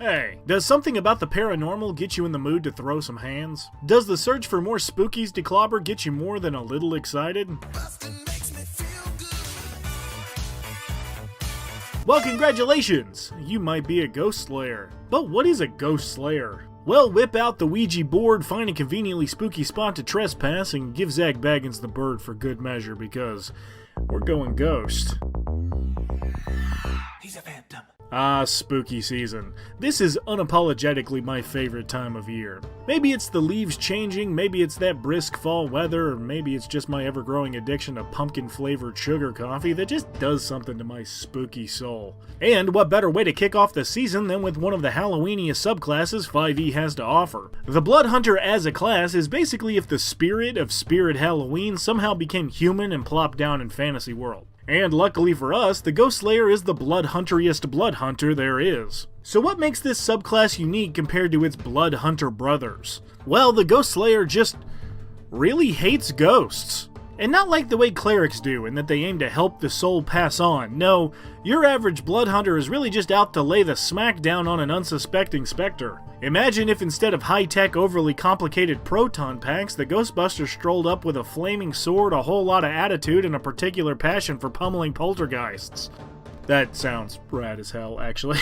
Hey, does something about the paranormal get you in the mood to throw some hands? Does the search for more spookies to clobber get you more than a little excited? Well, congratulations! You might be a ghost slayer. But what is a ghost slayer? Well, whip out the Ouija board, find a conveniently spooky spot to trespass, and give Zach Baggins the bird for good measure, because we're going ghost. He's a phantom. Ah, spooky season. This is unapologetically my favorite time of year. Maybe it's the leaves changing, maybe it's that brisk fall weather, or maybe it's just my ever-growing addiction to pumpkin-flavored sugar coffee that just does something to my spooky soul. And what better way to kick off the season than with one of the Halloweeniest subclasses 5e has to offer. The Blood Hunter as a class is basically if the spirit of Spirit Halloween somehow became human and plopped down in fantasy world. And luckily for us, the Ghost Slayer is the blood hunteriest blood hunter there is. So what makes this subclass unique compared to its blood hunter brothers? Well, the Ghost Slayer just really hates ghosts. And not like the way clerics do, in that they aim to help the soul pass on. No, your average blood hunter is really just out to lay the smack down on an unsuspecting specter. Imagine if instead of high-tech, overly complicated proton packs, the Ghostbusters strolled up with a flaming sword, a whole lot of attitude, and a particular passion for pummeling poltergeists. That sounds rad as hell, actually.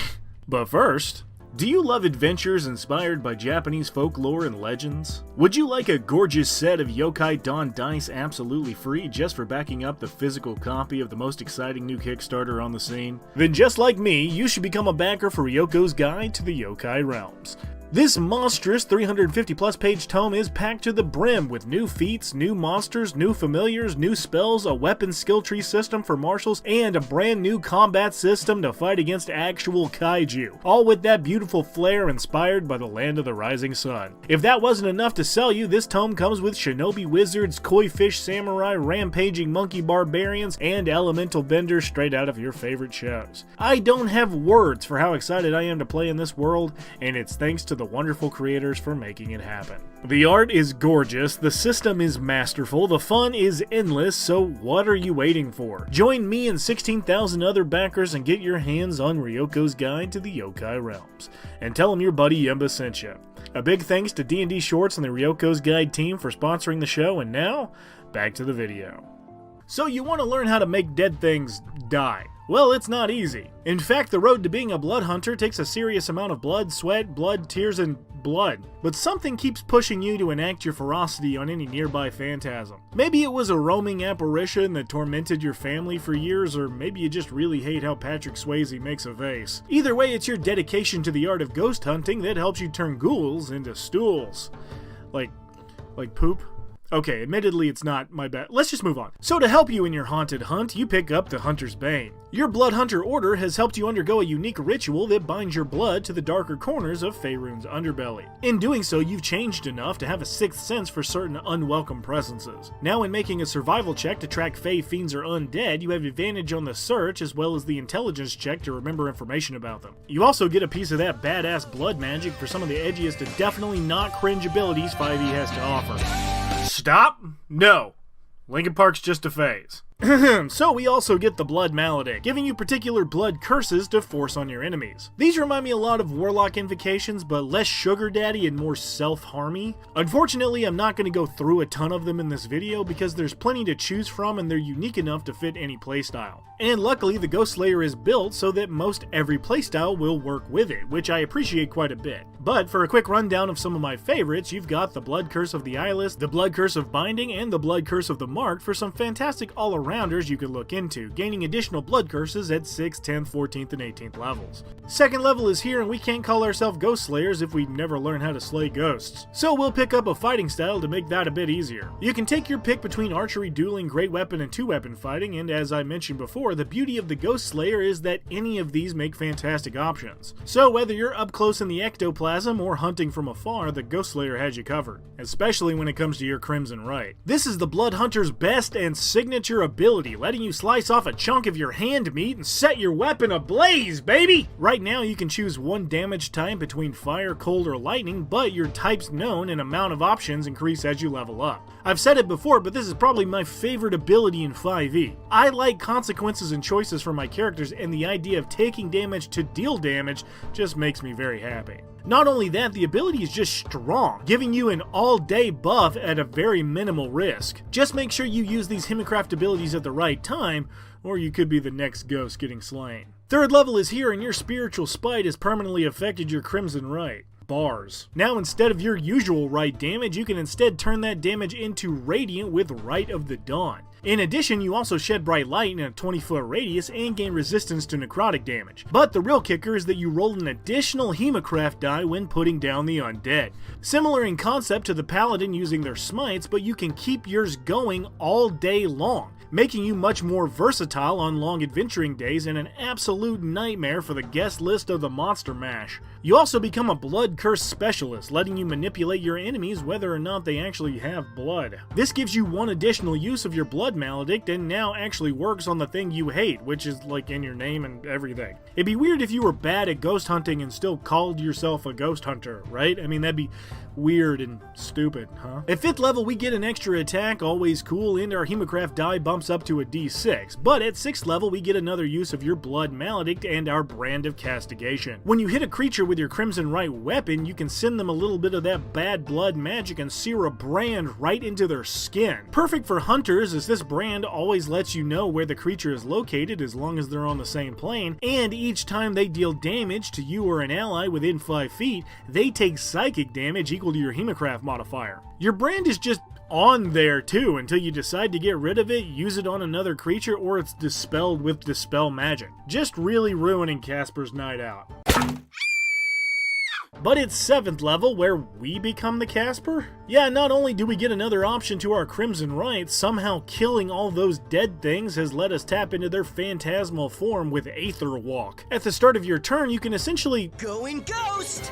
But first, do you love adventures inspired by Japanese folklore and legends? Would you like a gorgeous set of Yokai Dawn dice absolutely free just for backing up the physical copy of the most exciting new Kickstarter on the scene? Then just like me, you should become a backer for Ryoko's Guide to the Yokai Realms. This monstrous 350 plus page tome is packed to the brim with new feats, new monsters, new familiars, new spells, a weapon skill tree system for martials, and a brand new combat system to fight against actual kaiju. All with that beautiful flair inspired by the land of the rising sun. If that wasn't enough to sell you, this tome comes with shinobi wizards, koi fish samurai, rampaging monkey barbarians, and elemental benders straight out of your favorite shows. I don't have words for how excited I am to play in this world, and it's thanks to the wonderful creators for making it happen. The art is gorgeous, the system is masterful, the fun is endless, so what are you waiting for? Join me and 16,000 other backers and get your hands on Ryoko's Guide to the Yokai Realms. And tell them your buddy Yemba sent you. A big thanks to D&D Shorts and the Ryoko's Guide team for sponsoring the show, and now, back to the video. So you want to learn how to make dead things die. Well, it's not easy. In fact, the road to being a blood hunter takes a serious amount of blood, sweat, tears, and blood. But something keeps pushing you to enact your ferocity on any nearby phantasm. Maybe it was a roaming apparition that tormented your family for years, or maybe you just really hate how Patrick Swayze makes a vase. Either way, it's your dedication to the art of ghost hunting that helps you turn ghouls into stools. Like poop? Okay, admittedly it's not my bad. Let's just move on. So to help you in your haunted hunt, you pick up the Hunter's Bane. Your Blood Hunter Order has helped you undergo a unique ritual that binds your blood to the darker corners of Faerun's underbelly. In doing so, you've changed enough to have a sixth sense for certain unwelcome presences. Now in making a survival check to track Fae, fiends, or undead, you have advantage on the search as well as the intelligence check to remember information about them. You also get a piece of that badass blood magic for some of the edgiest and definitely not cringe abilities 5e has to offer. Stop? No. Linkin Park's just a phase. So we also get the Blood Maledict, giving you particular blood curses to force on your enemies. These remind me a lot of Warlock invocations, but less sugar daddy and more self-harmy. Unfortunately, I'm not going to go through a ton of them in this video because there's plenty to choose from and they're unique enough to fit any playstyle. And luckily, the Ghost Slayer is built so that most every playstyle will work with it, which I appreciate quite a bit. But for a quick rundown of some of my favorites, you've got the Blood Curse of the Eyeless, the Blood Curse of Binding, and the Blood Curse of the Marked for some fantastic all-arounders you can look into, gaining additional blood curses at 6th, 10th, 14th, and 18th levels. Second level is here, and we can't call ourselves Ghost Slayers if we never learn how to slay ghosts. So we'll pick up a fighting style to make that a bit easier. You can take your pick between archery, dueling, great weapon, and two-weapon fighting, and as I mentioned before, the beauty of the Ghost Slayer is that any of these make fantastic options. So whether you're up close in the ectoplasm or hunting from afar, the Ghost Slayer has you covered, especially when it comes to your Crimson Rite. This is the Blood Hunter's best and signature ability ability, letting you slice off a chunk of your hand meat and set your weapon ablaze, baby! Right now you can choose one damage type between fire, cold, or lightning, but your types known and amount of options increase as you level up. I've said it before, but this is probably my favorite ability in 5e. I like consequences and choices for my characters, and the idea of taking damage to deal damage just makes me very happy. Not only that, the ability is just strong, giving you an all-day buff at a very minimal risk. Just make sure you use these Himicraft abilities at the right time, or you could be the next ghost getting slain. Third level is here, and your spiritual spite has permanently affected your Crimson Right. Bars. Now instead of your usual Right damage, you can instead turn that damage into Radiant with Right of the Dawn. In addition, you also shed bright light in a 20-foot radius and gain resistance to necrotic damage. But the real kicker is that you roll an additional Hemocraft die when putting down the undead. Similar in concept to the Paladin using their smites, but you can keep yours going all day long, making you much more versatile on long adventuring days and an absolute nightmare for the guest list of the Monster Mash. You also become a Blood Curse Specialist, letting you manipulate your enemies whether or not they actually have blood. This gives you one additional use of your Blood Maledict and now actually works on the thing you hate, which is like in your name and everything. It'd be weird if you were bad at ghost hunting and still called yourself a ghost hunter, right? I mean, that'd be weird and stupid, huh? At 5th level, we get an extra attack, always cool, and our Hemocraft die bumps up to a d6. But at 6th level, we get another use of your Blood Maledict and our Brand of Castigation. When you hit a creature with your Crimson Right weapon, you can send them a little bit of that bad blood magic and sear a brand right into their skin. Perfect for hunters, as this brand always lets you know where the creature is located as long as they're on the same plane, and each time they deal damage to you or an ally within 5 feet, they take psychic damage equal to your Hemocraft modifier. Your brand is just on there too until you decide to get rid of it, use it on another creature, or it's dispelled with Dispel Magic. Just really ruining Casper's night out. But it's 7th level where we become the Casper? Yeah, not only do we get another option to our Crimson Right, somehow killing all those dead things has let us tap into their phantasmal form with Aether Walk. At the start of your turn, you can essentially go in ghost!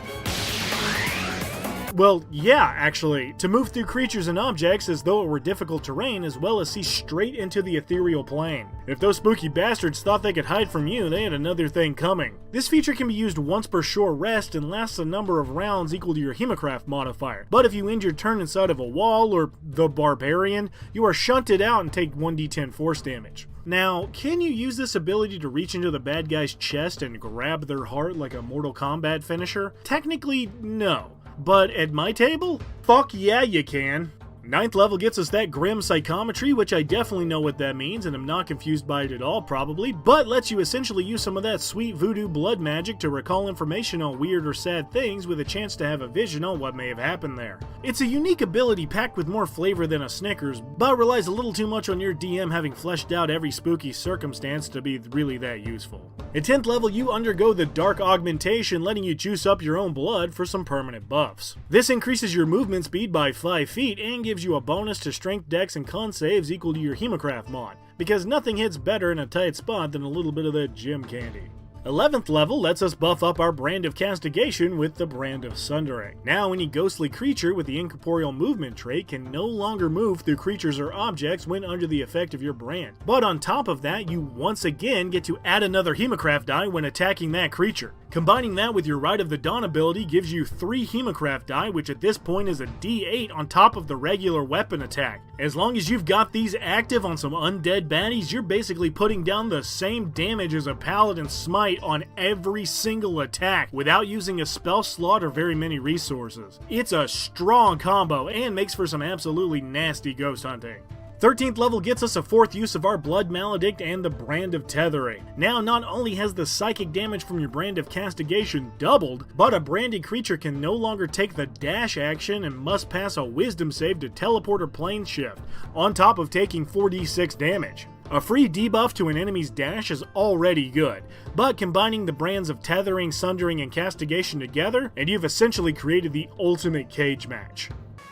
Well, yeah, actually, to move through creatures and objects as though it were difficult terrain, as well as see straight into the ethereal plane. If those spooky bastards thought they could hide from you, they had another thing coming. This feature can be used once per short rest and lasts a number of rounds equal to your Hemocraft modifier. But if you end your turn inside of a wall or the Barbarian, you are shunted out and take 1d10 force damage. Now, can you use this ability to reach into the bad guy's chest and grab their heart like a Mortal Kombat finisher? Technically, no. But at my table? Fuck yeah, you can. 9th level gets us that Grim Psychometry, which I definitely know what that means, and I'm not confused by it at all, probably, but lets you essentially use some of that sweet voodoo blood magic to recall information on weird or sad things with a chance to have a vision on what may have happened there. It's a unique ability packed with more flavor than a Snickers, but relies a little too much on your DM having fleshed out every spooky circumstance to be really that useful. At 10th level, you undergo the Dark Augmentation, letting you juice up your own blood for some permanent buffs. This increases your movement speed by 5 feet and gives you a bonus to strength, dex, and con saves equal to your Hemocraft mod, because nothing hits better in a tight spot than a little bit of that gym candy. 11th level lets us buff up our Brand of Castigation with the Brand of Sundering. Now any ghostly creature with the incorporeal movement trait can no longer move through creatures or objects when under the effect of your brand. But on top of that, you once again get to add another Hemocraft die when attacking that creature. Combining that with your Right of the Dawn ability gives you 3 Hemocraft die, which at this point is a d8 on top of the regular weapon attack. As long as you've got these active on some undead baddies, you're basically putting down the same damage as a Paladin Smite on every single attack without using a spell slot or very many resources. It's a strong combo and makes for some absolutely nasty ghost hunting. 13th level gets us a 4th use of our Blood Maledict and the Brand of Tethering. Now, not only has the psychic damage from your Brand of Castigation doubled, but a branded creature can no longer take the dash action and must pass a wisdom save to teleport or plane shift, on top of taking 4d6 damage. A free debuff to an enemy's dash is already good, but combining the brands of Tethering, Sundering, and Castigation together, and you've essentially created the ultimate cage match.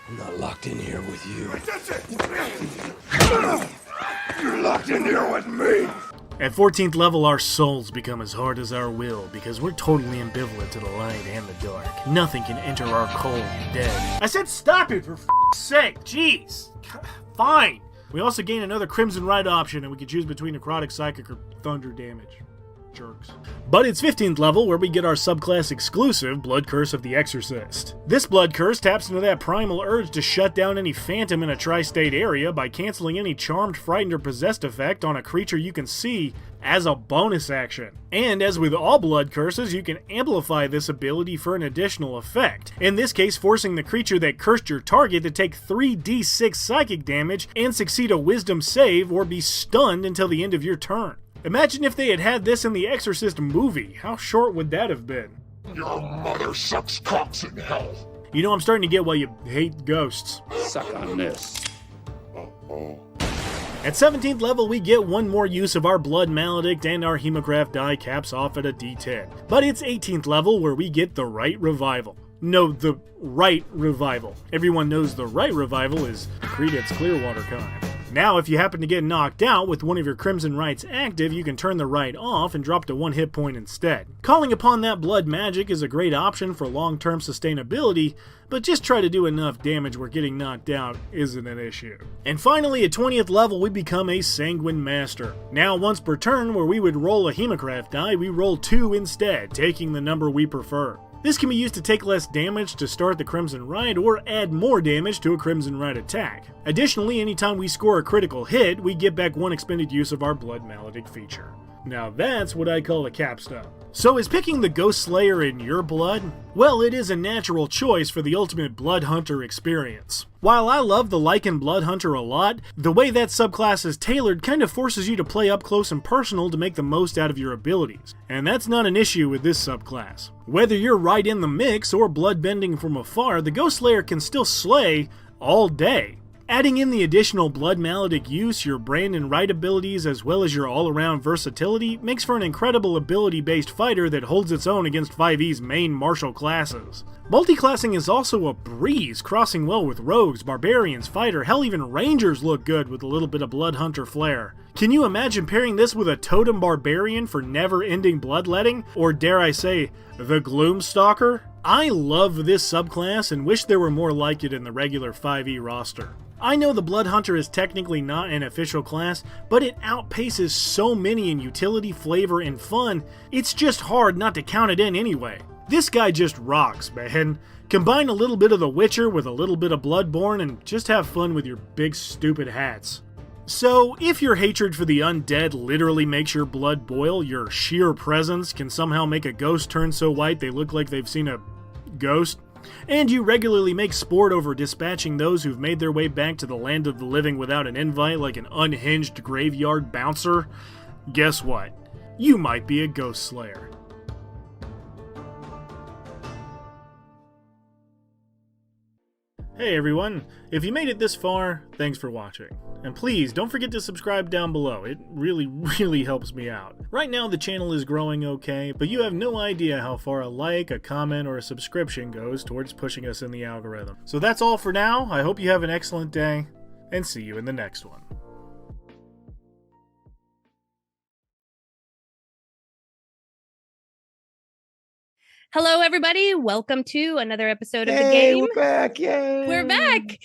I'm not locked in here with you. You're locked in here with me! At 14th level, our souls become as hard as our will, because we're totally ambivalent to the light and the dark. Nothing can enter our cold dead. I said stop it, for f***'s sake! Jeez! Fine! We also gain another Crimson Rite option, and we can choose between necrotic, psychic, or thunder damage. Jerks. But it's 15th level where we get our subclass exclusive Blood Curse of the Exorcist. This Blood Curse taps into that primal urge to shut down any phantom in a tri-state area by canceling any charmed, frightened, or possessed effect on a creature you can see as a bonus action. And as with all Blood Curses, you can amplify this ability for an additional effect, in this case forcing the creature that cursed your target to take 3d6 psychic damage and succeed a wisdom save or be stunned until the end of your turn. Imagine if they had had this in the Exorcist movie. How short would that have been? Your mother sucks cocks in hell. You know, I'm starting to get why you hate ghosts. Suck on this. Uh-oh. At 17th level, we get one more use of our Blood Maledict, and our Hemocraft die caps off at a d10. But it's 18th level where we get the Right Revival. No, the Right Revival. Everyone knows the Right Revival is Creedence Clearwater kind. Now, if you happen to get knocked out with one of your Crimson Rites active, you can turn the Rite off and drop to 1 hit point instead. Calling upon that blood magic is a great option for long-term sustainability, but just try to do enough damage where getting knocked out isn't an issue. And finally, at 20th level, we become a Sanguine Master. Now, once per turn, where we would roll a Hemocraft die, we roll 2 instead, taking the number we prefer. This can be used to take less damage to start the Crimson Rite or add more damage to a Crimson Rite attack. Additionally, anytime we score a critical hit, we get back 1 expended use of our Blood Maledict feature. Now that's what I call a capstone. So is picking the Ghost Slayer in your blood? Well, it is a natural choice for the ultimate Blood Hunter experience. While I love the Lycan Blood Hunter a lot, the way that subclass is tailored kind of forces you to play up close and personal to make the most out of your abilities. And that's not an issue with this subclass. Whether you're right in the mix or bloodbending from afar, the Ghost Slayer can still slay all day. Adding in the additional Blood Maledict use, your Brand and Rite abilities, as well as your all-around versatility, makes for an incredible ability-based fighter that holds its own against 5e's main martial classes. Multiclassing is also a breeze, crossing well with rogues, barbarians, fighter, hell even rangers look good with a little bit of Blood Hunter flair. Can you imagine pairing this with a Totem Barbarian for never-ending bloodletting? Or dare I say, the Gloomstalker? I love this subclass and wish there were more like it in the regular 5e roster. I know the Blood Hunter is technically not an official class, but it outpaces so many in utility, flavor, and fun, it's just hard not to count it in anyway. This guy just rocks, man. Combine a little bit of The Witcher with a little bit of Bloodborne and just have fun with your big stupid hats. So, if your hatred for the undead literally makes your blood boil, your sheer presence can somehow make a ghost turn so white they look like they've seen a ghost, and you regularly make sport over dispatching those who've made their way back to the land of the living without an invite like an unhinged graveyard bouncer, guess what? You might be a Ghost Slayer. Hey everyone, if you made it this far, thanks for watching. And please, don't forget to subscribe down below, it really helps me out. Right now the channel is growing okay, but you have no idea how far a like, a comment, or a subscription goes towards pushing us in the algorithm. So that's all for now, I hope you have an excellent day, and see you in the next one. Hello, everybody. Welcome to another episode of the game. We're back. Yay. We're back.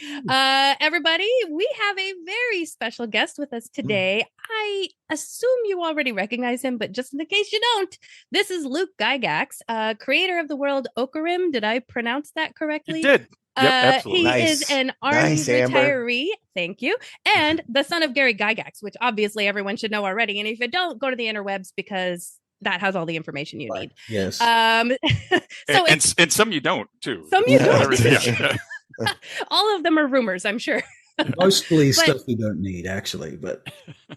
Everybody, we have a very special guest with us today. I assume you already recognize him, but just in case you don't, this is Luke Gygax, creator of the world Okarim. Did I pronounce that correctly? You did. Yep, absolutely. He is an army retiree. Thank you. And the son of Gary Gygax, which obviously everyone should know already. And if you don't, go to the interwebs because that has all the information you need. Yes. So and some you don't too. Some you don't. All of them are rumors, I'm sure. Mostly stuff we don't need, actually, but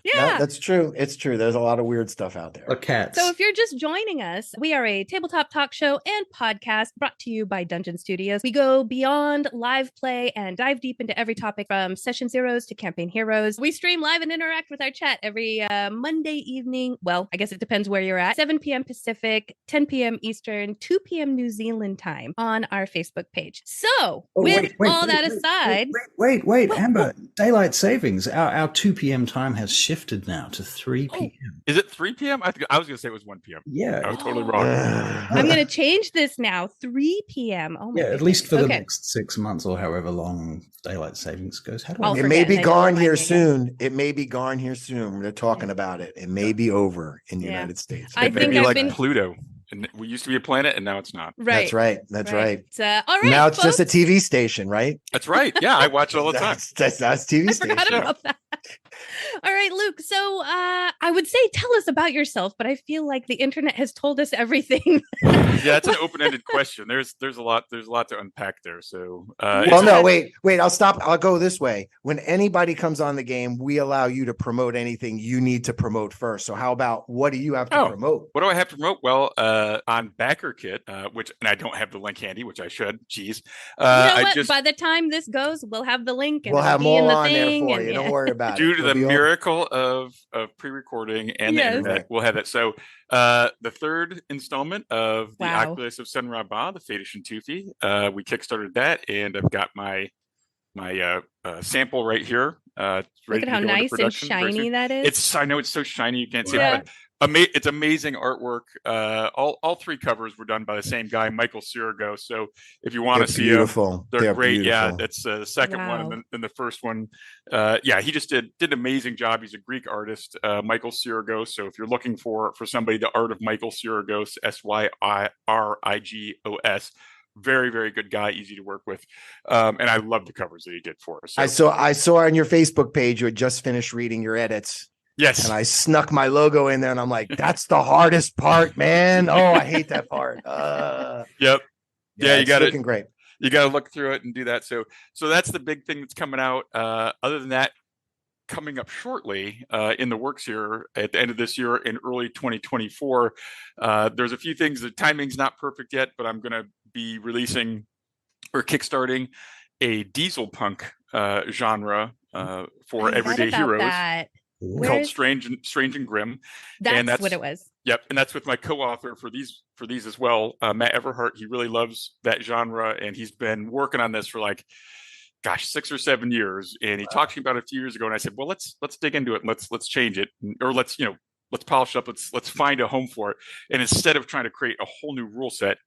yeah, no, that's true. It's true. There's a lot of weird stuff out there. or cats. So if you're just joining us, we are a tabletop talk show and podcast brought to you by Dungeon Studios. We go beyond live play and dive deep into every topic from session zeros to campaign heroes. We stream live and interact with our chat every Monday evening. Well, I guess it depends where you're at. 7 p.m. Pacific, 10 p.m. Eastern, 2 p.m. New Zealand time on our Facebook page. So wait, all that aside, Amber, daylight savings. Our 2 p.m. time has shifted now to 3 p.m. Is it 3 p.m.? I was going to say it was 1 p.m. Yeah. I was totally wrong. I'm going to change this now. 3 p.m. Oh my Yeah, goodness. at least for the next 6 months or however long daylight savings goes. How do I? I'll It forget may and be I gone don't here like it. soon. It may be gone here soon. They're talking about it. It may be over in the United States. I It may think be I've like been- Pluto. And we used to be a planet, and now it's not. Right. That's right. That's right. All right. Now it's just a folks. TV station, right? That's right. Yeah, I watch it all the time. That's TV I station. forgot about that. All right, Luke. So I would say tell us about yourself, but I feel like the internet has told us everything. Yeah, it's an open-ended question. There's a lot to unpack there. So Well, no, wait. I'll stop. I'll go this way. When anybody comes on the game, we allow you to promote anything you need to promote first. So how about what do you have to promote? What do I have to promote? Well, on BackerKit, and I don't have the link handy, which I should. Jeez. You know what? By the time this goes, we'll have the link and we'll have it'll be in more the on there thing. for you. Don't worry about Due it. to the miracle of pre-recording and the internet, we'll have it. So the third installment of the Oculus of Senra Ba, the Fata Shintufi, we kickstarted that, and I've got my sample right here. Look at how nice and shiny that is. I know it's so shiny you can't see it, but it's amazing artwork. All three covers were done by the same guy, Michael Sirigo. So if you want to see them, they're great. Beautiful. Yeah, that's the second one, and then the first one. He just did an amazing job. He's a Greek artist, Michael Sirigos. So if you're looking for somebody, the art of Michael Sirigos, Syrigos. Very, very good guy, easy to work with. And I love the covers that he did for us. So. I saw on your Facebook page you had just finished reading your edits. Yes. And I snuck my logo in there and I'm like, that's the hardest part, man. Oh, I hate that part. Yep. Yeah, you got it. Looking great. You got to look through it and do that. So that's the big thing that's coming out. Other than that, coming up shortly in the works here at the end of this year in early 2024, there's a few things. The timing's not perfect yet, but I'm going to be releasing or kickstarting a diesel punk genre for everyday heroes called Strange and Grim. That's what it was. Yep, and that's with my co-author for these as well, Matt Everhart. He really loves that genre, and he's been working on this for 6 or 7 years. And he talked to me about it a few years ago, and I said, well, let's dig into it. And let's change it, or let's polish it up. Let's find a home for it. And instead of trying to create a whole new rule set,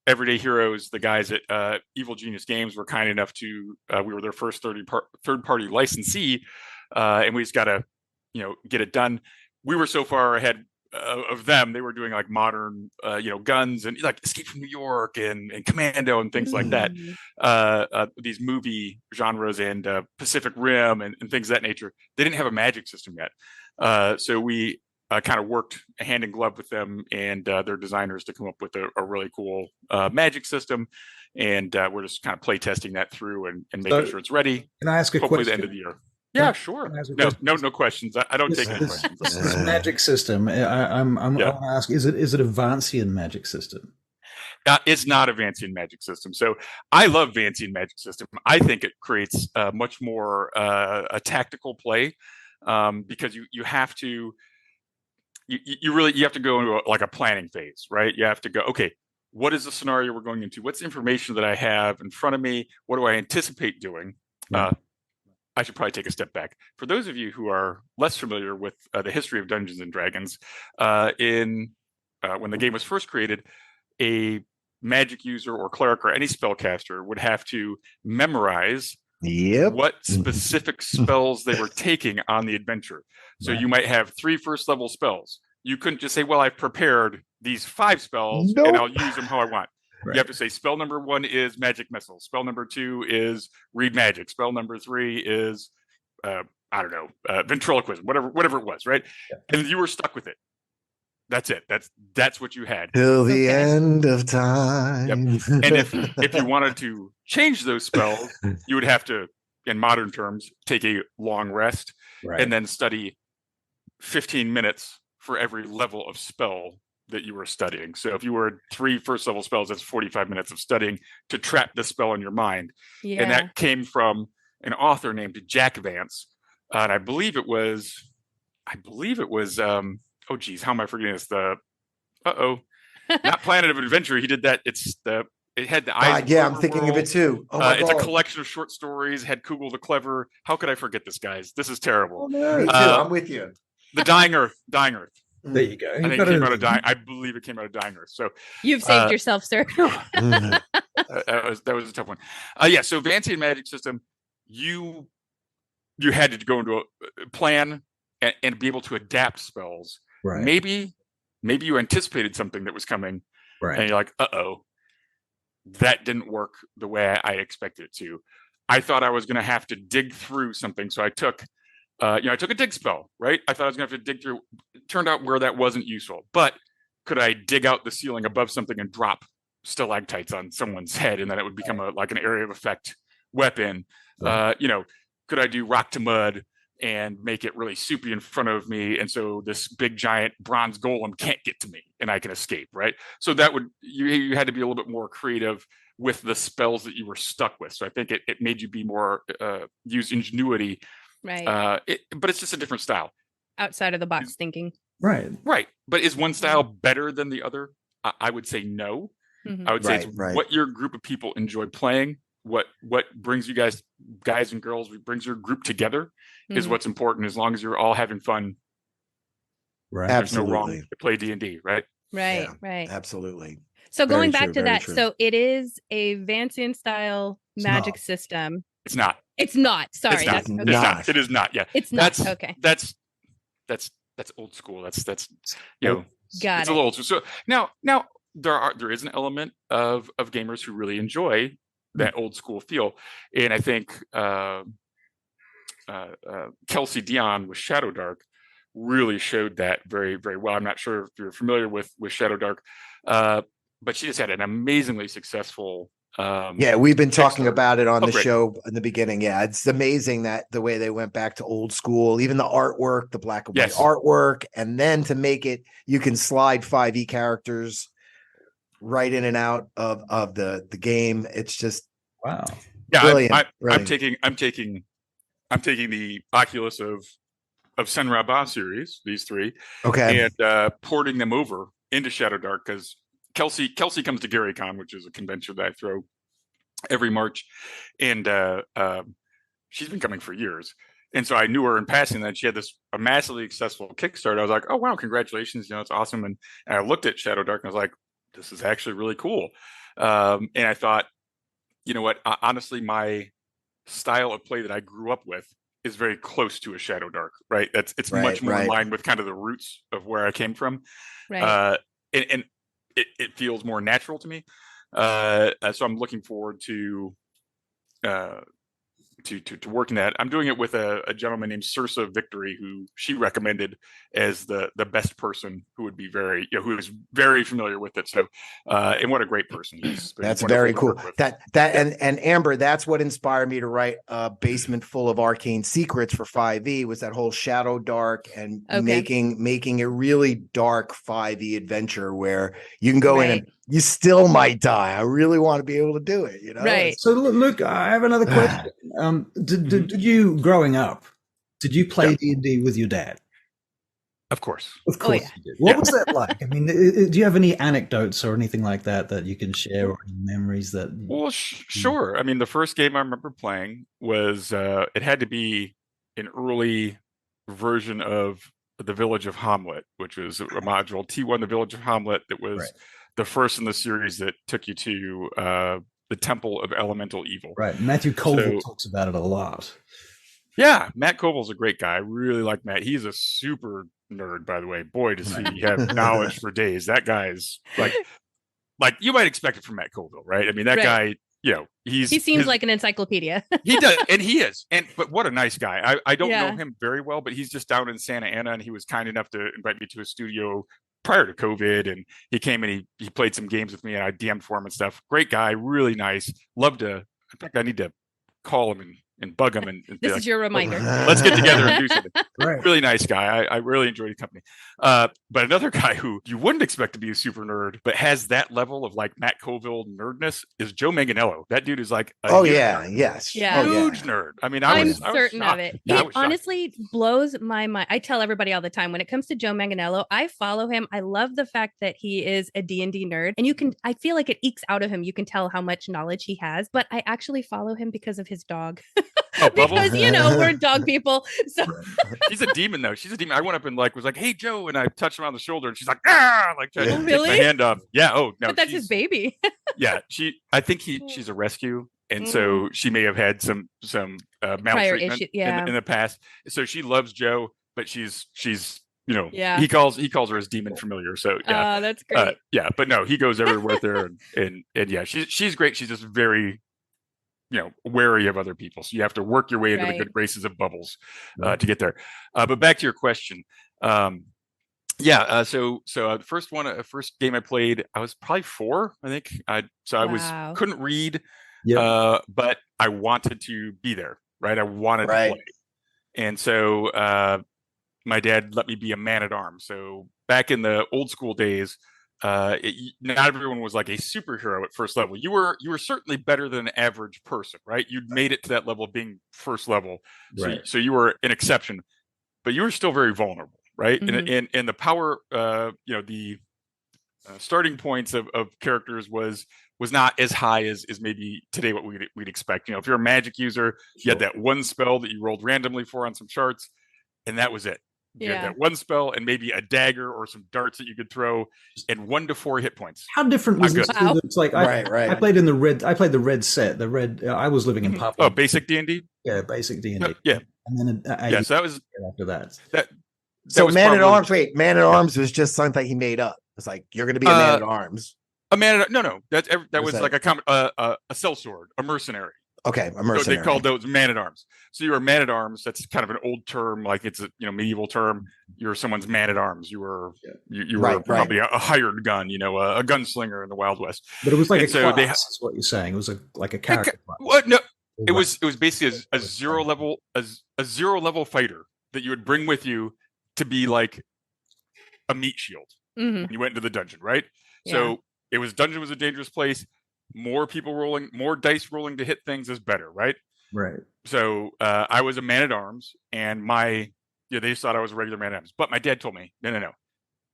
Everyday Heroes, the guys at Evil Genius Games, were kind enough to. We were their first third-party licensee, and we just got to, get it done. We were so far ahead of them. They were doing modern, guns and Escape from New York and Commando and things like that. These movie genres and Pacific Rim and things of that nature. They didn't have a magic system yet, so we kind of worked hand in glove with them and their designers to come up with a really cool magic system. And we're just kind of play testing that through and making sure it's ready. Can I ask a hopefully question? The end of the year. Yeah, sure. No questions. I don't take any questions. This magic system. I'm going to ask: Is it a Vancian magic system? It's not a Vancian magic system. So I love Vancian magic system. I think it creates much more a tactical play because you have to. You have to go into a planning phase, right? You have to go, okay, what is the scenario we're going into? What's the information that I have in front of me? What do I anticipate doing? I should probably take a step back. For those of you who are less familiar with the history of Dungeons and Dragons, when the game was first created, a magic user or cleric or any spellcaster would have to memorize what specific spells they were taking on the adventure. So you might have 3 first level spells. You couldn't just say, well, I've prepared these 5 spells and I'll use them how I want. Right. You have to say spell number 1 is magic missile. Spell number 2 is read magic. Spell number 3 is ventriloquism, whatever it was, right? Yeah. And you were stuck with it. That's it. That's what you had till the end of time. Yep. And if you wanted to change those spells, you would have to, in modern terms, take a long rest and then study 15 minutes for every level of spell that you were studying. So if you were 3 first level spells, that's 45 minutes of studying to trap the spell in your mind. Yeah. And that came from an author named Jack Vance. And I believe it was, oh geez, how am I forgetting this? Not Planet of Adventure. He did that. It's the It had the I'm thinking of it too. Oh my it's a God. collection of short stories. Had Kugel the Clever. How could I forget this, guys? This is terrible. Oh, no. Me too. I'm with you. The Dying Earth. Dying Earth. There you go. I think it came out of I believe it came out of Dying Earth. So You've saved yourself, sir. that was a tough one. So Vancian magic system, you had to go into a plan and be able to adapt spells. Right. Maybe you anticipated something that was coming, Right. and you're like, that didn't work the way I expected it to. I thought I was going to have to dig through something, so I took I took a dig spell, right? I thought I was going to have to dig through. It turned out where that wasn't useful. But could I dig out the ceiling above something and drop stalactites on someone's head, and then it would become like an area of effect weapon? Right. Could I do rock to mud and make it really soupy in front of me, and so this big giant bronze golem can't get to me and I can escape, right? So that would you had to be a little bit more creative with the spells that you were stuck with. So I think it made you be more use ingenuity. Right. But it's just a different style. Outside of the box thinking. Right. Right. But is one style better than the other? I would say no. Mhm. I would say it's Right. what your group of people enjoy playing, what brings you guys and girls, brings your group together is Mhm. what's important. As long as you're all having fun, Right. there's no Absolutely. wrong to play D&D, right? Right, Yeah. right. Absolutely. So going Very back true, to very that, true. so it is a Vancian style It's magic not. system. It's not. It's not. Sorry, It's not. that's It's It's okay. not. It is not. Yeah. It's not. That's Okay. That's old school. That's Got it's it. a little old school. So now there is an element of gamers who really enjoy that old school feel, and I think Kelsey Dion with Shadow Dark really showed that very, very well. I'm not sure if you're familiar with Shadow Dark, but she just had an amazingly successful. Yeah, we've been talking Kickstarter. about it on the great. show in the beginning. Yeah, it's amazing that the way they went back to old school, even the artwork, the black and white Yes. artwork, and then to make it, you can slide 5e characters right in and out of the game. It's just Wow. Yeah, brilliant. I'm brilliant. taking the Oculus of Senra Ba series, these three, Okay. and porting them over into Shadow Dark because Kelsey comes to GaryCon, which is a convention that I throw every March, and she's been coming for years. And so I knew her in passing that she had a massively successful Kickstarter. I was like, oh wow, congratulations! It's awesome. And I looked at Shadow Dark and I was like, this is actually really cool. And I thought, you know what? Honestly, my style of play that I grew up with is very close to a Shadow Dark, right? It's Right, much more in right. line with kind of the roots of where I came from. Right. And it feels more natural to me. So I'm looking forward to working that. I'm doing it with a gentleman named Sursa Victory, who she recommended as the best person who would be who is very familiar with it. So, and what a great person he is. That's Wonderful very to cool. work with. And Amber, that's what inspired me to write a basement full of arcane secrets for 5e was that whole Shadow Dark and Okay. making a really dark 5e adventure where you can go in Right. and you still might die. I really want to be able to do it, you know? Right. So look, I have another question. Did you growing up? Did you play D&D with your dad? Of course. Of course yeah. you did. What was that like? I mean, do you have any anecdotes or anything like that you can share, or any memories that? Well, sure. I mean, the first game I remember playing was it had to be an early version of the Village of Hamlet, which was a module T1, the Village of Hamlet, that was Right. the first in the series that took you to the Temple of Elemental Evil. Right. Matthew Colville talks about it a lot. Yeah, Matt Koval's a great guy. I really like Matt. He's a super nerd, by the way. Boy, does he have knowledge for days. That guy is like you might expect it from Matt Colville, right? I mean, that Right. guy, he seems like an encyclopedia. he does, and he is. But what a nice guy. I don't Yeah. know him very well, but he's just down in Santa Ana, and he was kind enough to invite me to his studio prior to COVID, and he came and he played some games with me, and I DM'd for him and stuff. Great guy, really nice. Love to. In fact, I need to call him and and bug him and be This like, is your reminder. let's get together and do something. Right. Really nice guy. I really enjoyed his company. But another guy who you wouldn't expect to be a super nerd, but has that level of like Matt Colville nerdness is Joe Manganiello. That dude is like a huge nerd. Yes. Yeah. Huge nerd. I mean, I'm I was certain of shocked. it. Yeah, I It was shocked. honestly blows my mind. I tell everybody all the time when it comes to Joe Manganiello, I follow him. I love the fact that he is a D&D nerd, and I feel like it ekes out of him. You can tell how much knowledge he has, but I actually follow him because of his dog. Oh, Bubble? Because we're dog people. So She's a demon though. She's a demon. I went up and was like, "Hey Joe," and I touched him on the shoulder, and she's like, "Ah!" Like trying to take Really? my hand off. Yeah. Oh no. but that's his baby. Yeah. I think she's a rescue, and so she may have had some maltreatment issue, yeah. in the past. So she loves Joe, but she's Yeah. he calls her his demon familiar. So yeah. That's great. Yeah. But no, he goes everywhere with her, and yeah, she's great. She's just very wary of other people. So you have to work your way into the good graces of Bubbles to get there. But back to your question. So the first game I played, I was probably 4, I think. I couldn't read, but I wanted to be there, right? I wanted to play. And so my dad let me be a man-at-arms. So back in the old school days, not everyone was like a superhero at first level. You were certainly better than an average person, right? You'd made it to that level of being first level, so you were an exception, but you were still very vulnerable, right? Mm-hmm. And the power, the starting points of characters was not as high as maybe today what we'd expect. If you're a magic user, you had that one spell that you rolled randomly for on some charts, and that was it. You had that one spell and maybe a dagger or some darts that you could throw, and 1 to 4 hit points. How different was this? Wow. It's like I played in the red. I played the red set. The red. I was living in Papua. Oh, basic D&D. Yeah, basic D&D. Yeah, and then so that was after that. So Man-at-Arms. Wait, Man-at-Arms was just something he made up. It's like you're going to be a Man-at-Arms. A man. No. That was like a cell sword, a mercenary. Okay, a mercenary. So they called those man-at-arms. So you were a man-at-arms. That's kind of an old term, like it's a medieval term. You're someone's man-at-arms. You were probably a hired gun, a gunslinger in the Wild West. But it was like class, is what you're saying. It was like a character. What? No, it was basically a zero level fighter that you would bring with you to be like a meat shield when you went into the dungeon, right? Yeah. So dungeon was a dangerous place. More people rolling, more dice rolling to hit things is better, right? Right. So I was a man-at-arms, and they just thought I was a regular man-at-arms. But my dad told me, no.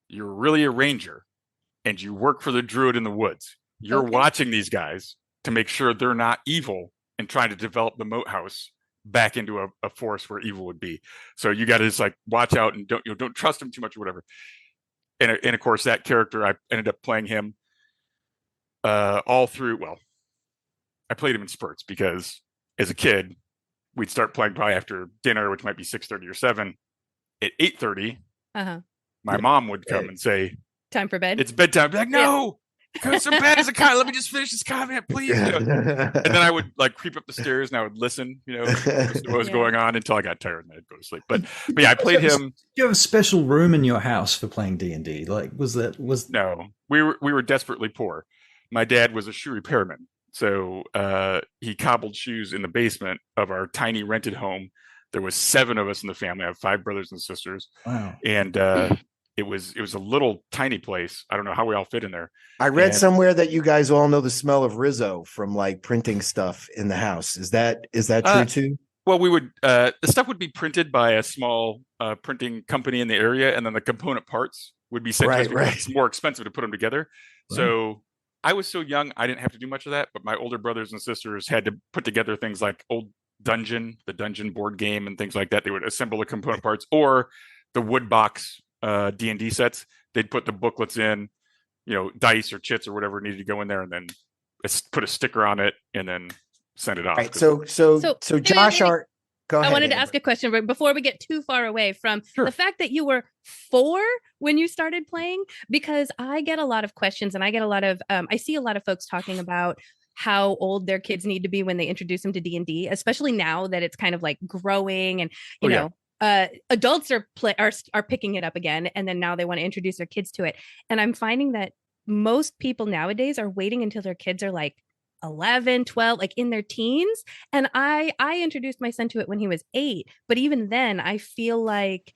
You're really a ranger, and you work for the druid in the woods. You're watching these guys to make sure they're not evil and trying to develop the moat house back into a forest where evil would be. So you got to just like watch out and don't trust him too much or whatever. And of course, that character, I ended up playing him all through. Well, I played him in spurts because as a kid, we'd start playing probably after dinner, which might be 6:30 or 7. At 8:30, my mom would come and say, "Time for bed. It's bedtime." I'd be like, "No, go to bed as a comment. Let me just finish this comment, please." And then I would like creep up the stairs and I would listen, what was going on until I got tired and I'd go to sleep. But yeah, I played him. Do you have a special room in your house for playing D&D? Like, No, we were desperately poor. My dad was a shoe repairman. So he cobbled shoes in the basement of our tiny rented home. There was 7 of us in the family. I have 5 brothers and sisters. Wow. And it was a little tiny place. I don't know how we all fit in there. I read somewhere that you guys all know the smell of Rizzo from like printing stuff in the house. Is that true too? Well, we would the stuff would be printed by a small printing company in the area, and then the component parts would be sent because it's more expensive to put them together. Right. So I was so young, I didn't have to do much of that, but my older brothers and sisters had to put together things like old the Dungeon board game and things like that. They would assemble the component parts, or the wood box D&D sets. They'd put the booklets in, dice or chits or whatever needed to go in there, and then put a sticker on it and then send it off. Right. So Josh, go ahead. I wanted to ask a question, but before we get too far away from the fact that you were 4 when you started playing, because I get a lot of questions and I get a lot of, I see a lot of folks talking about how old their kids need to be when they introduce them to D&D, especially now that it's kind of like growing and, you know, adults are picking it up again. And then now they want to introduce their kids to it. And I'm finding that most people nowadays are waiting until their kids are like 11, 12, like in their teens. And I introduced my son to it when he was 8, but even then I feel like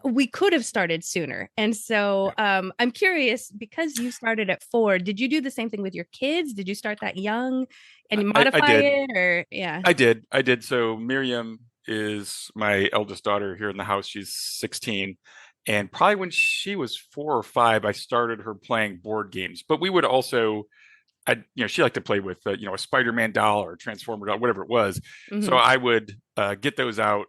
we could have started sooner. And so I'm curious, because you started at 4, did you do the same thing with your kids? Did you start that young and you modify I did. it, or I did. So Miriam is my eldest daughter here in the house. She's 16. And probably when she was 4 or 5, I started her playing board games. But we would also, she liked to play with, a Spider-Man doll or a Transformer doll, whatever it was. Mhm. So I would get those out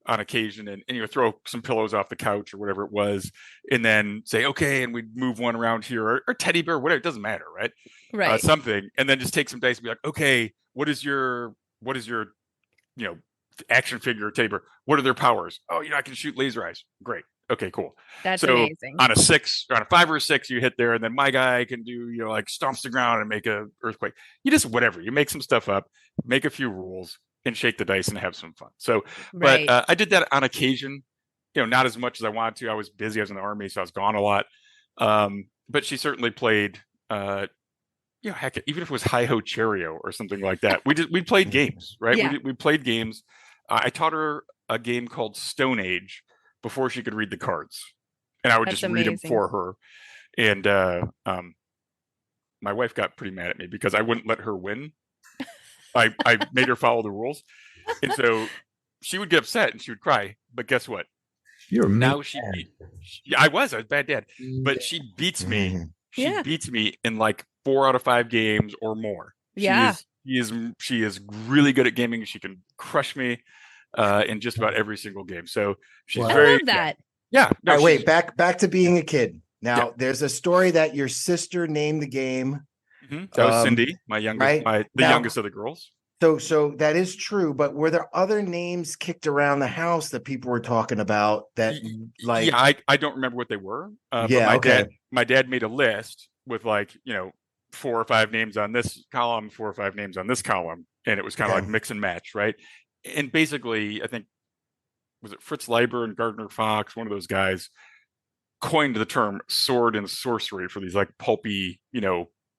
on occasion and throw some pillows off the couch or whatever it was, and then say, okay, and we'd move one around here or teddy bear, whatever, it doesn't matter, right? Right. Something, and then just take some dice and be like, okay, what is your action figure or teddy bear? What are their powers? Oh, I can shoot laser eyes. Great. Okay, cool. That's so amazing. On a 5 or a 6, you hit there, and then my guy can do, like stomps the ground and make a earthquake. You just whatever. You make some stuff up, make a few rules, and shake the dice and have some fun. So, Right. but I did that on occasion. Not as much as I wanted to. I was busy. I was in the Army, so I was gone a lot. But she certainly played. Heck, even if it was Hi Ho Cheerio or something like that, we played games, right? Yeah. We played games. I taught her a game called Stone Age before she could read the cards, and I would That's just read them amazing. for her. And my wife got pretty mad at me because I wouldn't let her win. I made her follow the rules, and so she would get upset and she would cry. But guess what? You're a Now mean I was a bad dad, but she beats me. She beats me in like 4 out of 5 games or more. Yeah. She is really good at gaming. She can crush me in just about every single game. So she's Wow. I very love that. Yeah. No, All right, wait, she's- back to being a kid. Now, Yeah. there's a story that your sister named the game. Mhm. That was Cindy, my youngest, right? the Now- youngest of the girls. So that is true, but were there other names kicked around the house that people were talking about that like Yeah, I don't remember what they were. But Yeah, okay. my dad made a list with 4 or 5 names on this column, 4 or 5 names on this column, and it was kind of Okay. like mix and match, right? And basically, I think was it Fritz Leiber and Gardner Fox, one of those guys, coined the term sword and sorcery for these like pulpy,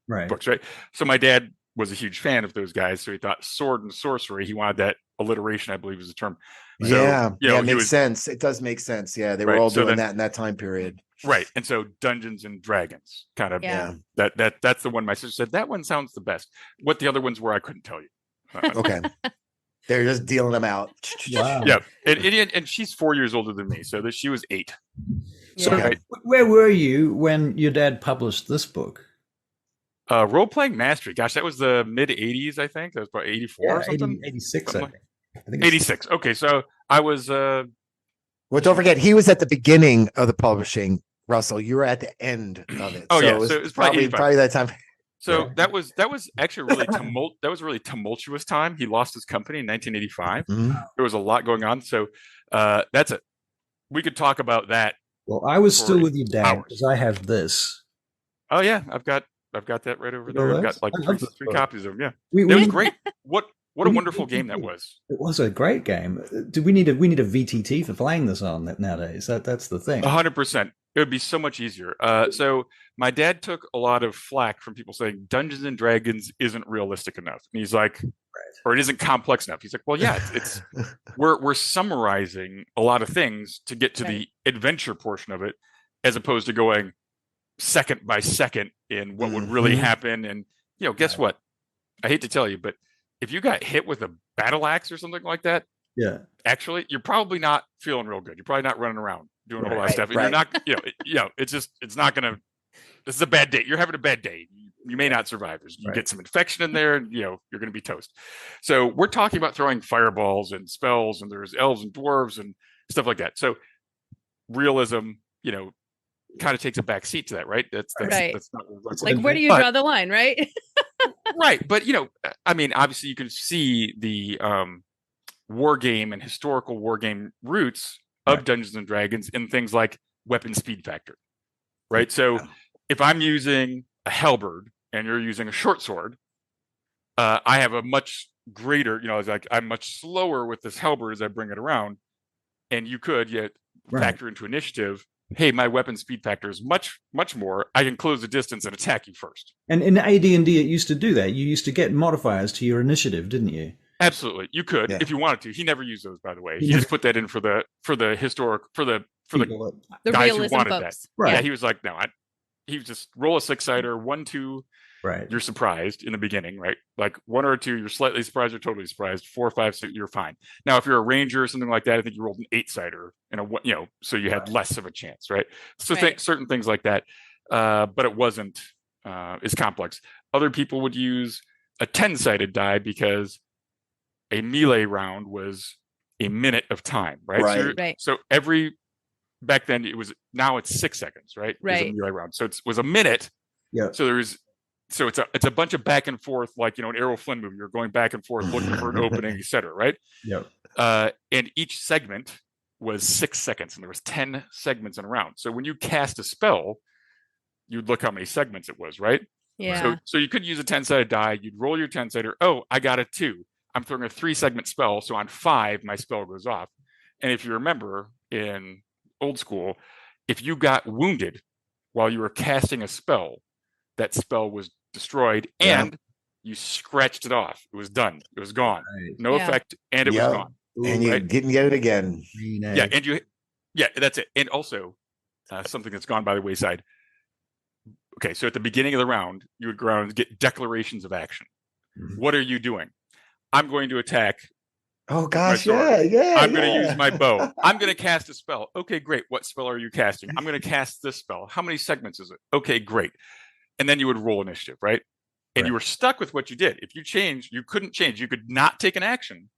right. books, right? So my dad was a huge fan of those guys, so he thought sword and sorcery. He wanted that alliteration, I believe, was the term. So, yeah, you know, it he makes was- sense. It does make sense. Yeah, they were Right, all so doing then- that in that time period. Right. And so Dungeons and Dragons kind of Yeah. that's the one my sister said, that one sounds the best. What the other ones were, I couldn't tell you. Okay. They're just dealing them out. Wow. Yeah. And she's 4 years older than me. So that she was 8. So Yeah. where were you when your dad published this book? Role-playing mastery. Gosh, that was the mid 80s, I think. That was about 84 or something. 86, Something I think. I think it's 86. Okay. So I was Well, don't forget, he was at the beginning of the publishing, Russell. You were at the end of it. Oh, yeah, it was so it was probably 85. probably that time. So Yeah. that was actually really that was a really tumultuous time. He lost his company in 1985. Mhm. There was a lot going on. So that's it. We could talk about that. Well, I was For still with you, Dad, hours. because I have this. Oh yeah, I've got that right over You know there. I've this? got like I love this three book. copies of them. Yeah, We, it we was need- great. What a we need wonderful game that VTT. was. It was a great game. Do we need a VTT for playing this on nowadays? That's the thing. 100%. It would be so much easier. So my dad took a lot of flack from people saying Dungeons and Dragons isn't realistic enough. And he's like, or it isn't complex enough. He's like, well, yeah, it's we're summarizing a lot of things to get to the adventure portion of it, as opposed to going second by second in what would really Mhm. happen. And guess what? I hate to tell you, but if you got hit with a battle axe or something like that, Yeah. actually, you're probably not feeling real good. You're probably not running around doing a whole lot of Right, stuff. And right. You're not, it's not gonna. This is a bad day. You're having a bad day. You may not survive. You Right. get some infection in there, and you're going to be toast. So we're talking about throwing fireballs and spells, and there's elves and dwarves and stuff like that. So realism, kind of takes a back seat to that, right? That's Right. that's not what we're It's looking Like, where do you But- draw the line, right? right, but I mean, obviously you can see the war game and historical war game roots of Right. Dungeons and Dragons in things like weapon speed factor, right? So if I'm using a halberd and you're using a short sword, I have a much greater, it's like I'm much slower with this halberd as I bring it around, and you could Right. factor into initiative hey, my weapon speed factor is much, much more. I can close the distance and attack you first. And in AD&D, it used to do that. You used to get modifiers to your initiative, didn't you? Absolutely, you could if you wanted to. He never used those, by the way. He just put that in for the historic for the guys who wanted folks. that. Right. Yeah, he was like, no, he was just roll a 6-sider, 1, 2. Right. You're surprised in the beginning, right? Like 1 or 2, you're slightly surprised or totally surprised. 4, 5, 6, you're fine. Now, if you're a ranger or something like that, I think you rolled an 8-sider and so you had less of a chance, right? So certain things like that, but it wasn't as complex. Other people would use a 10-sided die because a melee round was a minute of time, right? So back then now it's 6 seconds, right? Right. It was a melee round. So it was a minute. Yeah. So it's a bunch of back and forth, like, an Errol Flynn movie. You're going back and forth looking for an opening, etc. Right? Yep. And each segment was 6 seconds, and there was 10 segments in a round. So when you cast a spell, you'd look how many segments it was, right? Yeah. So you could use a 10-sided die. You'd roll your 10-sider. Oh, I got a 2. I'm throwing a 3-segment spell. So on 5, my spell goes off. And if you remember in old school, if you got wounded while you were casting a spell, that spell was destroyed and you scratched it off. It was done. It was gone. Right. No effect, and it was gone. And you didn't get it again. That's it. And also something that's gone by the wayside. Okay, so at the beginning of the round, you would go around and get declarations of action. Mm-hmm. What are you doing? I'm going to attack. Oh gosh, I'm going to use my bow. I'm going to cast a spell. Okay, great. What spell are you casting? I'm going to cast this spell. How many segments is it? Okay, great. And then you would roll initiative, right? And you were stuck with what you did. If you changed, you couldn't change. You could not take an action,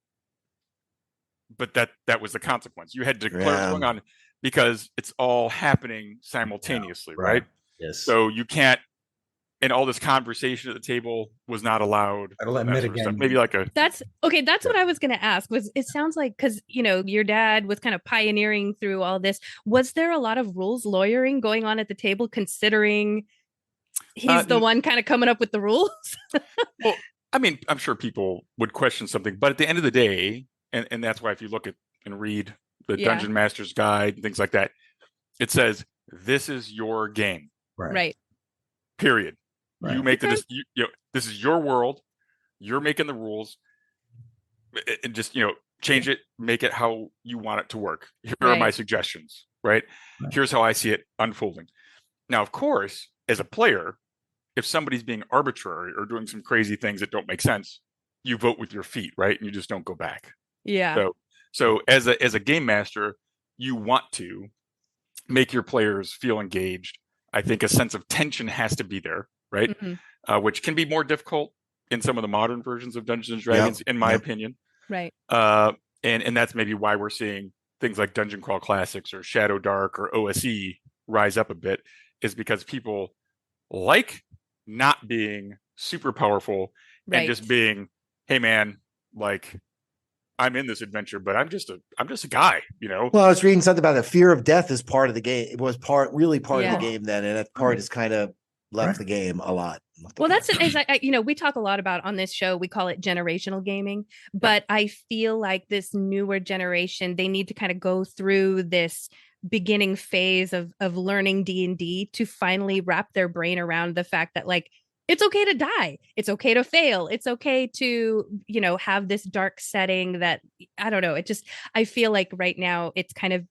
but that was the consequence. You had to declare what's going on because it's all happening simultaneously, right? Yes. So you can't. And all this conversation at the table was not allowed. Maybe like a. That's okay. That's what I was going to ask. It sounds like because your dad was kind of pioneering through all this. Was there a lot of rules lawyering going on at the table, considering he's the one kind of coming up with the rules? Well, I mean, I'm sure people would question something, but at the end of the day, and that's why if you look at and read the Dungeon Master's Guide and things like that, it says this is your game, right? Period. Right. You make this is your world. You're making the rules, and just change it, make it how you want it to work. Here are my suggestions. Right? Here's how I see it unfolding. Now, of course, as a player, if somebody's being arbitrary or doing some crazy things that don't make sense, you vote with your feet, right? And you just don't go back. Yeah. So as a game master, you want to make your players feel engaged. I think a sense of tension has to be there, right? Mm-hmm. Which can be more difficult in some of the modern versions of Dungeons and Dragons, in my opinion. Right. And that's maybe why we're seeing things like Dungeon Crawl Classics or Shadow Dark or OSE rise up a bit, is because people like not being super powerful and just being, hey man, like I'm in this adventure, but I'm just a guy, Well, I was reading something about the fear of death is part of the game. It was part of the game then, and that part is kind of left the game a lot. Well, that's we talk a lot about on this show. We call it generational gaming, but I feel like this newer generation, they need to kind of go through this beginning phase of learning D&D to finally wrap their brain around the fact that like it's okay to die, it's okay to fail, it's okay to have this dark setting that I don't know. I feel like right now it's kind of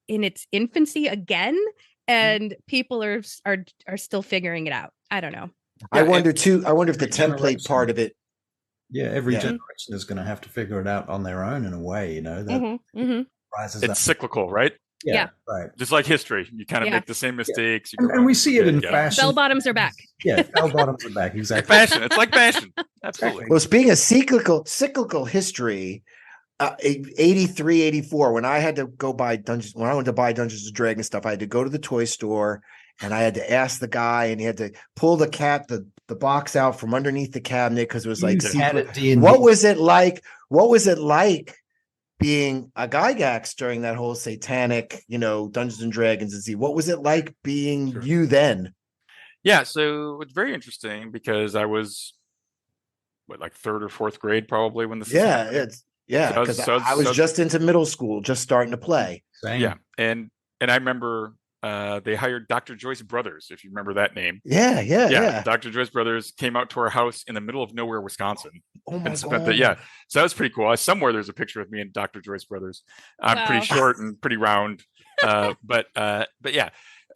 in its infancy again, and people are still figuring it out. I don't know. I wonder too. I wonder if the template part of it. Yeah, every generation is going to have to figure it out on their own in a way. That rises it's up. Cyclical, right? Yeah, right. Just like history, you kind of make the same mistakes. And we see it in fashion. Bell bottoms are back. Yeah, bell bottoms are back. Exactly. Fashion. It's like fashion. Absolutely. Well, speaking of cyclical history, 83, 84, when I had to go buy Dungeons, when I went to buy Dungeons and Dragons stuff, I had to go to the toy store and I had to ask the guy, and he had to pull the box out from underneath the cabinet because it was like, what was it like? What was it like being a Gygax during that whole satanic, Dungeons and Dragons and what was it like being you then? Yeah, so it's very interesting because I was like third or fourth grade probably when this because I was just into middle school, just starting to play. Yeah, and I remember they hired Dr. Joyce Brothers, if you remember that name. Yeah. Dr. Joyce Brothers came out to our house in the middle of nowhere, Wisconsin. Oh my spent God. so that was pretty cool. Somewhere there's a picture of me and Dr. Joyce Brothers. I'm pretty short and pretty round, but yeah.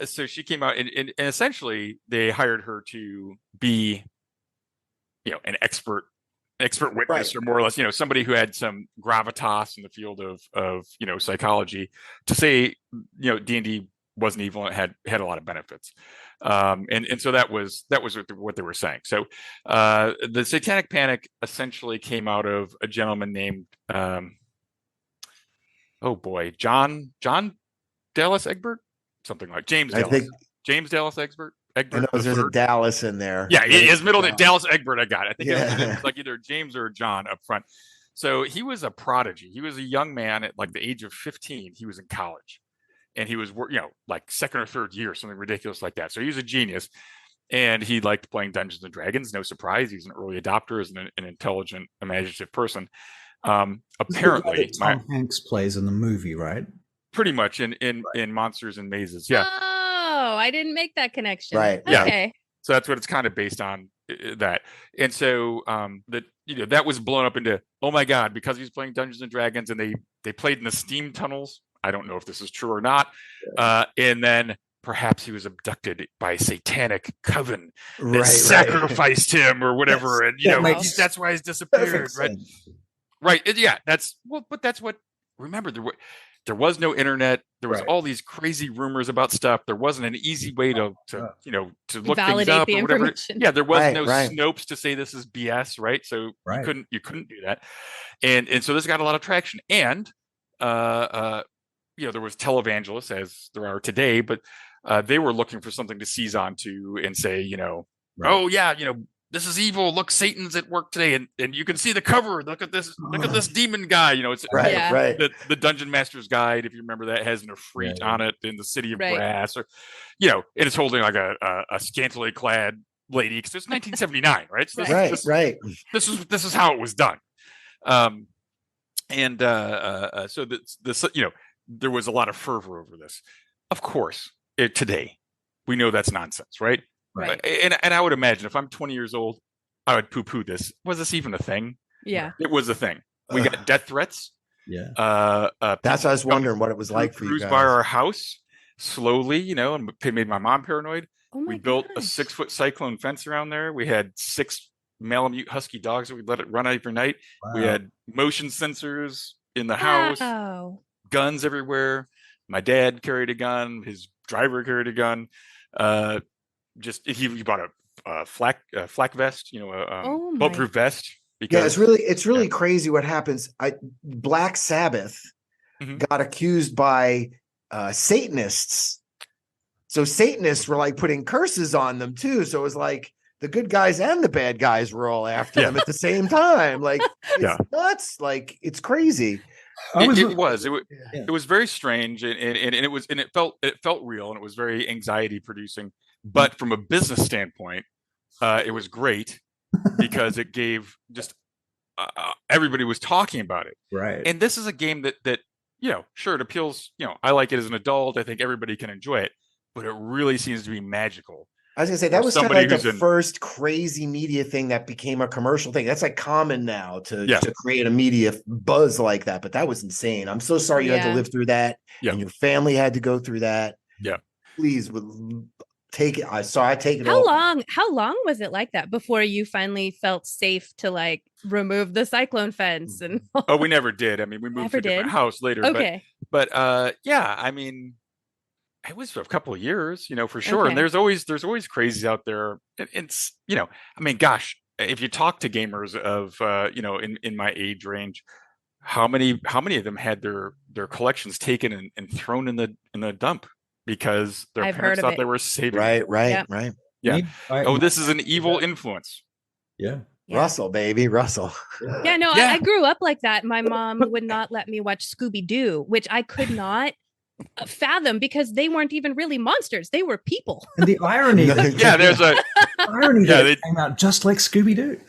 So she came out, and essentially they hired her to be, an expert witness, or more or less, somebody who had some gravitas in the field of psychology, to say, D&D wasn't evil and had a lot of benefits. And so that was what they were saying. So the Satanic Panic essentially came out of a gentleman named John Dallas Egbert, something like James Dallas Egbert. I know there's a Dallas in there. Yeah, his middle name, Dallas Egbert, I got it. I think it was like either James or John up front. So he was a prodigy. He was a young man at like the age of 15. He was in college, and he was, like second or third year, something ridiculous like that. So he was a genius, and he liked playing Dungeons and Dragons. No surprise, he's an early adopter, is an intelligent, imaginative person. Apparently, Tom Hanks plays in the movie, right? Pretty much in Monsters and Mazes. Yeah. Oh, I didn't make that connection. Right. Okay. So that's what it's kind of based on, that. And so that was blown up into, oh my God, because he's playing Dungeons and Dragons, and they played in the steam tunnels. I don't know if this is true or not. And then perhaps he was abducted by a satanic coven that sacrificed him or whatever. And that's why he's disappeared. Right. Yeah. But that's what, remember, there was no internet. There was all these crazy rumors about stuff. There wasn't an easy way to look validate things up the or whatever. information. Yeah, there was no Snopes to say this is BS, right? So you couldn't do that. And so this got a lot of traction. And there was televangelists, as there are today, but they were looking for something to seize onto and say, oh yeah, this is evil. Look, Satan's at work today, and you can see the cover. Look at this demon guy. It's the Dungeon Master's Guide, if you remember that, has an Ifrit on it in the City of Brass, or and it's holding like a scantily clad lady, because it's 1979, right? So this is how it was done. So this there was a lot of fervor over this. Of course, today we know that's nonsense, right? Right. And I would imagine if I'm 20 years old, I would poo-poo this. Was this even a thing? Yeah. It was a thing. We got death threats. Yeah. That's what I was wondering what it was like for you guys. By our house slowly, and it made my mom paranoid. We built a 6-foot cyclone fence around there. We had 6 Malamute husky dogs that we let it run every night. Wow. We had motion sensors in the house, guns everywhere. My dad carried a gun. His driver carried a gun. He bought a flak vest, bulletproof vest. Because it's really crazy what happens. Black Sabbath got accused by Satanists. So Satanists were like putting curses on them too. So it was like the good guys and the bad guys were all after them at the same time. Like it's nuts. Like it's crazy. It was very strange, and it felt real, and it was very anxiety producing. But from a business standpoint, it was great because it gave just everybody was talking about it. Right. And this is a game that sure, it appeals. I like it as an adult. I think everybody can enjoy it, but it really seems to be magical. I was gonna say that was kind of like the first crazy media thing that became a commercial thing. That's like common now to create a media buzz like that. But that was insane. I'm so sorry you had to live through that, and your family had to go through that. Yeah. Please take it. I take it. How long was it like that before you finally felt safe to like remove the cyclone fence? And we never did. I mean, we moved to a different house later. Okay. But I mean, it was for a couple of years, for sure. Okay. And there's always crazies out there. It's, I mean, gosh, if you talk to gamers of, in my age range, how many of them had their collections taken and thrown in the dump because their parents thought they were saving. Right. Yeah. This is an evil influence. Yeah. Russell, baby, Russell. Yeah, no, I grew up like that. My mom would not let me watch Scooby-Doo, which I could not fathom because they weren't even really monsters. They were people. And the irony. There's a irony that it came out just like Scooby-Doo.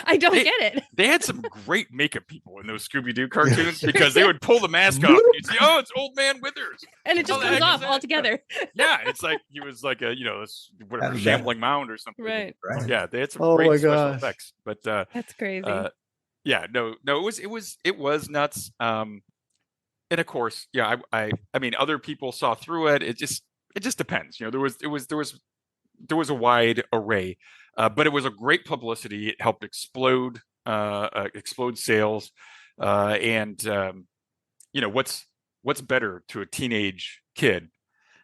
I don't They- get it. They had some great makeup people in those Scooby-Doo cartoons because they would pull the mask off and you'd see, oh, it's Old Man Withers. And it just How the comes heck is off that? altogether. Yeah, it's like he was like a, this whatever How's that? shambling mound or something. Right. Right. Yeah, they had some Oh my great special gosh. effects. But That's crazy. yeah, no, it was nuts. And of course, yeah, I mean, other people saw through it. It just depends. There was a wide array, but it was a great publicity. It helped explode sales, and what's better to a teenage kid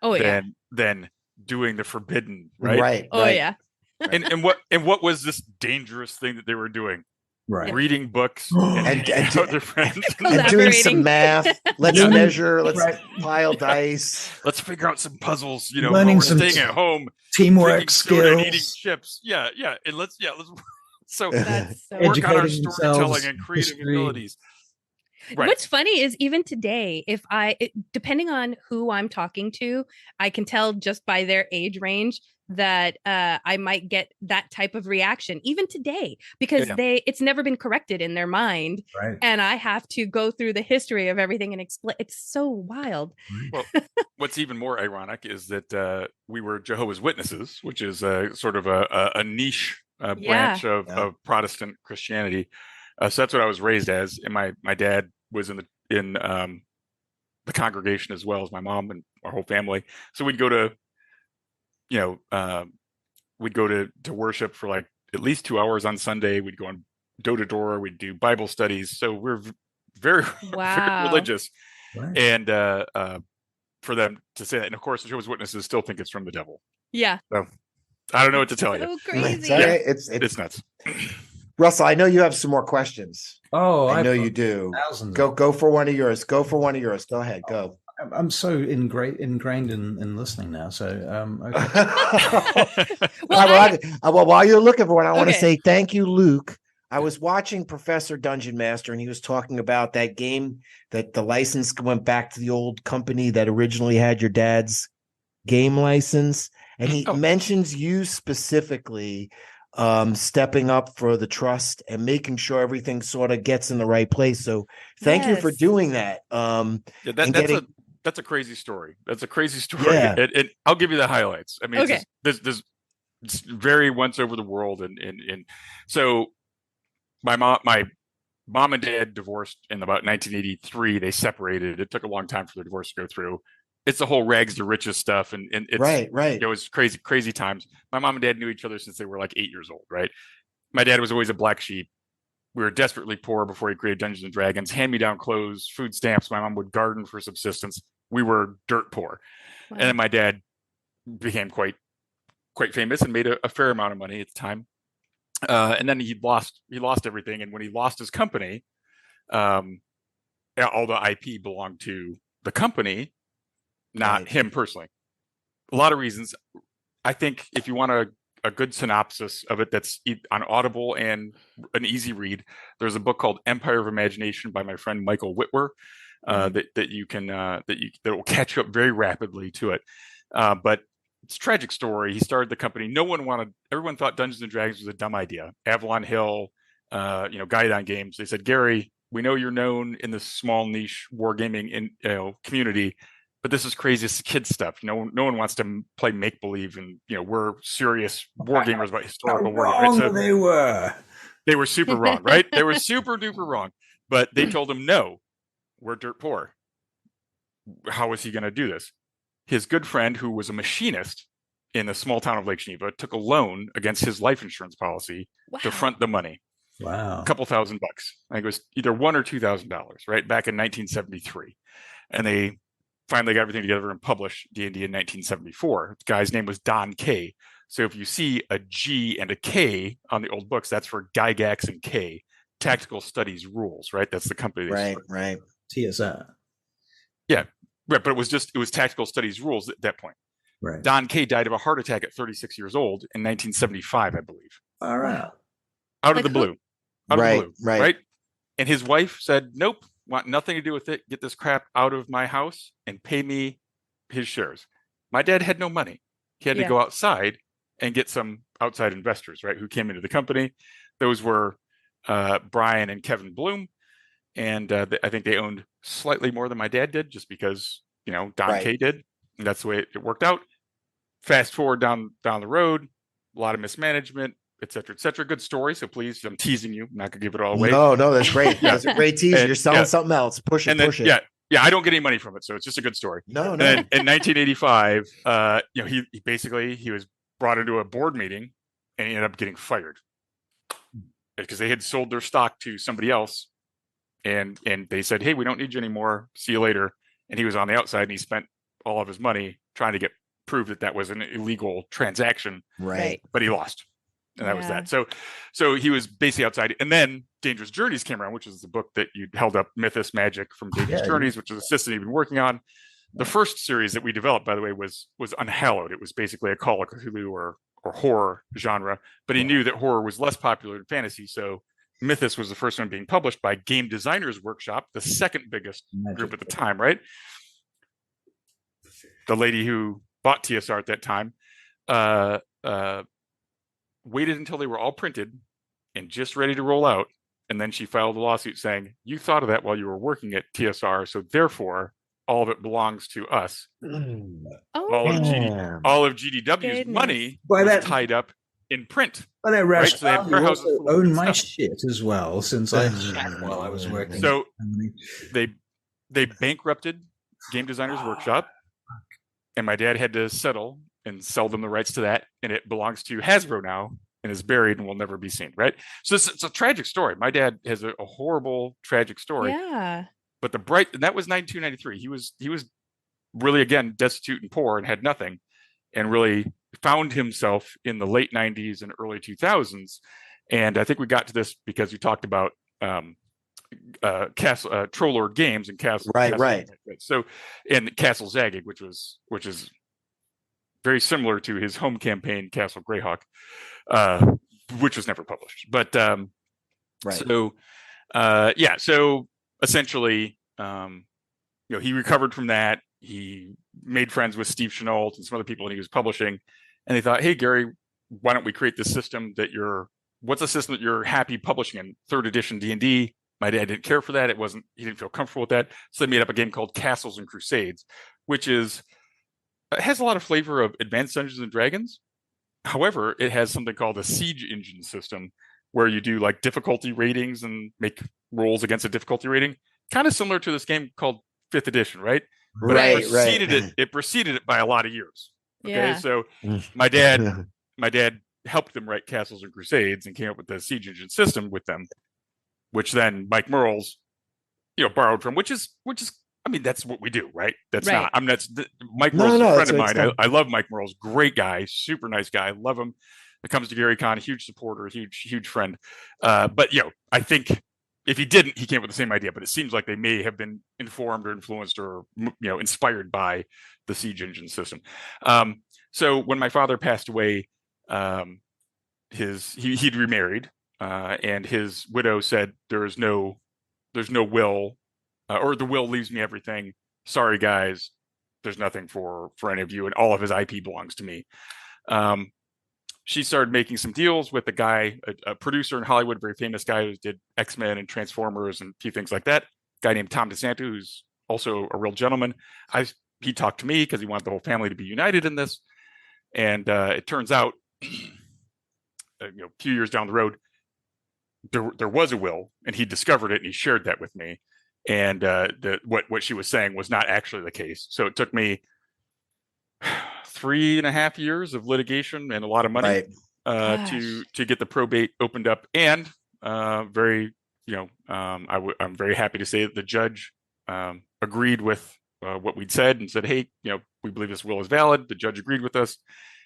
oh yeah. than doing the forbidden, right? Oh yeah. And what was this dangerous thing that they were doing? Right. Reading books And their friends. And doing some Collaborating. math. Let's Yeah. measure. Let's Right. pile dice. Let's figure out some puzzles. Learning while we're some staying at home, Teamwork drinking soda and eating skills. chips. Yeah, and let's so That's so work on our Educating storytelling themselves, and creative history. abilities. Right. What's funny is even today, depending on who I'm talking to, I can tell just by their age range that I might get that type of reaction even today because Yeah. it's never been corrected in their mind. Right. And I have to go through the history of everything and explain. It's so wild. Well, what's even more ironic is that we were Jehovah's Witnesses, which is sort of a niche branch of Protestant Christianity. So that's what I was raised as, and my dad was in the congregation as well as my mom and our whole family. So we'd go to worship for like at least 2 hours on Sunday. We'd go on door to door. We'd do Bible studies. So we're very, Wow. very religious. Right. And for them to say that, and of course, the Jehovah's Witnesses still think it's from the devil. Yeah. So I don't know what to tell you. So It's crazy. all right. It's It's nuts. Russell, I know you have some more questions. Oh, I know I've you got do. thousands. Go for one of yours. Go ahead. Go. I'm so ingrained in listening now. So okay. Well, While you're looking for one, I want to Okay. say thank you, Luke. I was watching Professor Dungeon Master, and he was talking about that game that the license went back to the old company that originally had your dad's game license, and he mentions you specifically stepping up for the trust and making sure everything sort of gets in the right place. So thank you for Yes. doing that. Yeah, that's a crazy story. That's a crazy story. Yeah. And I'll give you the highlights. I mean, Okay. there's it's very once over the world, and so my mom and dad divorced in about 1983. They separated. It took a long time for the divorce to go through. It's the whole rags to riches stuff, and it's right. It was crazy times. My mom and dad knew each other since they were like 8 years old, right? My dad was always a black sheep. We were desperately poor before he created Dungeons and Dragons. Hand-me-down clothes, food stamps. My mom would garden for subsistence. We were dirt poor. Wow. And then my dad became quite famous and made a fair amount of money at the time. And then he lost everything. And when he lost his company, all the IP belonged to the company, not Right. him personally. A lot of reasons. I think if you want a good synopsis of it that's on Audible and an easy read, there's a book called Empire of Imagination by my friend Michael Whitwer that will catch you up very rapidly to it. But it's a tragic story. He started the company. Everyone thought Dungeons and Dragons was a dumb idea. Avalon Hill, Guidon Games. They said, Gary, we know you're known in this small niche wargaming community, but this is crazy. It's kid stuff. No one wants to play make believe, and we're serious war gamers about historical war. Right? So They were super wrong, right? They were super duper wrong. But they told him, no, we're dirt poor. How was he going to do this? His good friend, who was a machinist in a small town of Lake Geneva, took a loan against his life insurance policy to front the money. Wow. A couple $1,000. I think it was either $1,000 or $2,000, right? Back in 1973. And they finally got everything together and published D&D in 1974. The guy's name was Don K. So if you see a G and a K on the old books, that's for Gygax and K, Tactical Studies Rules, right? That's the company. Right. TSR. Yeah, right. But it was Tactical Studies Rules at that point. Right. Don K died of a heart attack at 36 years old in 1975, I believe. All right. Out of Like the blue. Out Right, of the blue. right. And his wife said, nope, want nothing to do with it. Get this crap out of my house and pay me his shares. My dad had no money. He had to go outside and get some outside investors, right, who came into the company. those were Brian and Kevin Bloom, and I think they owned slightly more than my dad did, just because Don Right. Kay did, and that's the way it worked out. Fast forward down the road, a lot of mismanagement, et cetera, et cetera. Good story. So please, I'm teasing you. I'm not gonna give it all away. No, that's great. Yeah. That's a great teaser. And- You're selling yeah. something else. Push it, And then, push it. yeah, I don't get any money from it, so it's just a good story. No, And no. then in 1985, he basically was brought into a board meeting and he ended up getting fired because they had sold their stock to somebody else, and they said, "Hey, we don't need you anymore. See you later." And he was on the outside, and he spent all of his money trying to prove that was an illegal transaction, Right. but he lost. And that was Yeah. that. So he was basically outside. And then Dangerous Journeys came around, which is the book that you held up, Mythos Magic from Dangerous Journeys, which is a system you've been working on. The first series that we developed, by the way, was Unhallowed. It was basically a Call of Cthulhu or horror genre, but he knew that horror was less popular than fantasy. So Mythos was the first one being published by Game Designers Workshop, the second biggest group at the time, right? The lady who bought TSR at that time waited until they were all printed and just ready to roll out. And then she filed a lawsuit saying, "You thought of that while you were working at TSR, so therefore all of it belongs to us." Oh, All of GDW's Goodness. money By was that- tied up in print. By that Right, so they have rationale, you warehouses also full of own my stuff. shit as well, since I while I was working. So they bankrupted Game Designers Workshop, and my dad had to settle and sell them the rights to that, and it belongs to Hasbro now and is buried and will never be seen, right? So it's a tragic story. My dad has a horrible, tragic story. yeah. But and that was 1993. He was really, again, destitute and poor and had nothing, and really found himself in the late 90s and early 2000s. And I think we got to this because you talked about Troll Lord Games and Castle. Right. So, and Castle Zagging, which is very similar to his home campaign, Castle Greyhawk, which was never published. But Right. So essentially, he recovered from that. He made friends with Steve Chenault and some other people that he was publishing, and they thought, "Hey, Gary, why don't we create this system what's a system that you're happy publishing in? 3rd edition D&D." My dad didn't care for that. He didn't feel comfortable with that. So they made up a game called Castles and Crusades, which has a lot of flavor of Advanced Dungeons and Dragons. However, it has something called a siege engine system where you do like difficulty ratings and make rolls against a difficulty rating, kind of similar to this game called 5th edition, right? But it preceded it by a lot of years. Okay. Yeah. So my dad helped them write Castles and Crusades and came up with the siege engine system with them, which then Mike Merles, borrowed from, which is, I mean, that's what we do, right? Mike Merles is a friend of mine. I love Mike Merles. Great guy, super nice guy. Love him. It comes to Gary Con, huge supporter, huge friend. But I think if he didn't, he came up with the same idea. But it seems like they may have been informed or influenced or inspired by the siege engine system. So when my father passed away, he'd remarried, and his widow said, "There's no will, or the will leaves me everything. Sorry, guys, there's nothing for any of you, and all of his IP belongs to me." She started making some deals with a guy, a producer in Hollywood, a very famous guy who did X-Men and Transformers and a few things like that. A guy named Tom DeSanto, who's also a real gentleman. He talked to me because he wanted the whole family to be united in this. And it turns out, a few years down the road, there was a will, and he discovered it, and he shared that with me. And what she was saying was not actually the case. So it took me 3.5 years of litigation and a lot of money to get the probate opened up. And I'm very happy to say that the judge agreed with what we'd said and said, "Hey, we believe this will is valid." The judge agreed with us.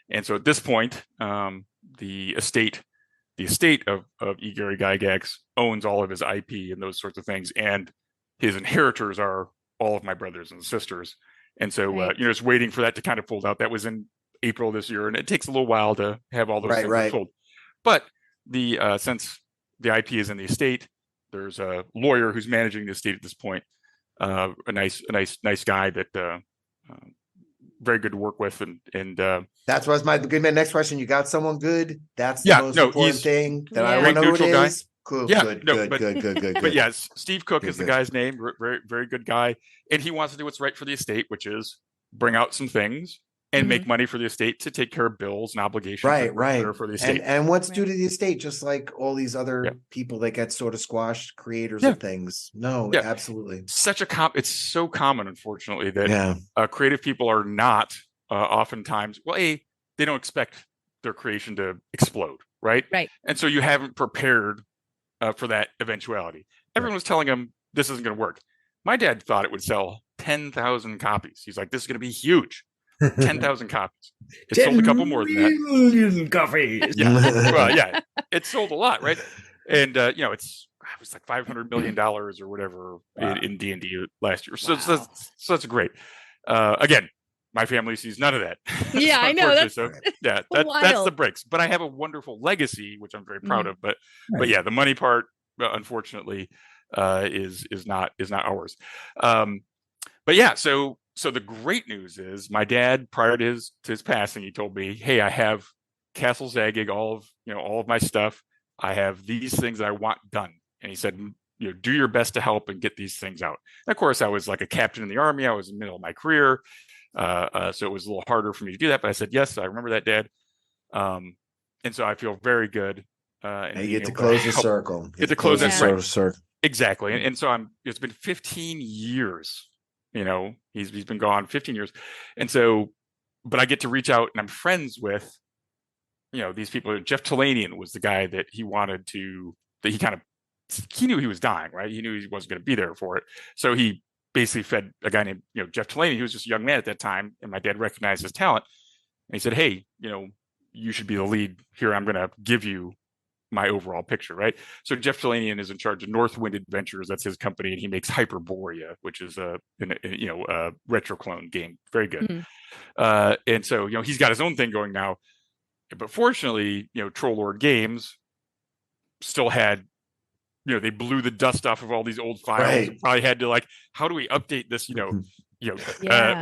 And so at this point, the estate of E. Gary Gygax owns all of his IP and those sorts of things. And his inheritors are all of my brothers and sisters. And so, just waiting for that to kind of fold out. That was in April this year, and it takes a little while to have all those things fold. But since the IP is in the estate, there's a lawyer who's managing the estate at this point. A nice guy that very good to work with, and That's what's my good man. Next question. You got someone good? That's the Yeah, most no, important he's thing that Yeah. I want great to know who it neutral guy. is. Cool. Yeah, Good. no, Good. but- Good. but yes, Steve Cook Good, is the good. guy's name. Very, very good guy, and he wants to do what's right for the estate, which is bring out some things and make money for the estate to take care of bills and obligations that are for the estate. And what's due to the estate, just like all these other Yeah. people that get sort of squashed, creators Yeah. of things. No, Yeah. absolutely. It's so common, unfortunately, that Yeah. creative people are not oftentimes, well, they don't expect their creation to explode, right? Right. And so you haven't prepared for that eventuality. Everyone was telling him this isn't going to work. My dad thought it would sell 10,000 copies. He's like, this is going to be huge. 10,000 copies. It sold a couple more than that. 10 million copies. Yeah. Well, yeah, it sold a lot, right? And it was like $500 million or whatever in D&D last year. So that's great. Again, my family sees none of that. Yeah, I know. That's That's the breaks. But I have a wonderful legacy, which I'm very proud of. But yeah, the money part, unfortunately, is not ours. But yeah, so the great news is my dad, prior to his passing, he told me, "Hey, I have Castle Zagig, all of my stuff. I have these things that I want done." And he said, do your best to help and get these things out. And of course, I was like a captain in the army. I was in the middle of my career. So it was a little harder for me to do that. But I said, yes, I remember that, Dad. And so I feel very good. And you get to close the circle. Get to close that circle. Exactly. And so it's been 15 years. He's been gone 15 years. And so, but I get to reach out and I'm friends with, these people. Jeff Tellanian was the guy that he knew he was dying, right? He knew he wasn't going to be there for it. So he basically fed a guy named, Jeff Tellanian. He was just a young man at that time. And my dad recognized his talent. And he said, hey, you should be the lead here. I'm going to give you my overall picture, right? So Jeff Tellanian is in charge of Northwind Adventures. That's his company. And he makes Hyperborea, which is a retro clone game. Very good. And so, he's got his own thing going now. But fortunately, Troll Lord Games still had, they blew the dust off of all these old files. Right. And probably had to how do we update this,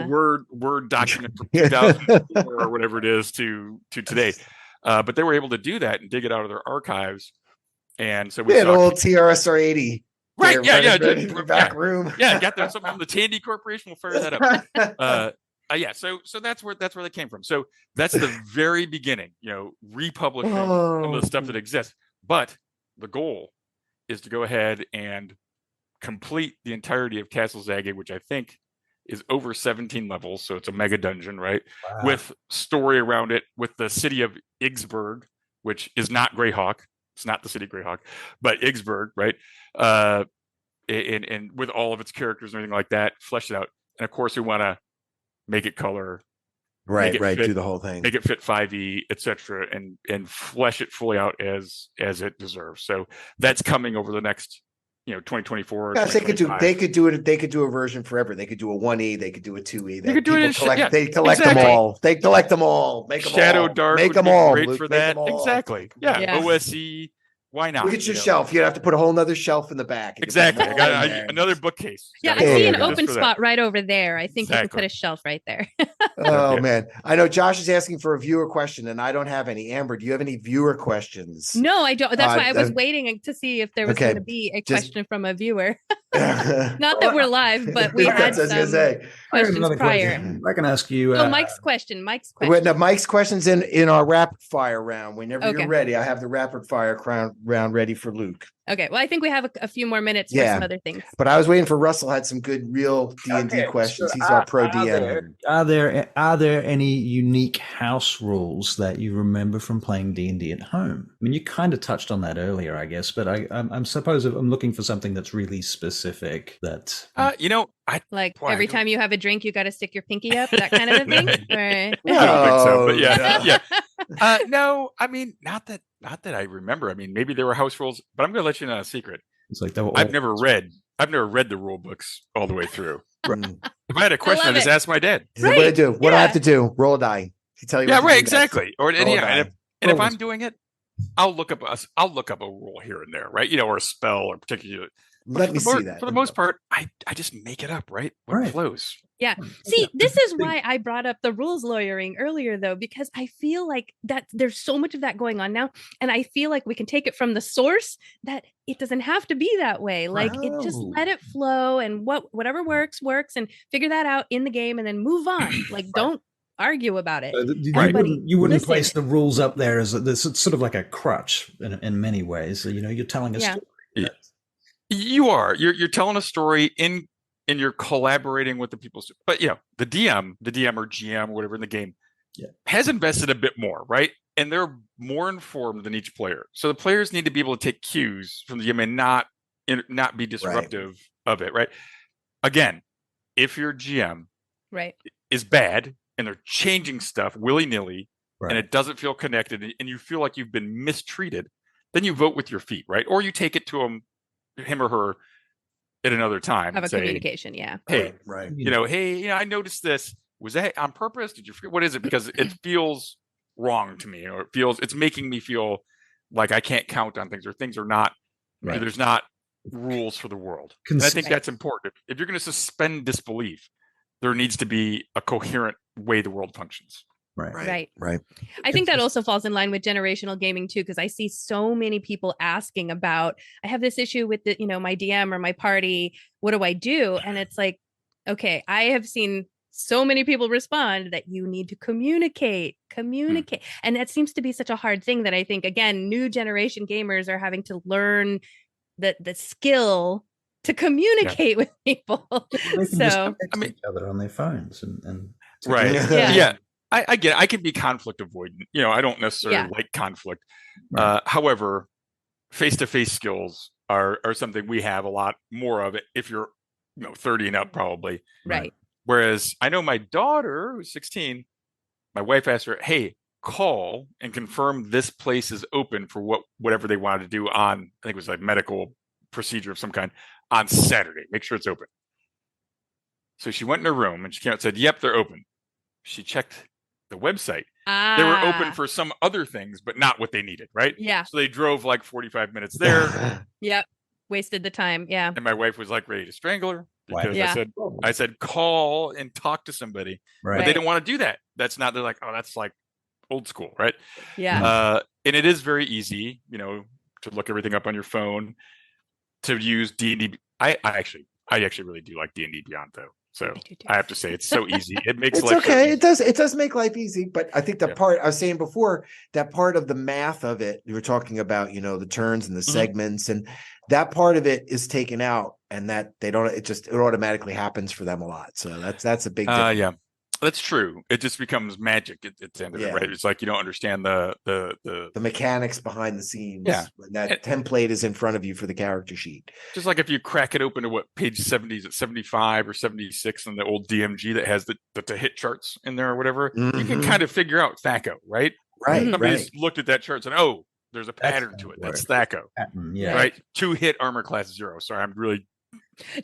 Word document from 2004 or whatever it is to today. But they were able to do that and dig it out of their archives. And so we had saw old TRSR 80. Right. Yeah. In the back room. Yeah. Got that. Something from the Tandy Corporation. We'll fire that up. Yeah. So that's where they came from. So that's the very beginning, republishing some of the stuff that exists. But the goal is to go ahead and complete the entirety of Castle Zagig, which I think is over 17 levels. So it's a mega dungeon, right? Wow. With story around it, with the city of Igsburg, which is not Greyhawk. It's not the city of Greyhawk, but Igsburg, right? And with all of its characters and everything like that, flesh it out. And of course, we want to make it color, right, do the whole thing, make it fit 5e, etc., and flesh it fully out as it deserves. So that's coming over the next 2024. Yes, they could do a version forever. They could do a 1e, they could do a 2e. They could do it. They collect them all. They collect them all. Make them Shadow all. Dark. Make them all. Great for that. Exactly. Yeah. OSE. Why not? Look at your shelf. You'd have to put a whole nother shelf in the back. Exactly. I got another bookcase. Yeah, I see an open spot right over there. I think you can put a shelf right there. Oh, man. I know Josh is asking for a viewer question, and I don't have any. Amber, do you have any viewer questions? No, I don't. That's why I was waiting to see if there was going to be a question from a viewer. Not that we're live, but we had some questions prior. I can ask you. Mike's question. Mike's question's in our rapid fire round. Whenever you're ready, I have the rapid fire round ready for Luke. Okay. Well, I think we have a few more minutes for some other things. But I was waiting for Russell. Had some good real D&D questions. He's our pro DM. Are there any unique house rules that you remember from playing D&D at home? I mean, you kind of touched on that earlier, I guess, but I'm suppose I'm looking for something that's really specific. That every time you have a drink, you got to stick your pinky up, that kind of a thing. Right. I don't think so, but yeah. No, I mean, not that I remember. I mean, maybe there were house rules, but I'm going to let you know a secret. It's like I've never read the rule books all the way through. If I had a question, I just ask my dad. Right. What do I do? What do I have to do? Roll a die. To tell you. Yeah, right. Exactly. Or and if I'm doing it, I'll look up a rule here and there, right? Or a spell or particular. Let me see that. For the most part, I just make it up, right? What Right. flows. Yeah. See, this is why I brought up the rules lawyering earlier, though, because I feel like that there's so much of that going on now. And I feel like we can take it from the source that it doesn't have to be that way. Like it just let it flow and whatever works, and figure that out in the game and then move on. Like don't argue about it. You wouldn't place the rules up there as it's sort of like a crutch in many ways. You know, you're telling a story. Yeah. You are. You're telling a story and you're collaborating with the people. But the DM or GM or whatever in the game has invested a bit more, right? And they're more informed than each player. So the players need to be able to take cues from the GM and not be disruptive of it, right? Again, if your GM is bad and they're changing stuff willy-nilly and it doesn't feel connected and you feel like you've been mistreated, then you vote with your feet, right? Or you take it to him or her at another time. Have a communication, Hey, right. Hey, I noticed this. Was that on purpose? Did you forget? What is it? Because it feels wrong to me, or it's making me feel like I can't count on things, or things are not, there's not rules for the world. And I think that's important. If you're going to suspend disbelief, there needs to be a coherent way the world functions. Right. I think that also falls in line with generational gaming too, because I see so many people asking about, I have this issue with my DM or my party. What do I do? And it's like, okay, I have seen so many people respond that you need to communicate. And that seems to be such a hard thing that I think, again, new generation gamers are having to learn the skill to communicate with people. So each other on their phones and right. Yeah. I get it. I can be conflict avoidant. I don't necessarily like conflict. However, face-to-face skills are something we have a lot more of it if you're 30 and up probably. Right. Whereas I know my daughter, who's 16, my wife asked her, hey, call and confirm this place is open for whatever they wanted to do on, I think it was like medical procedure of some kind, on Saturday. Make sure it's open. So she went in her room and she came out and said, yep, they're open. She checked the website. They were open for some other things, but not what they needed, right? Yeah. So they drove like 45 minutes there. Yep. Wasted the time. Yeah. And my wife was like ready to strangle her because I said, call and talk to somebody. Right. But they didn't want to do that. They're like, oh, that's like old school, right? Yeah. And it is very easy, to look everything up on your phone, to use D&D. I actually really do like D&D Beyond though. So I have to say it's so easy. It makes life okay. So It does make life easy, but I think the part I was saying before, that part of the math of it, you were talking about, the turns and the segments, and that part of it is taken out, and that it automatically happens for them a lot. So that's a big difference. Yeah. That's true. It just becomes magic at the end of it, right? It's like you don't understand the mechanics behind the scenes. Yeah. When that template is in front of you for the character sheet. Just like if you crack it open to page 70 is, at 75 or 76 in the old DMG that has the hit charts in there or whatever, you can kind of figure out THAC0, right? Right. Somebody's looked at that chart and said, oh, there's a pattern to it. That's THAC0. Yeah. Right? 2 hit armor class 0. Sorry, I'm really...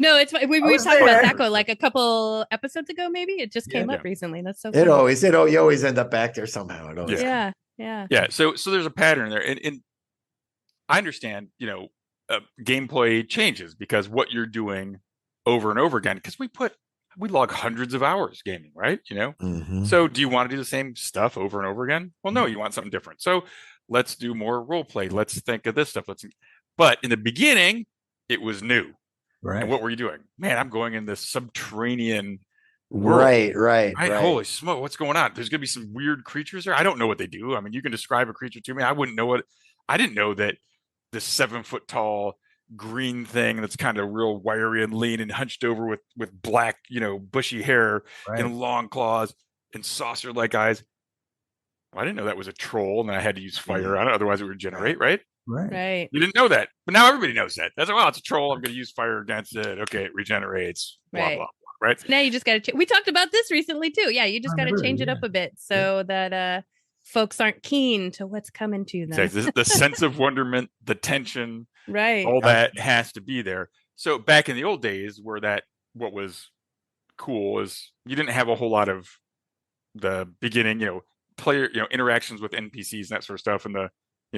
No, it's we were talking about THAC0 like a couple episodes ago, maybe. It just came up recently. That's so funny. You always end up back there somehow. Yeah. So there's a pattern there, and I understand, gameplay changes because what you're doing over and over again. Because we log hundreds of hours gaming, right? So do you want to do the same stuff over and over again? Well, no, you want something different. So let's do more role play. Let's think of this stuff. But in the beginning, it was new. Right. And what were you doing? Man, I'm going in this subterranean world. Right. Holy smoke, what's going on? There's going to be some weird creatures there. I don't know what they do. I mean, you can describe a creature to me. I wouldn't know I didn't know that this 7-foot tall green thing that's kind of real wiry and lean and hunched over with black, bushy hair and long claws and saucer-like eyes. Well, I didn't know that was a troll and I had to use fire on it. Otherwise it would regenerate, right? Right. You didn't know that, but now everybody knows that. That's it's a troll. I'm going to use fire against it. Okay, it regenerates. Blah blah blah. Right. So now you just got to. We talked about this recently too. Yeah, you just got to change it up a bit so that folks aren't keen to what's coming to them. The sense of wonderment, the tension, right? All that has to be there. So back in the old days, what was cool is you didn't have a whole lot of the beginning, player, interactions with NPCs and that sort of stuff, and the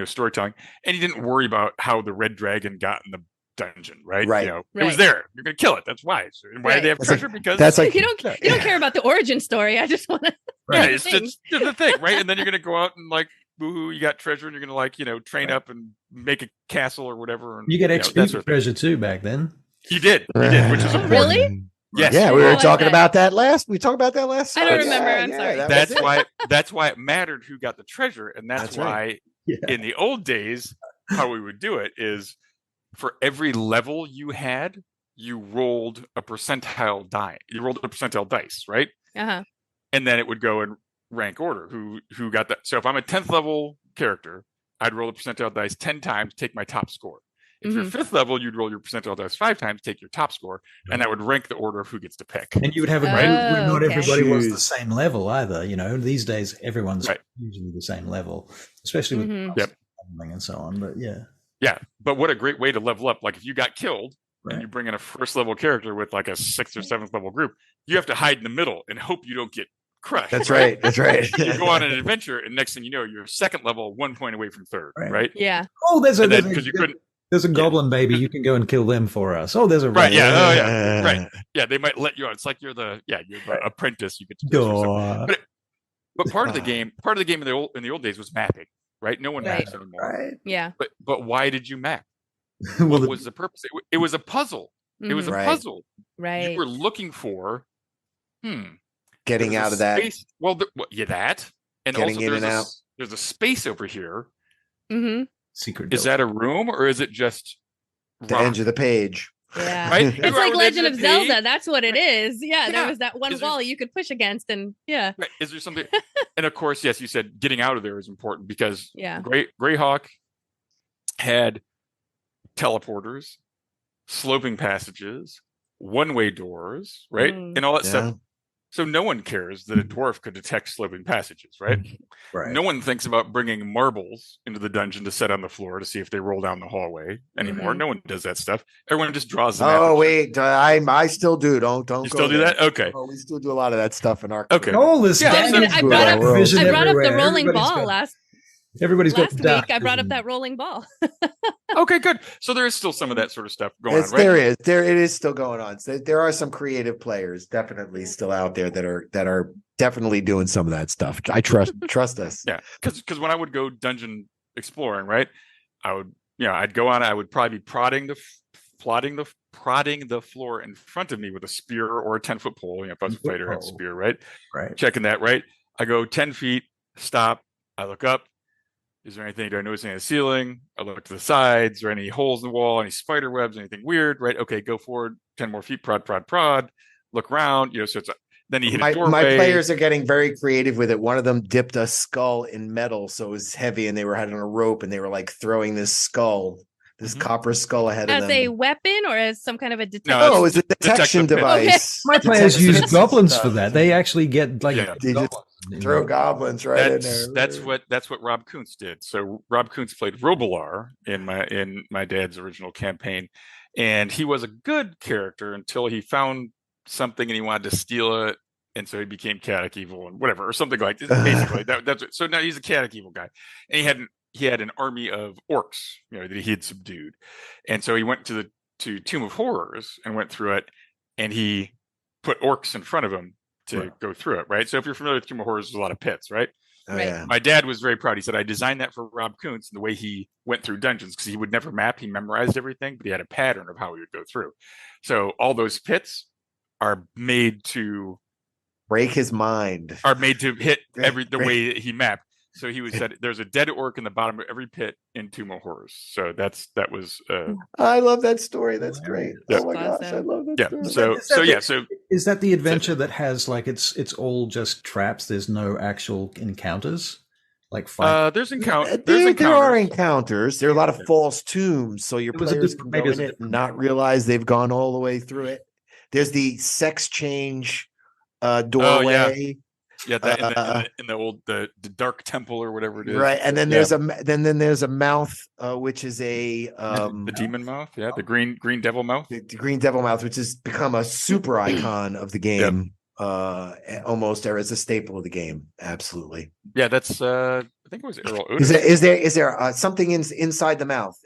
storytelling, and you didn't worry about how the red dragon got in the dungeon, right? Right. You know, it Right. was there. You're gonna kill it. That's why. And why do they have That's treasure? Because that's like you don't care about the origin story. I just want to. right, it's the thing, right? And then you're gonna go out and like, boohoo, you got treasure, and you're gonna like, you know, train up and make a castle or whatever. And, You get know, XP that for sort of thing. treasure too back then. You did, which is important. Really? Yes. Yeah, we were Oh, talking okay. about that last. We talked about that last. I don't time. remember. I'm sorry. that was it. That's why it mattered who got the treasure, and that's That's why right. in the old days, how we would do it is for every level you had, you rolled a percentile die. You rolled a percentile dice, right? Uh-huh. And then it would go in rank order. Who got that? So if I'm a 10th level character, I'd roll the percentile dice 10 times, take my top score. If you're 5th level, you'd roll your percentile dice 5 times, take your top score, and that would rank the order of who gets to pick. And you would have a Oh, group where not okay. everybody was the Choose. same level either. You know, these days everyone's Right. usually the same level, especially with Mhm. custom leveling and so on. But yeah, Yeah, but what a great way to level up. Like if you got killed and Right. you bring in a 1st level character with like a 6th or 7th level group, you have to hide in the middle and hope you don't get crushed. That's right. That's right. You go on an adventure, and next thing you know, you're 2nd level, 1 point away from 3rd, Right. right? Yeah. oh, there's a Because you couldn't. there's a goblin baby. You can go and kill them for us. Oh, there's a Right? rat. Yeah. Oh, yeah. Right. Yeah. They might let you out. It's like you're the apprentice. You get to do some stuff. Duh. But part of the game in the old days was mapping, right? No one Right. maps anymore. Right. Yeah. But why did you map? Well, What was the purpose? It was a puzzle. It was a Right. puzzle. Right. You were looking for Getting there's a out of that. space. Well, that, and Getting also in and out. there's a space over here. Mm-hmm. secret. Is that a room or is it just The rock? edge of the page. Yeah. Right? It's Right, like with the edge Legend of of the page. Zelda. That's what it is. Yeah. There Yeah. was that one Is there- wall you could push against, and yeah. Right. Is there something? And of course, yes, you said getting out of there is important because Yeah. Greyhawk had teleporters, sloping passages, one-way doors, right, and all that stuff. So no one cares that a dwarf could detect sloping passages, right? Right. No one thinks about bringing marbles into the dungeon to set on the floor to see if they roll down the hallway anymore. No one does that stuff. Everyone just draws them. Oh wait, I still do. Don't You go still do there. that? Okay. Oh, we still do a lot of that stuff in our. Okay. All this. Yeah, I mean, I Good brought up, world. Vision I brought up the everywhere. rolling Everybody's ball got- last Everybody's got week. dark I brought up vision. that rolling ball. Okay, good. So there is still some of that sort of stuff going on, right? There it is still going on. So there are some creative players definitely still out there that are definitely doing some of that stuff. I trust us. Yeah, because when I would go dungeon exploring, right, I'd go on. I would probably be prodding the floor in front of me with a spear or a 10-foot pole. If I was a fighter, I had a spear, right? Right. Checking that, right? I go 10 feet, stop. I look up. Is there anything? Do I notice anything on the ceiling? I look to the sides. Are there any holes in the wall? Any spider webs? Anything weird? Right? Okay, go forward 10 more feet. Prod. Look around. So it's then you hit a doorway. My players are getting very creative with it. One of them dipped a skull in metal, so it was heavy, and they were having a rope, and they were like throwing this skull, this copper skull ahead of As them. a weapon or as some kind of a detection? No, Oh, it was a detection detective pin. device. My players Detection use goblins stuff. for that. They actually get like Yeah. They just goblins. throw goblins right in there. That's what Rob Kuntz did. So Rob Kuntz played Robilar in my dad's original campaign, and he was a good character until he found something and he wanted to steal it, and so he became chaotic evil and whatever, or something like this. Basically, that's it. So now he's a chaotic evil guy, and he had an army of orcs, that he had subdued, and so he went to Tomb of Horrors and went through it, and he put orcs in front of him to go through it, right? So if you're familiar with Tomb of Horrors, there's a lot of pits, right? Oh, yeah. My dad was very proud. He said, I designed that for Rob Kuntz and the way he went through dungeons, because he would never map. He memorized everything, but he had a pattern of how he would go through. So all those pits are made to Break his mind. hit the way he mapped. So he said, there's a dead orc in the bottom of every pit in Tomb of Horrors. So that was I love that story. That's great. Yeah. Oh my gosh, I love that story. So Is that the adventure that has like it's all just traps? There's no actual encounters, like fight. there's encounters. There are encounters. There are a lot of false tombs, so your It was a players different- can go maybe it's in a it and different not realize they've gone all the way through it. There's the sex change doorway. Yeah, that in the old the Dark Temple or whatever it is. Right, and then there's a mouth, which is the demon mouth. Yeah, the green devil mouth. the green devil mouth, which has become a super icon of the game. Almost as a staple of the game. Absolutely. Yeah, that's I think it was Errol Is Otis. there something inside the mouth?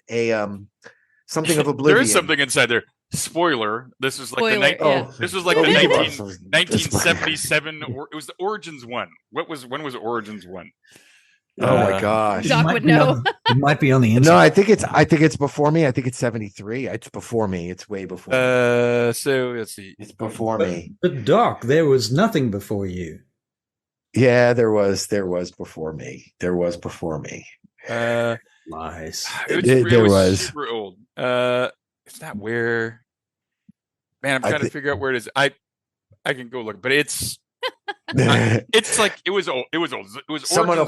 Something of oblivion. There is something inside there. Spoiler. This was like this was like the 1977. It was the Origins one. When was Origins one? Oh my gosh. Doc would know. It might be on the internet. No, I think it's before me. I think it's 73. It's before me. It's way before. So let's see. It's before me. But Doc, there was nothing before you. Yeah, there was before me. There was before me. Lies. It was super old. It's not where. Man, I'm trying to figure out where it is. I can go look, but it's it's like it was old. It was Origins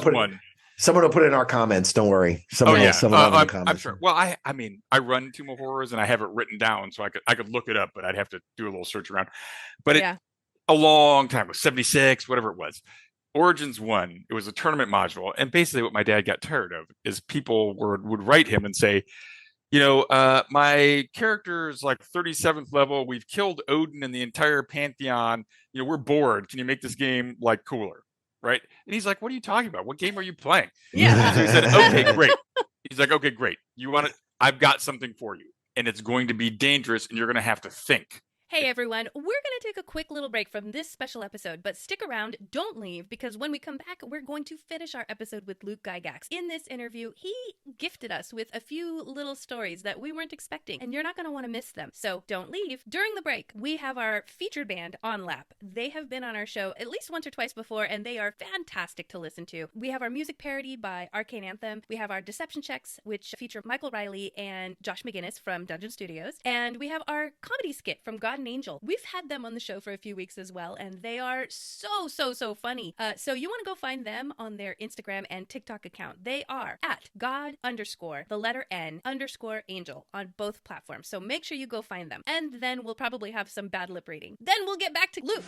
one. Someone will put it in our comments. Don't worry. Someone in the comments. I'm sure. Well, I mean, I run Tomb of Horrors and I have it written down, so I could look it up, but I'd have to do a little search around. But a long time, it was 76, whatever it was. Origins 1, it was a tournament module, and basically what my dad got tired of is people would write him and say, my character is like 37th level. We've killed Odin and the entire pantheon. We're bored. Can you make this game like cooler? Right? And he's like, what are you talking about? What game are you playing? Yeah. So he said, okay, great. He's like, okay, great. You want it? I've got something for you, and it's going to be dangerous, and you're going to have to think. Hey everyone, we're going to take a quick little break from this special episode, but stick around, don't leave, because when we come back, we're going to finish our episode with Luke Gygax. In this interview, he gifted us with a few little stories that we weren't expecting, and you're not going to want to miss them. So don't leave. During the break, we have our featured band, On Lap. They have been on our show at least once or twice before, and they are fantastic to listen to. We have our music parody by Arcane Anthem. We have our deception checks, which feature Michael Riley and Josh McGinnis from Dungeon Studios. And we have our comedy skit from God and Angel. We've had them on the show for a few weeks as well, and they are so funny. So you want to go find them on their Instagram and TikTok account. They are at God_N_Angel on both platforms. So make sure you go find them. And then we'll probably have some bad lip reading. Then we'll get back to Luke.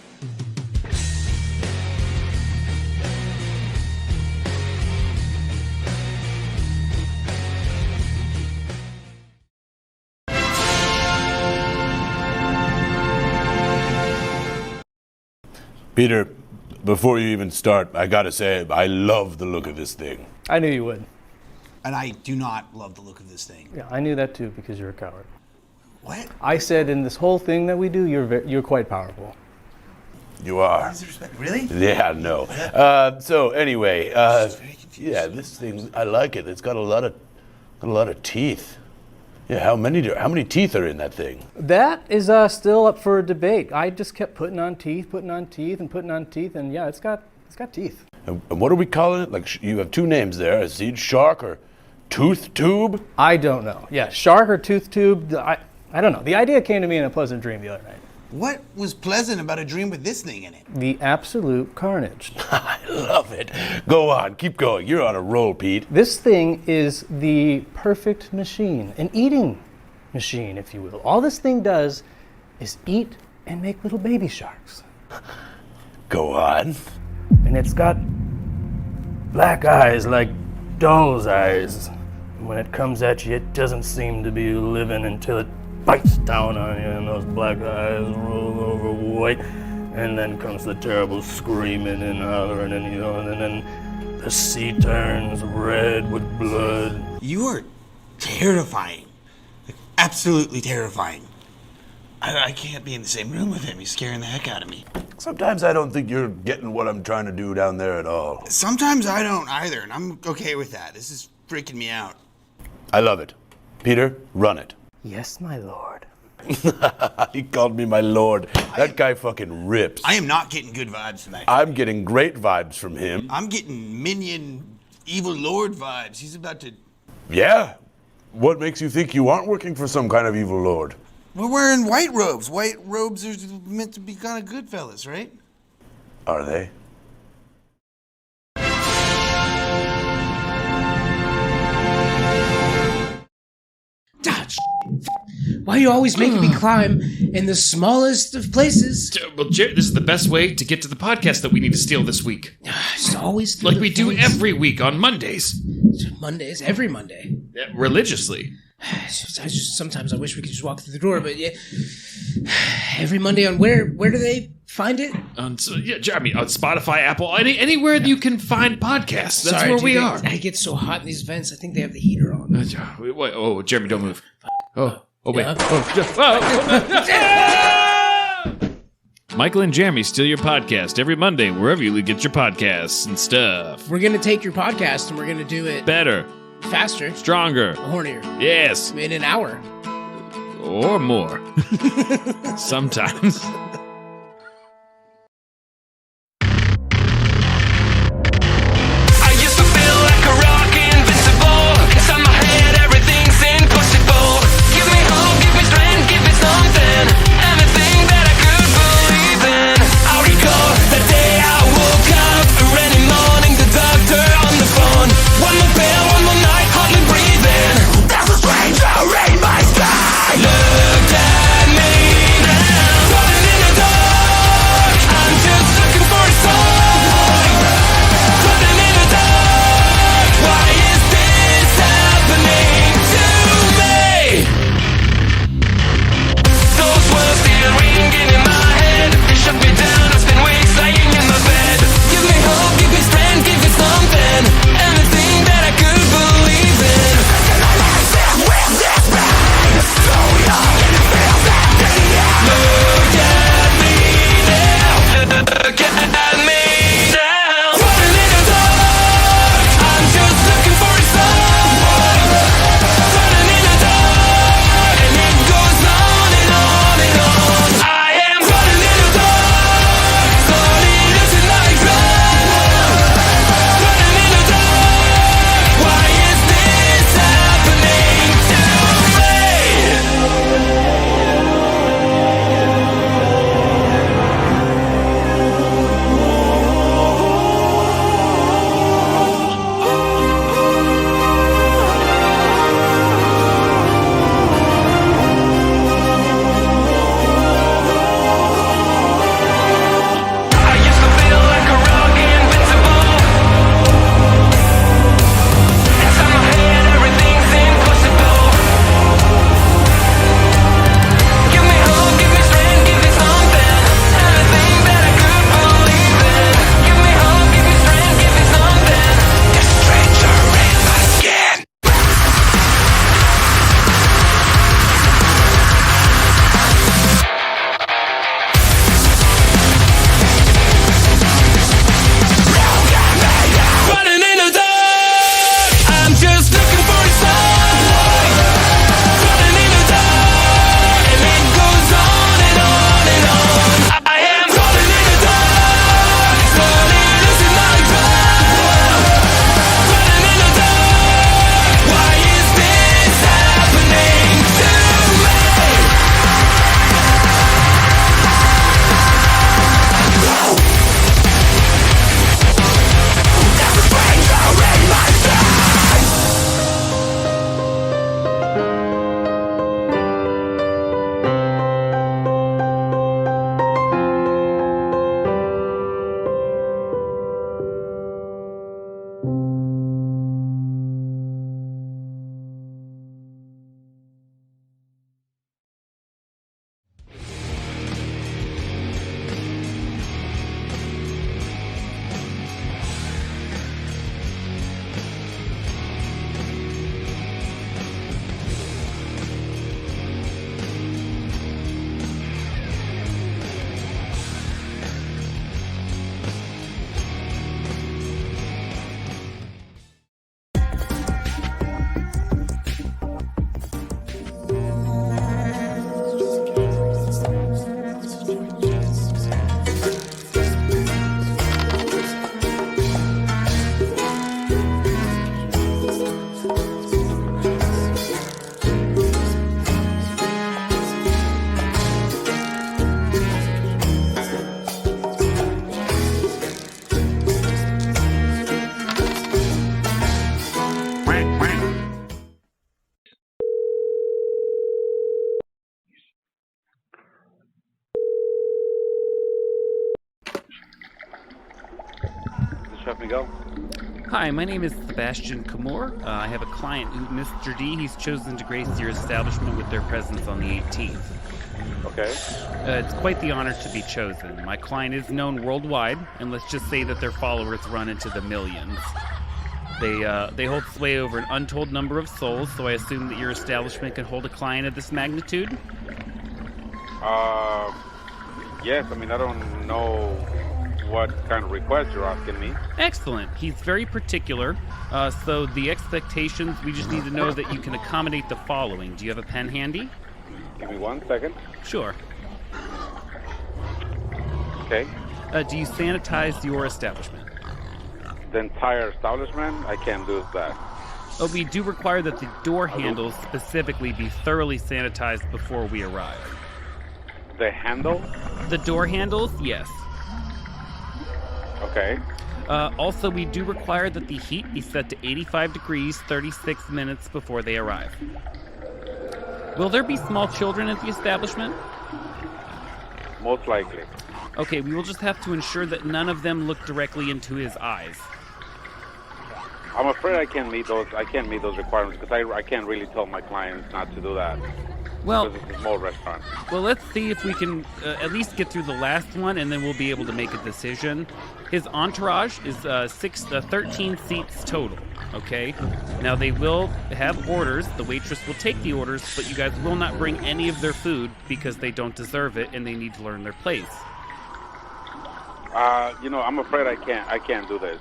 Peter, before you even start, I gotta say, I love the look of this thing. I knew you would. And I do not love the look of this thing. Yeah, I knew that too because you're a coward. What? I said in this whole thing that we do, you're quite powerful. You are. Really? Yeah, no. So anyway, yeah, this thing, I like it. It's got a lot of teeth. Yeah, how many teeth are in that thing? That is still up for debate. I just kept putting on teeth, and yeah, it's got teeth. And what are we calling it? Like you have two names there: a seed shark or tooth tube? I don't know. Yeah, shark or tooth tube. I don't know. The idea came to me in a pleasant dream the other night. What was pleasant about a dream with this thing in it? The absolute carnage. I love it. Go on, keep going. You're on a roll, Pete. This thing is the perfect machine, an eating machine, if you will. All this thing does is eat and make little baby sharks. Go on. And it's got black eyes like doll's eyes. When it comes at you, it doesn't seem to be living until it bites down on you, and those black eyes roll over white, and then comes the terrible screaming and hollering, and and then the sea turns red with blood. You are terrifying. Like, absolutely terrifying. I can't be in the same room with him. He's scaring the heck out of me. Sometimes I don't think you're getting what I'm trying to do down there at all. Sometimes I don't either, and I'm okay with that. This is freaking me out. I love it. Peter, run it. Yes, my lord. He called me my lord. That guy fucking rips. I am not getting good vibes tonight. I'm getting great vibes from him. I'm getting minion, evil lord vibes. He's about to... Yeah? What makes you think you aren't working for some kind of evil lord? We're wearing white robes. White robes are meant to be kind of good fellas, right? Are they? Why are you always making me climb in the smallest of places? Well, Jerry, this is the best way to get to the podcast that we need to steal this week. It's always like we do every week on Mondays. Mondays, every Monday. Yeah, religiously. Sometimes I wish we could just walk through the door, but yeah. Every Monday on where do they find it? On Spotify, Apple, anywhere that you can find podcasts. That's where we are. I get so hot in these vents. I think they have the heater on. Oh, Jeremy, don't move. Oh, wait. Yeah. Michael and Jeremy Steal Your Podcast every Monday, wherever you get your podcasts and stuff. We're gonna take your podcast and we're gonna do it Better, faster, stronger, hornier, yes, in an hour. or more. Sometimes. I used to feel like a rock, invincible. Inside my head, everything's impossible. Give me hope, give me strength, give me something. Anything that I could believe in. I recall the day I woke up. Early morning, the doctor on the phone. One more pill, one more night, hardly breathing. There's a stranger in my sky. Looked at me now, falling in the dark. I'm just looking for a song. Falling in the dark. Why is this happening to me? Those words still ringing in my head. They shut me down. I spent weeks laying in my bed. Give me hope, give me strength, give me something. Anything that I could believe in. With this pain, so young and it feels empty. Look at me now. Look at me now. Falling in the dark. I'm just looking for a song. Falling in the dark, and it goes on and on and on. I am falling in the dark, slowly losing my ground. Falling in the dark. Why is this happening to me? I used to feel like a rock, invincible. Inside my head, everything's impossible. Give me hope, give me strength, give me something. Anything that I could believe in. Give me hope, give me strength, give me something. There's a stranger in my skin. Running in the dark. I'm just looking for a song. Running in the dark, and it goes on and on and on. I am falling in the dark, slowly losing my ground. Running in the dark. Why is this happening to me? There's a stranger in my sky. Hi, my name is Sebastian Kamor. I have a client, Mr. D. He's chosen to grace your establishment with their presence on the 18th. Okay. It's quite the honor to be chosen. My client is known worldwide, and let's just say that their followers run into the millions. They hold sway over an untold number of souls, so I assume that your establishment can hold a client of this magnitude? Yes, I mean, I don't know what kind of request you're asking me. Excellent. He's very particular. So the expectations, we just need to know that you can accommodate the following. Do you have a pen handy? Give me 1 second. Sure. Okay. Do you sanitize your establishment? The entire establishment? I can't do that. We do require that the door handles specifically be thoroughly sanitized before we arrive. The handle? The door handles, yes. Okay. Also, we do require that the heat be set to 85 degrees 36 minutes before they arrive. Will there be small children at the establishment? Most likely. Okay, we will just have to ensure that none of them look directly into his eyes. I'm afraid I can't meet those. I can't meet those requirements because I can't really tell my clients not to do that. Well, because it's a small restaurant. Well, let's see if we can at least get through the last one, and then we'll be able to make a decision. His entourage is 13 seats total. Okay. Now they will have orders. The waitress will take the orders, but you guys will not bring any of their food because they don't deserve it and they need to learn their place. I'm afraid I can't do this.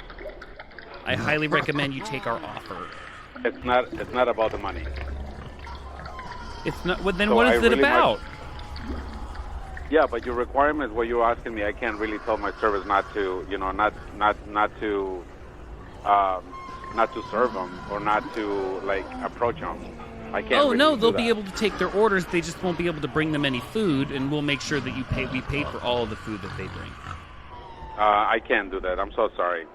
I highly recommend you take our offer. It's not about the money. It's not. Well, then So what is it really about? Yeah, but your requirements, what you're asking me, I can't really tell my servers not to, not to serve them or not to approach them. I can't. Oh really no, do they'll that. be able to take their orders. They just won't be able to bring them any food, and we'll make sure that we pay for all of the food that they bring. I can't do that. I'm so sorry.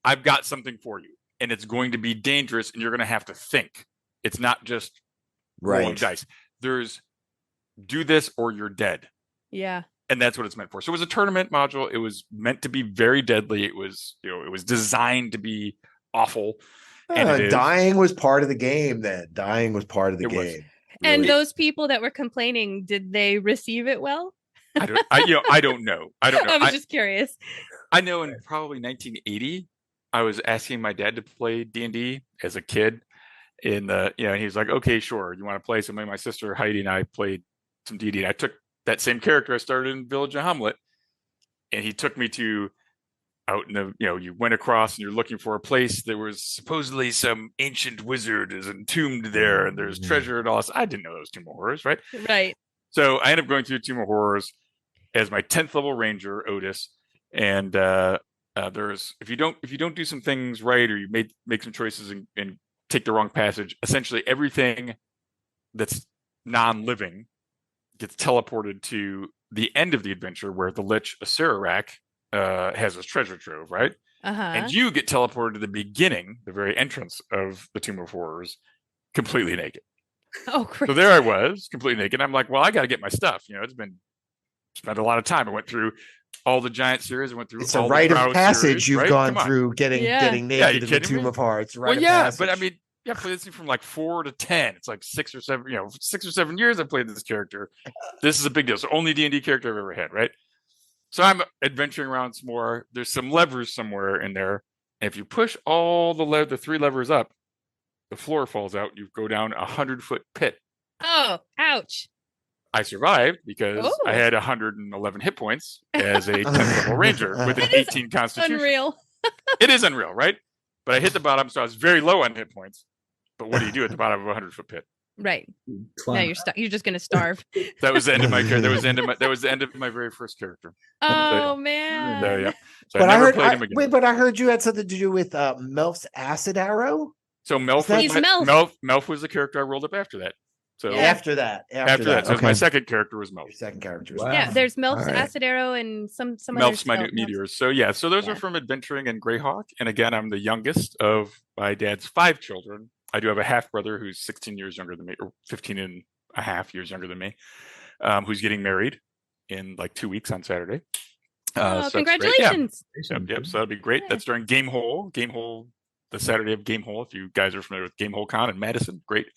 I've got something for you, and it's going to be dangerous, and you're going to have to think. It's not just rolling dice. There's do this or you're dead. Yeah. And that's what it's meant for. So it was a tournament module. It was meant to be very deadly. It was, it was designed to be awful. And dying was part of the game then. Dying was part of the game. And those people that were complaining, did they receive it well? I don't know. I was just curious. I know in probably 1980, I was asking my dad to play D&D as a kid. And he was like, okay, sure. You want to play? So my sister Heidi and I played some D&D. And I took that same character I started in Village of Hamlet, and he took me to out in the, you went across and you're looking for a place. There was supposedly some ancient wizard is entombed there, and there's treasure and all this. I didn't know those Tomb of Horrors, right? Right. So I ended up going through Tomb of Horrors as my 10th level ranger, Otis. And there's if you don't do some things right, or you make some choices and take the wrong passage, essentially everything that's non-living gets teleported to the end of the adventure where the Lich Acererak has his treasure trove, right? And you get teleported to the beginning, the very entrance of the Tomb of Horrors, completely naked. Oh, great. So there I was, completely naked. I'm like, well, I got to get my stuff. It's been spent a lot of time. I went through all the giant series. I went through. It's all a rite the of Proud passage series, you've right? gone Come on. through, getting naked in the Tomb of Hearts. Rite of passage. But I mean, I played this thing from like 4 to 10. It's like 6 or 7 years I played this character. This is a big deal. So only D&D character I've ever had, right? So I'm adventuring around some more. There's some levers somewhere in there. And if you push all the 3 levers up, the floor falls out. You go down a 100-foot pit. Oh, ouch. I survived because I had 111 hit points as a 10th level ranger with an 18 constitution. Unreal. It is unreal, right? But I hit the bottom, so I was very low on hit points. But what do you do at the bottom of a 100-foot pit? Right. Now you're just gonna starve. That was the end of my character. That was the end of my very first character. Oh man. So, yeah. So But I I never heard, played him again. but I heard you had something to do with Melf's acid arrow. So Melf was the character I rolled up after that. So after that. So my second character was Melf. Your second character was Yeah, there's Melf's Acid Arrow and some Melf's other Minute Meteors. So so those are from Adventuring and Greyhawk. And again, I'm the youngest of my dad's 5 children. I do have a half brother who's 16 years younger than me, or 15 and a half years younger than me, who's getting married in like 2 weeks on Saturday. Oh, so that's great. congratulations. Yep. So that'd be great. That's during Game Hole, the Saturday of Game Hole. If you guys are familiar with Game Hole Con in Madison, great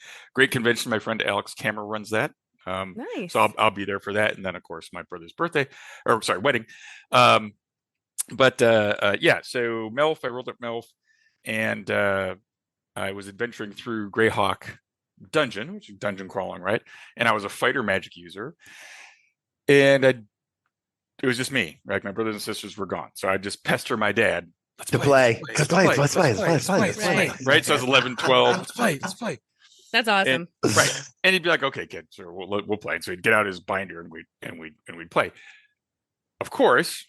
convention. My friend Alex Kammer runs that. Nice. So I'll be there for that, and then of course my brother's wedding. So Melf, I rolled up Melf, and I was adventuring through Greyhawk Dungeon, which is dungeon crawling, right? And I was a fighter magic user, and it was just me. Like my brothers and sisters were gone, so I just pester my dad. Let's play. Right. So I was 11, 12. Let's play. That's awesome. And, right. And he'd be like, "Okay, kid, so we'll play." And so he'd get out his binder and we'd play. Of course,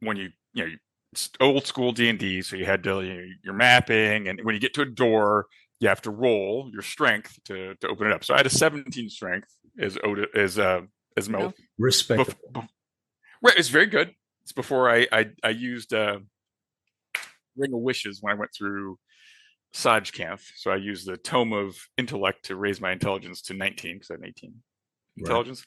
when you old school D&D, so you had to your mapping, and when you get to a door, you have to roll your strength to open it up. So I had a 17 strength as Mel. Respectable. Right, it's very good. It's before I used Ring of Wishes when I went through Sajkanth. So I used the Tome of Intellect to raise my intelligence to 19 because I had 18 intelligence.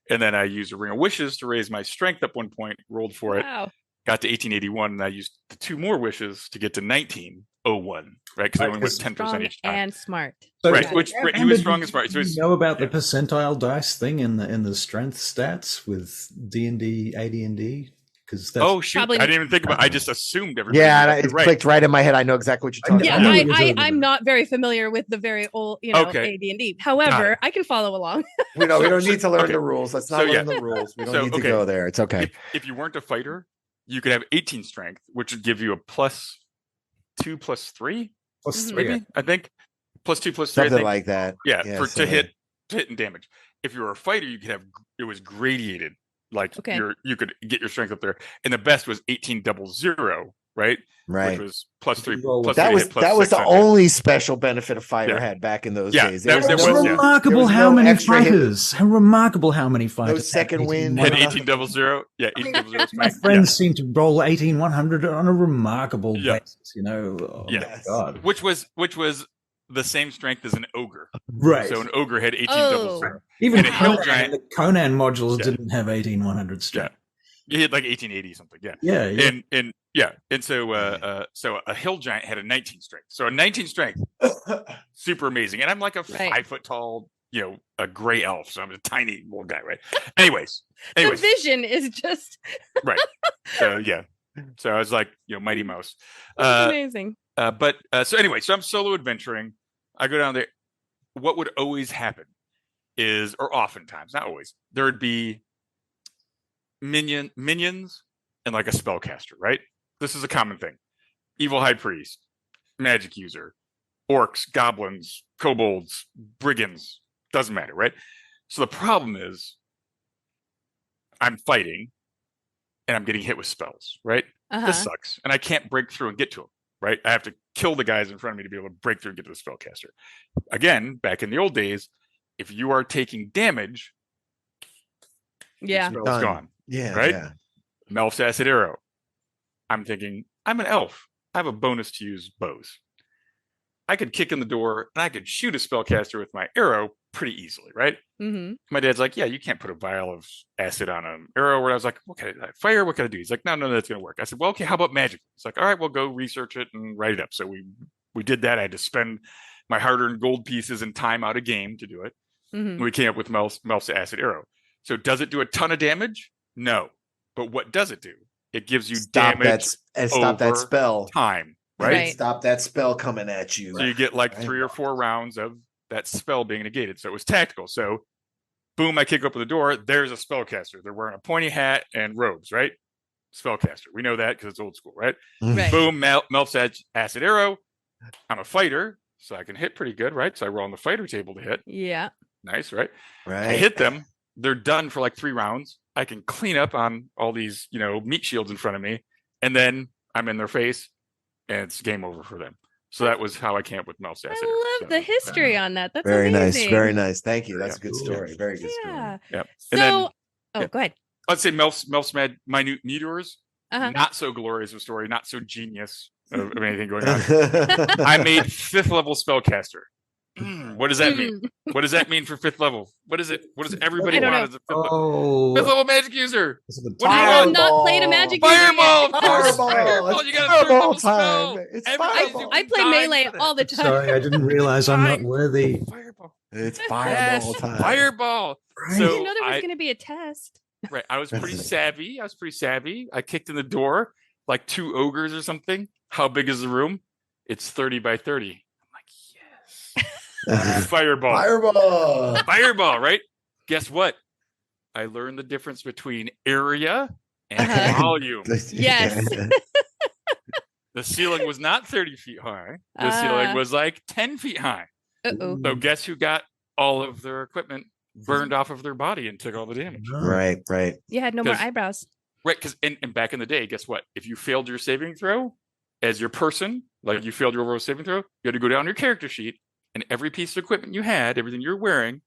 And then I used a Ring of Wishes to raise my strength up one point, rolled for it, got to 1881, and I used the 2 more wishes to get to 1901, right? Because I only went 10% each time. And smart. So right, he was strong and smart. So you know about the percentile dice thing in the strength stats with D&D, AD&D? Because shoot! I didn't even think about it. I just assumed everybody. Yeah, it clicked right in my head. I know exactly what you're talking about. Yeah, I'm not very familiar with the very old, AD&D. However, I can follow along. We don't need to learn the rules. Let's not learn the rules. We don't need to go there. It's okay. If you weren't a fighter, you could have 18 strength, which would give you a +2 +3, maybe. I think +2 +3, something like that. Yeah, to hit and damage. If you were a fighter, you could have it was gradiated. Like you could get your strength up there, and the best was 1800, right? Right, which was +3. That was the only special benefit a fighter had back in those days. Remarkable how many fighters. How remarkable how many fighters. No second wind. Had 1800. Yeah, 1800. My friends seem to roll 18100 on a remarkable basis. God. Which was the same strength as an ogre, right? So an ogre had 1800. Even a hill giant, the Conan modules didn't have 18100 strength. You hit like 1880 something. And so a hill giant had a 19 strength. So a 19 strength, super amazing. And I'm like a 5 foot tall, a gray elf. So I'm a tiny little guy, right? Anyways, the vision is just right. So so I was like, Mighty Mouse. That's amazing. So I'm solo adventuring. I go down there. What would always happen is, or oftentimes, not always, there would be minions and like a spellcaster, right? This is a common thing. Evil high priest, magic user, orcs, goblins, kobolds, brigands, doesn't matter, right? So the problem is I'm fighting and I'm getting hit with spells, right? This sucks. And I can't break through and get to them. Right, I have to kill the guys in front of me to be able to break through and get to the spellcaster. Again, back in the old days, if you are taking damage, the spell's gone. Yeah, right. Yeah. Melf's acid arrow. I'm thinking I'm an elf. I have a bonus to use bows. I could kick in the door and I could shoot a spellcaster with my arrow pretty easily, right? Mm-hmm. My dad's like, "Yeah, you can't put a vial of acid on an arrow." Where I was like, "What can I fire? What can I do?" He's like, "No, that's gonna work." I said, "Well, okay, how about magic?" He's like, "All right, we'll go research it and write it up." So we did that. I had to spend my hard-earned gold pieces and time out a game to do it. Mm-hmm. We came up with Melf's acid arrow. So does it do a ton of damage? No. But what does it do? It gives you damage stop that spell time, right? Stop that spell coming at you. So you get like 3 or 4 rounds of that spell being negated. So it was tactical. So boom, I kick open the door. There's a spellcaster. They're wearing a pointy hat and robes, right? Spellcaster. We know that because it's old school, right? Right. Boom, Melf's acid arrow. I'm a fighter, so I can hit pretty good, right? So I roll on the fighter table to hit. Yeah. Nice, right? Right. I hit them. They're done for like 3 rounds. I can clean up on all these, meat shields in front of me, and then I'm in their face, and it's game over for them. So that was how I came up with Melf's acid arrow. I love the history on that. That's very amazing. nice. Very nice. Thank you. That's a good story. Very good story. Yeah. Yep. So, go ahead. I'd say Melf's minute meteors. Not so glorious of a story, not so genius of anything going on. I made 5th level spellcaster What does that mean? What does that mean for 5th level? What is it? What does everybody I don't want know. as a 5th level magic user? What I have not played a magic user yet. Fireball, of course. Fireball. You got a Fireball 3rd level time. spell. It's Everybody's fireball. I play melee all the time. Sorry, I didn't realize I'm not worthy. Fireball. It's fireball Yes, time. Fireball. I So didn't know there was going to be a test. right, I was pretty savvy. I kicked in the door like 2 ogres or something. How big is the room? It's 30 by 30. I'm like, yes. Fireball. Fireball. Fireball, right? Guess what? I learned the difference between area and volume. Yes. The ceiling was not 30 feet high. The ceiling was like 10 feet high. Uh-oh. So guess who got all of their equipment burned off of their body and took all the damage? Right. You had no more eyebrows. Right, because and back in the day, guess what? If you failed your saving throw as your person, like you failed your overall saving throw, you had to go down your character sheet, and every piece of equipment you had, everything you were wearing,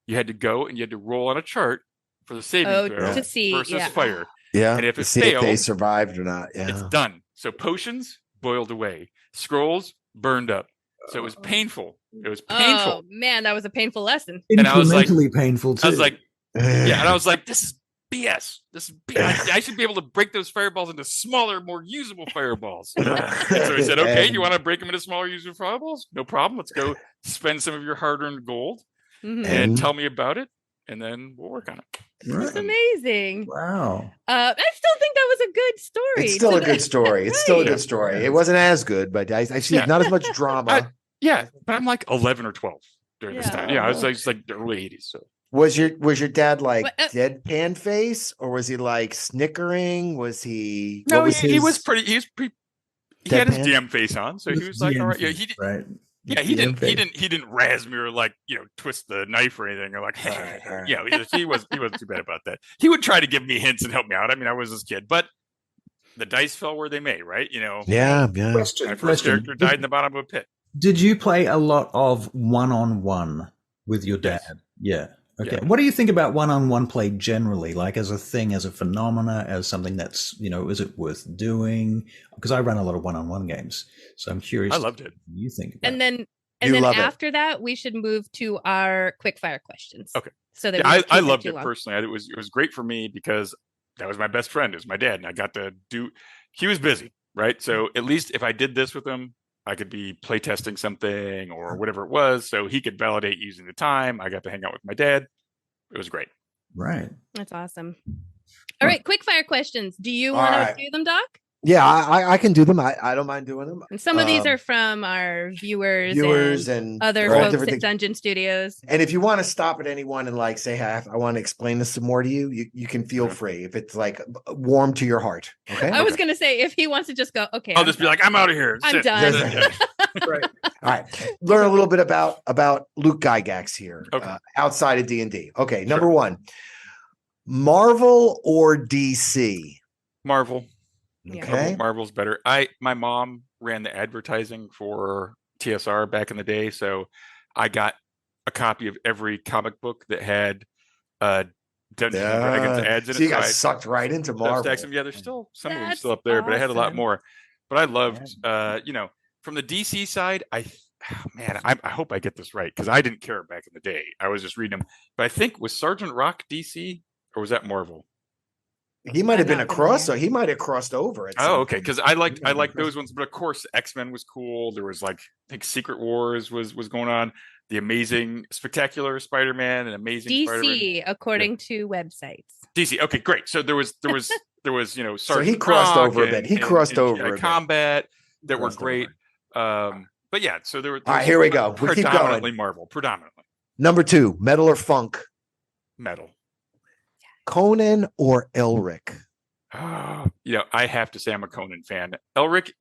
you had to go and you had to roll on a chart for the saving throw to see, versus fire. Yeah. And if to it see failed, if they survived or not. Yeah. it's done. So potions boiled away, scrolls burned up. So it was painful. It was painful. Oh man, that was a painful lesson. And I was like, Incrementally painful too. I was like, yeah, and I was like, this is BS. This is BS. I should be able to break those fireballs into smaller, more usable fireballs. And so he said, okay, you want to break them into smaller, usable fireballs? No problem. Let's go spend some of your hard-earned gold and tell me about it, and then we'll work on it. That's amazing. Wow. I still think that was a good story. It's still a good story. It's still a good story. It wasn't as good, but I see not as much drama. But I'm like 11 or 12 during this time. Yeah, I was like the early 80s. So was your dad like deadpan face, or was he like snickering? Was he? No, he was pretty. He had his DM face on, so he was like, all right. Yeah, he did. Right. Yeah, he didn't razz me or like twist the knife or anything or like he wasn't too bad about that. He would try to give me hints and help me out. I mean, I was his kid, but the dice fell where they may, right? Yeah. My first character died in the bottom of a pit. Did you play a lot of one-on-one with your dad? Yes. Yeah. Okay. Yeah. What do you think about one-on-one play generally, like as a thing, as a phenomena, as something that's, is it worth doing? Because I run a lot of one-on-one games, so I'm curious. I loved it. What you think about and then after that, we should move to our quick fire questions. Okay. So that I loved it personally. It was great for me because that was my best friend. It was my dad, and I got to do. He was busy, right? So at least if I did this with him, I could be playtesting something or whatever it was, so he could validate using the time. I got to hang out with my dad. It was great. Right. That's awesome. All right, quick fire questions. Do you want to do them, Doc? Yeah, I can do them. I don't mind doing them. And some of these are from our viewers and other folks at Dungeon Studios. And if you want to stop at anyone and like say, hey, I want to explain this some more to you, you can feel free if it's like warm to your heart. Okay. I was going to say, if he wants to just go, okay. I'll just be like, I'm out of here. I'm done. Right. All right. Learn a little bit about Luke Gygax here outside of D&D. Okay. Number one, Marvel or DC? Marvel. Okay. Marvel's better. My mom ran the advertising for TSR back in the day, so I got a copy of every comic book that had Dungeons and Dragons ads in it. So you got sucked right into Marvel. Yeah, there's still some of them still up there, but I had a lot more. But I loved, from the DC side, I hope I get this right because I didn't care back in the day. I was just reading them, but I think was Sergeant Rock DC or was that Marvel? He might have been he might have crossed over. Okay. Because I liked those ones, but of course X-Men was cool. There was like I think Secret Wars was going on. The Amazing Spectacular Spider-Man and Amazing DC, Spider-Man. according to websites. DC. Okay, great. So there was Sergeant so he crossed Rock over a bit. He crossed over a bit. Combat that were great. But yeah, so there were. All right, here we go. We keep going. Marvel, predominantly. Number 2, Metal or Funk? Metal. Conan or Elric? I have to say I'm a Conan fan. Elric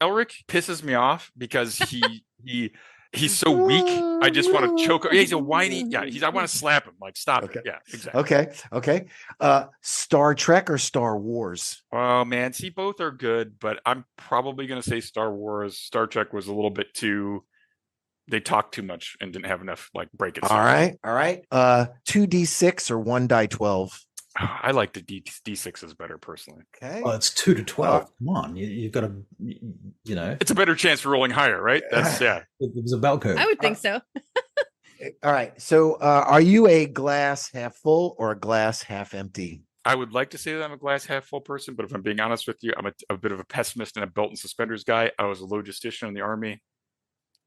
pisses me off because he's so weak. I just want to choke him. Yeah, he's a whiny. Yeah, I want to slap him. Like, stop it. Yeah, exactly. Okay. Star Trek or Star Wars? Oh man, see, both are good, but I'm probably going to say Star Wars. Star Trek was a little bit too. They talked too much and didn't have enough like break it. All right. 2d6 or 1d12? I like the D6s better personally. Okay. Well, it's 2 to 12. Come on, you've got to, It's a better chance for rolling higher, right? That's It was a bell curve. I would think so. All right. So, are you a glass half full or a glass half empty? I would like to say that I'm a glass half full person, but if I'm being honest with you, I'm a bit of a pessimist and a belt and suspenders guy. I was a logistician in the army.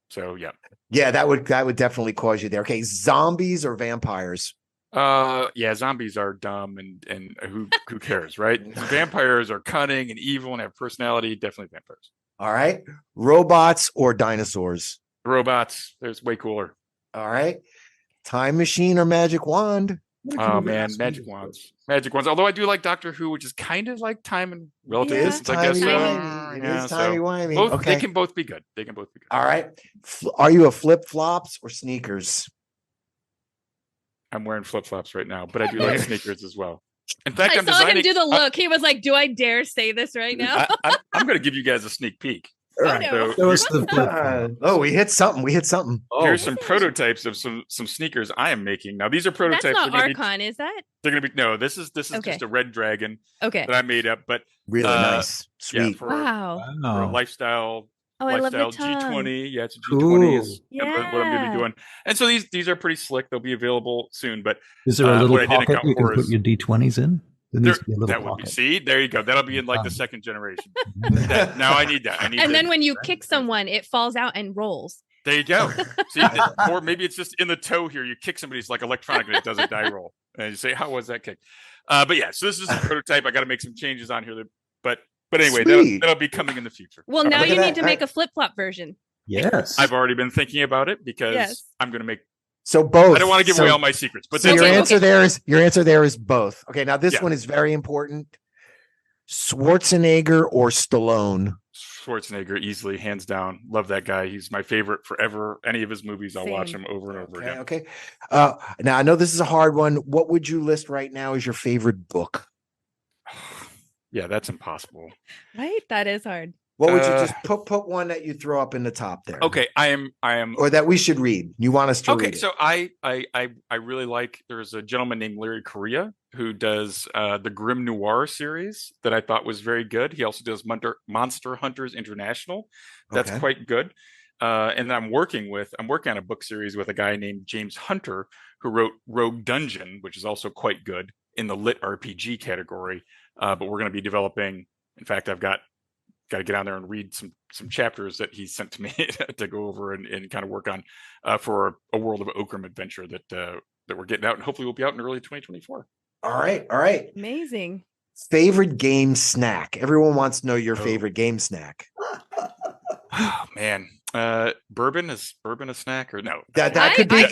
So yeah. Yeah, that would definitely cause you there. Okay, zombies or vampires? Yeah, zombies are dumb and who cares, right? Vampires are cunning and evil and have personality. Definitely vampires. All right. Robots or dinosaurs? Robots, there's way cooler. All right. Time machine or magic wand? Oh man, magic wands. Although I do like Doctor Who, which is kind of like time and relative distance, I guess. It is timey-wimey. Okay. They can both be good. All right. Are you a flip-flops or sneakers? I'm wearing flip-flops right now, but I do like sneakers as well. In fact, I I'm saw designing. him do the look. He was like, "Do I dare say this right now?" I'm going to give you guys a sneak peek. no. We hit something. Here's some prototypes of some sneakers I am making. Now these are prototypes. That's not Archon, is that? They're going to be this is just a red dragon. Okay. That I made up, but really nice, sweet. Yeah, for a lifestyle. Oh, I love the G20. Yeah, it's a Cool. G20 is what I'm going to be doing. And so these are pretty slick. They'll be available soon. But is there a little pocket you can put your D20s in? That would be. See, there you go. That'll be in like the second generation. Now I need that. And then when you kick someone, it falls out and rolls. There you go. See, or maybe it's just in the toe here. You kick somebody's like electronic and it does a die roll. And you say, "How was that kick?" But yeah, so this is a prototype. I got to make some changes on here. But anyway, that'll be coming in the future. Well, now you need to make a flip-flop version. Yes. I've already been thinking about it because I'm going to make. So both. I don't want to give away all my secrets, but your answer there is both. Okay, now this one is very important. Schwarzenegger or Stallone? Schwarzenegger, easily, hands down. Love that guy. He's my favorite forever. Any of his movies, I'll watch him over and over again. Okay. Now I know this is a hard one. What would you list right now as your favorite book? Yeah, that's impossible. Right? That is hard. What would you just put one that you throw up in the top there? Okay, I am, or that we should read. You want us to read? Okay, so I really like. There's a gentleman named Larry Correia who does the Grim Noir series that I thought was very good. He also does Monster Hunters International. That's quite good. And I'm working on a book series with a guy named James Hunter who wrote Rogue Dungeon, which is also quite good in the lit RPG category. But we're going to be developing. In fact, I've got to get on there and read some chapters that he sent to me to go over and kind of work on for a World of Okram adventure that we're getting out, and hopefully we'll be out in early 2024. All right. Amazing. Favorite game snack. Everyone wants to know your favorite game snack. Oh man, bourbon is a snack or no? That could be.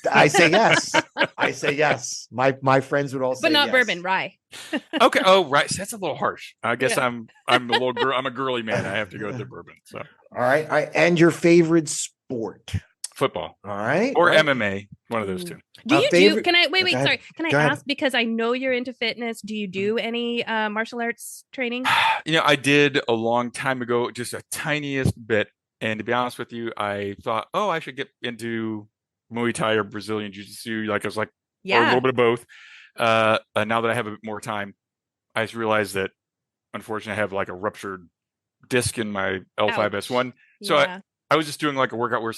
I say yes. I say yes. My friends would all say, but not yes. bourbon, rye. Okay. Oh, right. So that's a little harsh. I guess I'm a little I'm a girly man. I have to go with the bourbon. So all right. And your favorite sport? Football. All right. Or MMA. One of those two. Do you do? Can I wait? Sorry. Can I Go ahead. ask, because I know you're into fitness? Do you do any martial arts training? I did a long time ago, just a tiniest bit. And to be honest with you, I thought, I should get into Muay Thai or Brazilian Jiu-Jitsu. Like I was like, or a little bit of both. Now that I have a bit more time, I just realized that unfortunately I have like a ruptured disc in my L5S1. So I was just doing like a workout where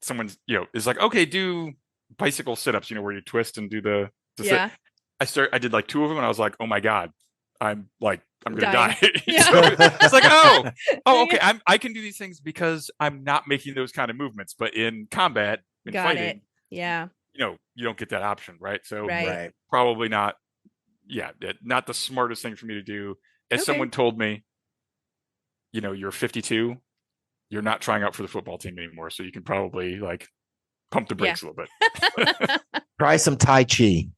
someone's, is like, okay, do bicycle sit-ups, where you twist and do the sit. I did like 2 of them and I was like, oh my God, I'm gonna die. So it's like, okay, I can do these things because I'm not making those kind of movements, but in combat, in fighting, you don't get that option, right? So probably not not the smartest thing for me to do. As someone told me, you're 52, you're not trying out for the football team anymore, so you can probably like pump the brakes a little bit. Try some Tai Chi. You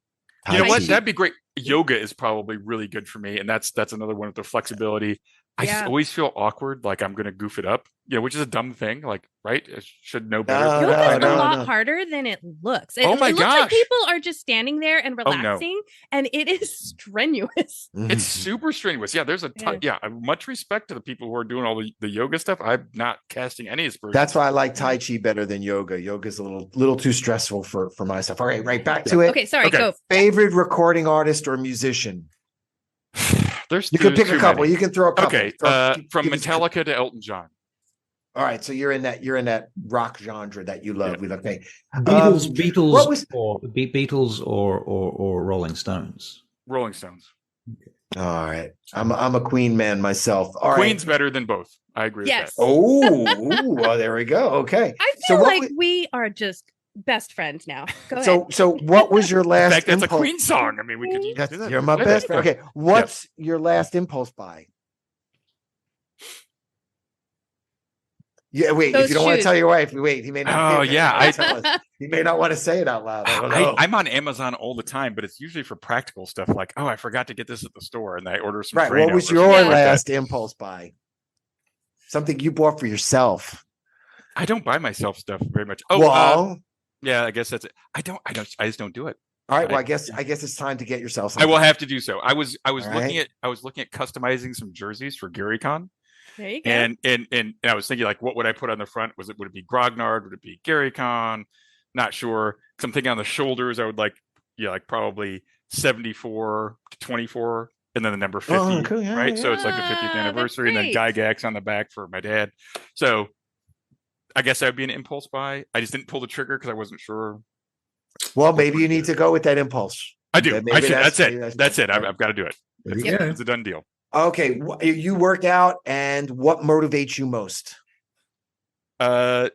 know what? That'd be great. Yoga is probably really good for me, and that's another one with the flexibility. I always feel awkward, like I'm going to goof it up, which is a dumb thing. Like, right? I should know better. Yoga is a lot harder than it looks. It looks like people are just standing there and relaxing, and it is strenuous. It's super strenuous. Yeah, there's much respect to the people who are doing all the yoga stuff. I'm not casting any aspersions. That's why I like Tai Chi better than yoga. Yoga's a little too stressful for my stuff. All right, back to it. Okay, sorry. Go. Favorite recording artist or musician? You can pick a couple. Many. You can throw a couple. Okay, from Metallica to Elton John. All right, so you're in that rock genre that you love. Yeah. We love. Okay, Beatles or Rolling Stones. Rolling Stones. All right, I'm a Queen man myself. All Queen's right. better than both. I agree Yes. with that. Oh, well, there we go. Okay. I feel like we are just best friends now. Go ahead. So what was your In last fact, that's impulse? a Queen song. I mean, we could do that. You're my best friend. Okay, what's your last impulse buy? Yeah, wait. Those if you don't want to shoes. tell your wife, wait. He may not. Oh, yeah, He may not want to say it out loud. I don't know. I'm on Amazon all the time, but it's usually for practical stuff like, oh, I forgot to get this at the store, and I order some. Right. Drano What was or your something like last that. impulse buy? Something you bought for yourself. I don't buy myself stuff very much. Oh, well, yeah, I guess that's it. I just don't do it. All right. Well, I guess it's time to get yourself I something. will have to do so. I was All looking right. at customizing some jerseys for GaryCon. There you go. And I was thinking, like, what would I put on the front? Would it be Grognard? Would it be GaryCon? Not sure. Because I'm thinking on the shoulders, I would like probably 74 to 24, and then the number 50, Oh, cool. Yeah, right? yeah. So it's like the 50th anniversary, and then Gygax on the back for my dad. So I guess that would be an impulse buy. I just didn't pull the trigger because I wasn't sure. Well, maybe you need to go with that impulse. I do. Maybe That's maybe it. That's it. I've got to do it. There you go. It's a done deal. Okay. You work out, and what motivates you most? Other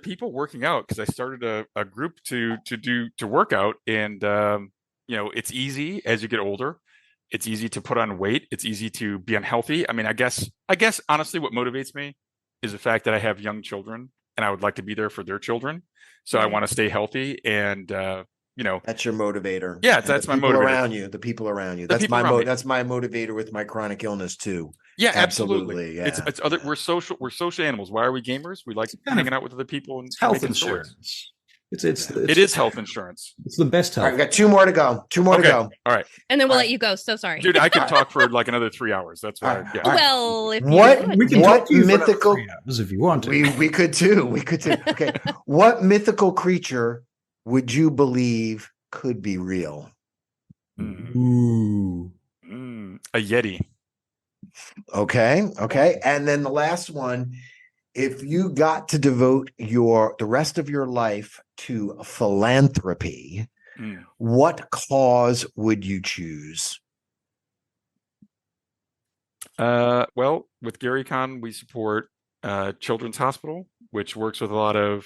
people working out, because I started a group to work out, and it's easy as you get older. It's easy to put on weight. It's easy to be unhealthy. I mean, I guess honestly, what motivates me is the fact that I have young children, and I would like to be there for their children. So I want to stay healthy, and that's your motivator. Yeah, And that's the my people motivator. around you. The people around you. The That's people my around me. that's my motivator with my chronic illness too. Yeah, absolutely. Yeah. It's other. We're social animals. Why are we gamers? We like hanging out with other people and Health making stories. insurance. It is health insurance. It's the best All health. right, we got two more to go. Okay. All right, and then we'll let you go. So sorry. dude. I could talk for like another 3 hours. That's why. Yeah. Well, if What you would. We can what talk to you for another mythical 3 hours if you want to. we could too. We could too. Okay. What mythical creature would you believe could be real? Ooh. A Yeti. Okay. And then the last one, if you got to devote the rest of your life to philanthropy, what cause would you choose? Well, with GaryCon, we support Children's Hospital, which works with a lot of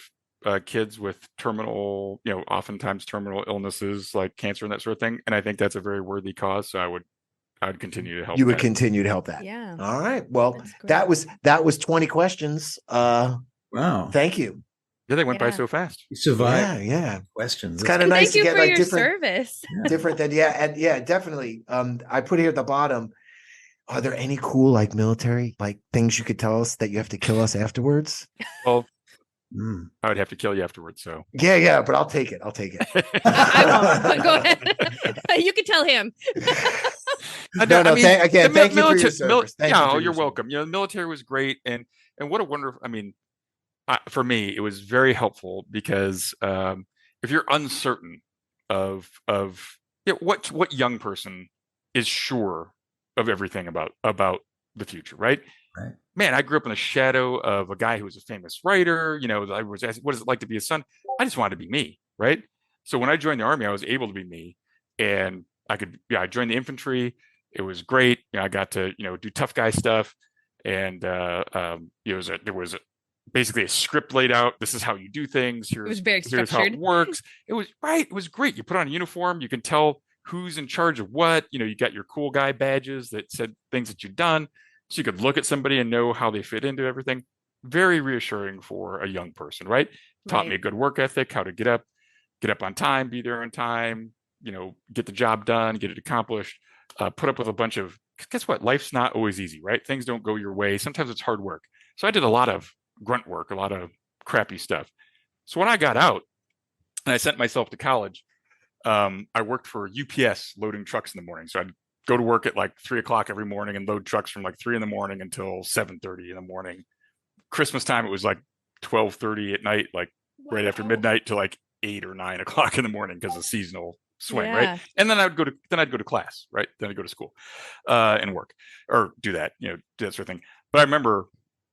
kids with terminal, oftentimes terminal illnesses like cancer and that sort of thing. And I think that's a very worthy cause. So I would continue to help. You would continue to help that. Yeah. All right. Well, That's great. that was 20 questions. Wow. Thank you. Yeah, they went by Yeah. so fast. You survived Yeah. questions. It's kind of And nice thank you to get for like your different service. different than definitely. I put here at the bottom. Are there any cool like military like things you could tell us that you have to kill us afterwards? Well, I would have to kill you afterwards. So Yeah, but I'll take it. I won't, but go ahead. You can tell him. No, thank you for your service. Thank you for your you're service. welcome. The military was great, and what a wonderful. I mean, for me, it was very helpful because if you're uncertain of what young person is sure of everything about the future, right? Right. Man, I grew up in the shadow of a guy who was a famous writer. I was asked, what is it like to be a son? I just wanted to be me, right? So when I joined the Army, I was able to be me, and I joined the infantry. It was great. I got to, do tough guy stuff, and there was basically a script laid out. This is how you do things. Here's how structured. it works. It was right. It was great. You put on a uniform. You can tell who's in charge of what. You got your cool guy badges that said things that you've done. So you could look at somebody and know how they fit into everything. Very reassuring for a young person, right? Taught me a good work ethic, how to get up on time, be there on time, get the job done, get it accomplished, put up with a bunch of, guess what? Life's not always easy, right? Things don't go your way. Sometimes it's hard work. So I did a lot of grunt work, a lot of crappy stuff. So when I got out and I sent myself to college, I worked for UPS loading trucks in the morning. So I'd go to work at like 3:00 every morning and load trucks from like 3 a.m. until 7:30 in the morning. Christmas time, it was like 12:30 at night, like right after midnight to like 8 or 9 o'clock in the morning because of seasonal swing, right? And then I'd go to class, right? Then I'd go to school and work or do that, do that sort of thing. But I remember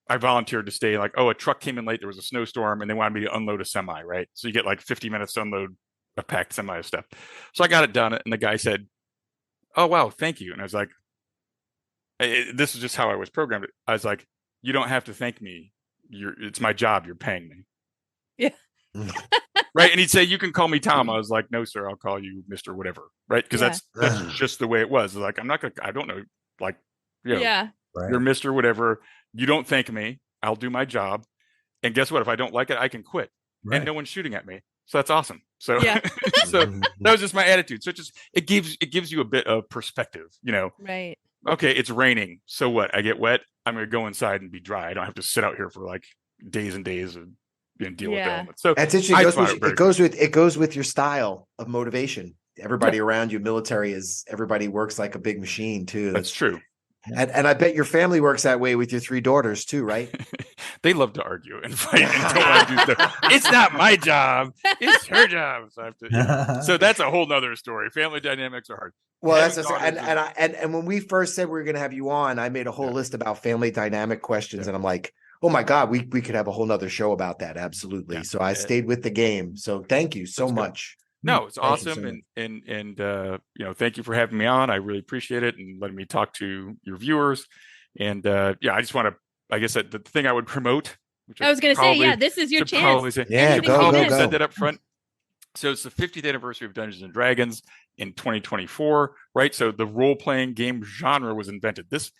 I volunteered to stay. Like, oh, a truck came in late. There was a snowstorm, and they wanted me to unload a semi. Right, so you get like 50 minutes to unload a packed semi of stuff. So I got it done, and the guy said, "Oh wow, thank you." And I was like, "This is just how I was programmed." I was like, "You don't have to thank me. It's my job. You're paying me." Yeah. Right. And he'd say, "You can call me Tom." I was like, "No, sir, I'll call you Mr. Whatever." Right. Because that's just the way it was. Like, I don't know. Like, Yeah. You're Mr. Whatever. You don't thank me. I'll do my job. And guess what? If I don't like it, I can quit. Right. And no one's shooting at me. So that's awesome. So, Yeah. so that was just my attitude. So it gives you a bit of perspective, Right. Okay, it's raining. So what? I get wet. I'm going to go inside and be dry. I don't have to sit out here for like days and days and deal with the elements. So that's interesting. It goes with your style of motivation. Everybody around you, military everybody works like a big machine too. That's true. And I bet your family works that way with your 3 daughters too, right? They love to argue and fight and don't want to do stuff. It's not my job. It's her job. So I have to. So that's a whole nother story. Family dynamics are hard. Well, and when we first said we were going to have you on, I made a whole list about family dynamic questions, and I'm like, oh my God, we could have a whole nother show about that. Absolutely. Yeah. So I stayed with the game. So thank you so much. No, it's awesome. And thank you for having me on. I really appreciate it and letting me talk to your viewers. And I just want to, I guess the thing I would promote, which I was going to say, this is your chance. Say, go. Said that up front. So it's the 50th anniversary of Dungeons and Dragons in 2024, right? So the role-playing game genre was invented. This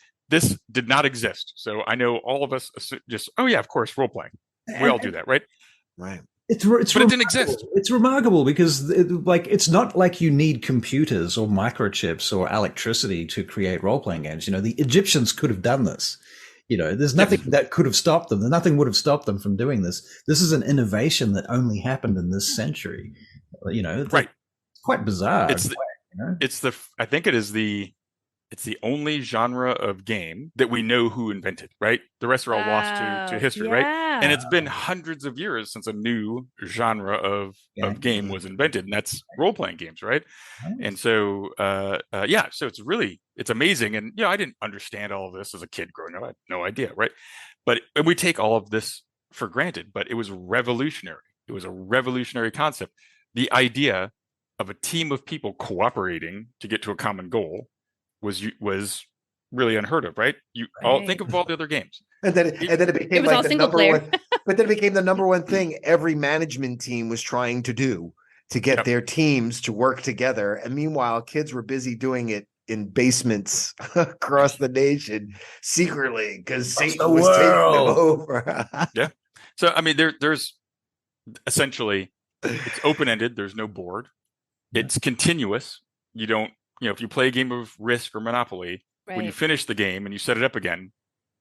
did not exist. So I know all of us just, of course, role-playing. We all do that, right? Right. But it didn't exist. It's remarkable because it's not like you need computers or microchips or electricity to create role-playing games. The Egyptians could have done this. There's nothing that could have stopped them. Nothing would have stopped them from doing this. This is an innovation that only happened in this century. Right. It's quite bizarre. I think it's the only genre of game that we know who invented, right? The rest are all lost to history, right? And it's been hundreds of years since a new genre of game was invented, and that's role-playing games, right? And so, so it's amazing. And, I didn't understand all of this as a kid growing up. I had no idea, right? And we take all of this for granted, but it was revolutionary. It was a revolutionary concept. The idea of a team of people cooperating to get to a common goal was really unheard of, right? All think of all the other games, and then it became like the number one. But then it became the number one thing every management team was trying to do to get their teams to work together. And meanwhile, kids were busy doing it in basements across the nation secretly because Satan was taking them over. Yeah. So I mean, there's essentially it's open-ended. There's no board. It's continuous. You don't. If you play a game of Risk or Monopoly, when you finish the game and you set it up again,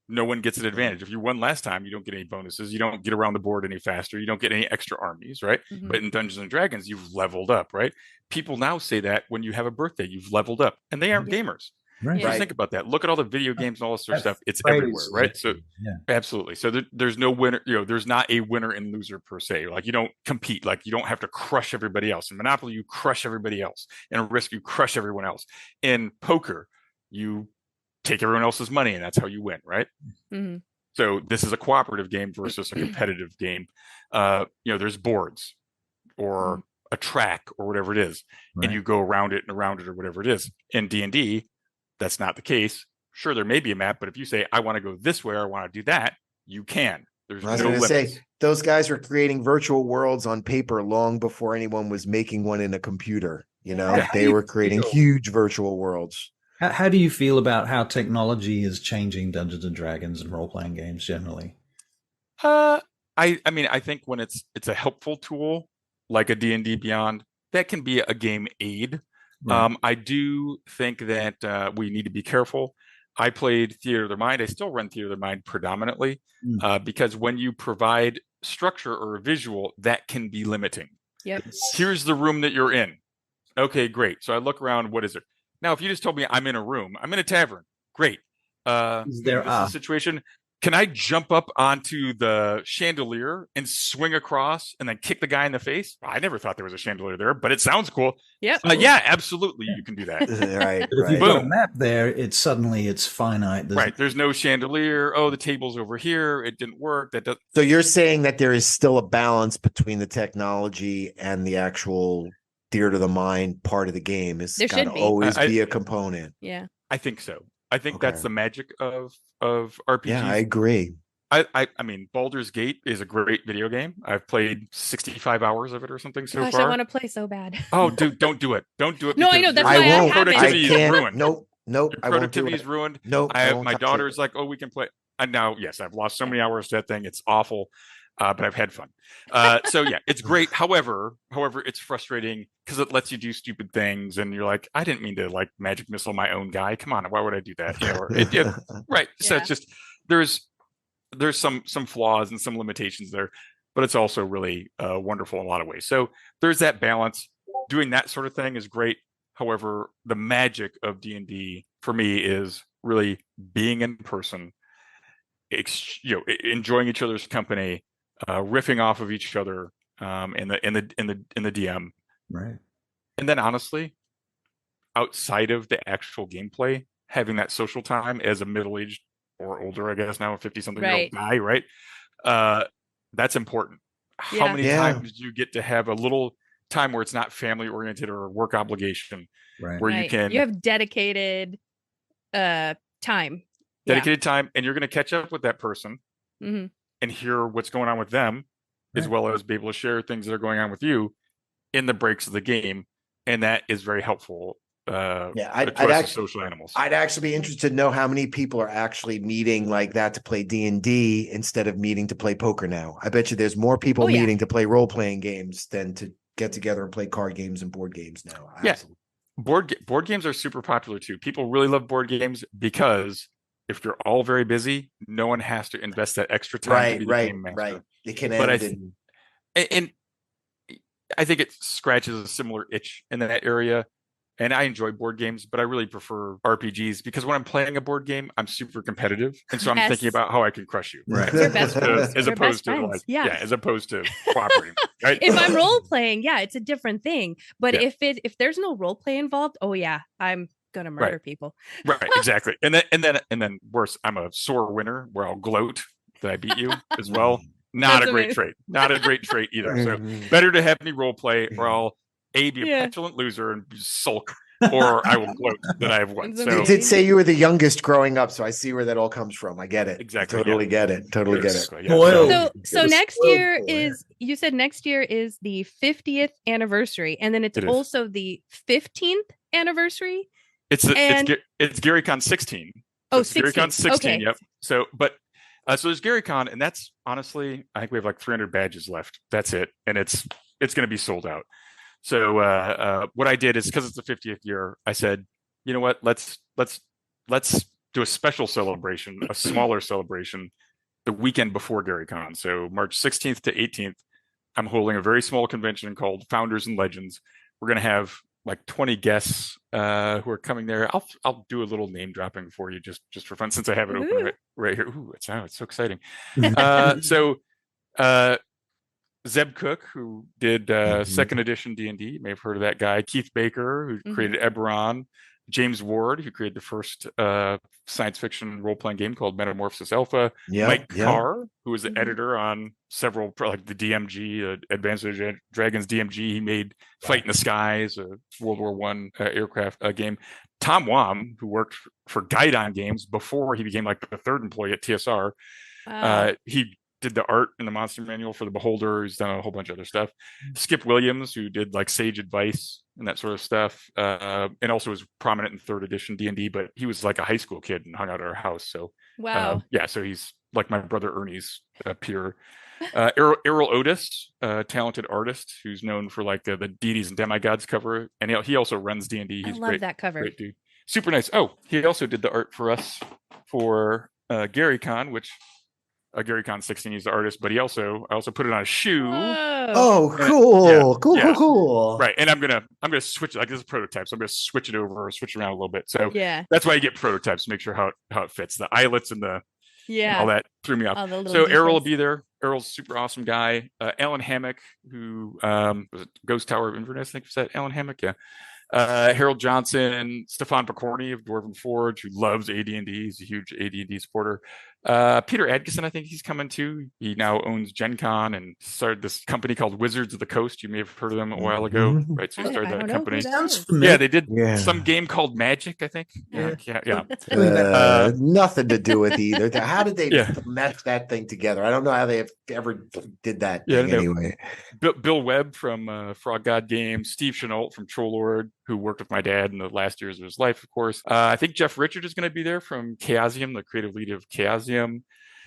no one gets an advantage. If you won last time, you don't get any bonuses. You don't get around the board any faster. You don't get any extra armies, right? Mm-hmm. But in Dungeons and Dragons, you've leveled up, right? People now say that when you have a birthday, you've leveled up, and they aren't gamers. Right. Just think about that. Look at all the video games and all this sort of stuff. It's everywhere, right? So absolutely. So there's no winner. There's not a winner and loser per se. Like you don't compete. Like you don't have to crush everybody else. In Monopoly, you crush everybody else. In Risk, you crush everyone else. In poker, you take everyone else's money, and that's how you win, right? Mm-hmm. So this is a cooperative game versus a competitive game. There's boards or a track or whatever it is, and you go around it and around it or whatever it is. In D&D, that's not the case. Sure, there may be a map, but if you say, I want to go this way or I want to do that, you can. There's no limits. Say, those guys were creating virtual worlds on paper long before anyone was making one in a computer. They were creating huge virtual worlds. How do you feel about how technology is changing Dungeons and Dragons and role-playing games generally? I think when it's a helpful tool like a D&D Beyond, that can be a game aid. Right. I do think that we need to be careful. I played Theater of the Mind. I still run Theater of the Mind predominantly because when you provide structure or a visual, that can be limiting. Yep. Here's the room that you're in. Okay, great. So I look around. What is it? Now, if you just told me I'm in a room, I'm in a tavern. Great. Is there a situation? can I jump up onto the chandelier and swing across and then kick the guy in the face? I never thought there was a chandelier there, but it sounds cool. Yep. Yeah, absolutely. You can do that. Right. But if you've got a map there, it's finite. Right. There's no chandelier. Oh, the table's over here. It didn't work. That does. So you're saying that there is still a balance between the technology and the actual theater of the mind part of the game. It's got to always be a component. Yeah. I think so. I think that's the magic of RPGs. Yeah, I agree. I mean, Baldur's Gate is a great video game. I've played 65 hours of it or something so Gosh, far. I want to play so bad. Oh, dude, don't do it. Don't do it. No, I know. That's why I won't. Productivity is ruined. Nope. Productivity is ruined. Nope. My daughter's like, oh, we can play. And now, yes, I've lost so many hours to that thing. It's awful. But I've had fun. So yeah, it's great. However, it's frustrating because it lets you do stupid things, and you're like, I didn't mean to like magic missile my own guy. Come on, why would I do that? You know, right. So it's just there's some flaws and some limitations there, but it's also really wonderful in a lot of ways. So there's that balance. Doing that sort of thing is great. However, the magic of D&D for me is really being in person, enjoying each other's company. Riffing off of each other in the DM, right? And then honestly, outside of the actual gameplay, having that social time as a middle-aged or older, I guess now a 50-something-year-old guy, right? That's important. How many times do you get to have a little time where it's not family-oriented or a work obligation, where you have dedicated time, dedicated time, and you're going to catch up with that person. Mm-hmm. And hear what's going on with them, as well as be able to share things that are going on with you in the breaks of the game, and that is very helpful. I'd social animals. I'd actually be interested to know how many people are actually meeting like that to play D&D instead of meeting to play poker now. I bet you there's more people meeting to play role-playing games than to get together and play card games and board games now. Absolutely. Board games are super popular too. People really love board games because if you're all very busy, no one has to invest that extra time to be the game master. Right. It can end. And I think it scratches a similar itch in that area. And I enjoy board games, but I really prefer RPGs because when I'm playing a board game, I'm super competitive, and so I'm thinking about how I can crush you, right? As opposed to cooperating. Right? If I'm role playing, it's a different thing. But if there's no role play involved, I'm gonna murder people. Right, exactly. And then worse, I'm a soar winner where I'll gloat that I beat you as well. Not a great trait. Not a great trait either. So better to have me role play, or I'll be a petulant loser and sulk, or I will gloat that I have won. So you did say you were the youngest growing up, so I see where that all comes from. I get it. Exactly. Totally get it. Totally get it. Yeah. So next year is, you said next year is the 50th anniversary, and then it's also the 15th anniversary. It's GaryCon 16. So 16. GaryCon 16. Okay. Yep. So there's GaryCon, and that's honestly, I think we have like 300 badges left. That's it, and it's going to be sold out. So what I did is, because it's the 50th year, I said, you know what? Let's do a special celebration, a smaller celebration, the weekend before GaryCon. So March 16th to 18th, I'm holding a very small convention called Founders and Legends. We're going to have like 20 guests who are coming there. I'll do a little name dropping for you just for fun, since I have it open right here. Ooh, it's so exciting. Zeb Cook, who did second edition D&D, you may have heard of that guy. Keith Baker, who created Eberron. James Ward, who created the first science fiction role-playing game called Metamorphosis Alpha. Mike Carr, who was the editor on several, like the DMG, Advanced Dragons DMG. He made Fight in the Skies, a World War I aircraft game. Tom Wam, who worked for Guidon Games before he became like the third employee at TSR. Wow. He did the art in the Monster Manual for the Beholder. He's done a whole bunch of other stuff. Skip Williams, who did like Sage Advice and that sort of stuff, and also was prominent in third edition D&D, but he was like a high school kid and hung out at our house. So wow. So he's like my brother Ernie's peer. Errol Otis, talented artist who's known for like the Deities and Demigods cover, and he also runs D&D. He's I love great, that cover. great dude. Super nice. Oh, he also did the art for us for GaryCon, which GaryCon 16, he's the artist, but I also put it on a shoe. Whoa. Oh, cool. Cool. Right. And I'm gonna switch it, like this is prototype, so I'm gonna switch it around a little bit. So yeah, that's why you get prototypes to make sure how it fits. The eyelets and the Yeah. All that threw me off. All the little So Errol will details. be there. Errol's a super awesome guy. Alan Hammock, who was it Ghost Tower of Inverness, I think was that Alan Hammock? Yeah. Harold Johnson, Stefan Picorni of Dwarven Forge, who loves AD&D. He's a huge AD&D supporter. Peter Adkison, I think he's coming too. He now owns Gen Con and started this company called Wizards of the Coast. You may have heard of them a while ago, right? So he started that company. Yeah, they did some game called Magic, I think. Yeah. Nothing to do with either. How did they mesh that thing together? I don't know how they ever did that thing anyway. Bill Webb from Frog God Games, Steve Chenault from Trollord, who worked with my dad in the last years of his life, of course. I think Jeff Richard is going to be there from Chaosium, the creative lead of Chaosium.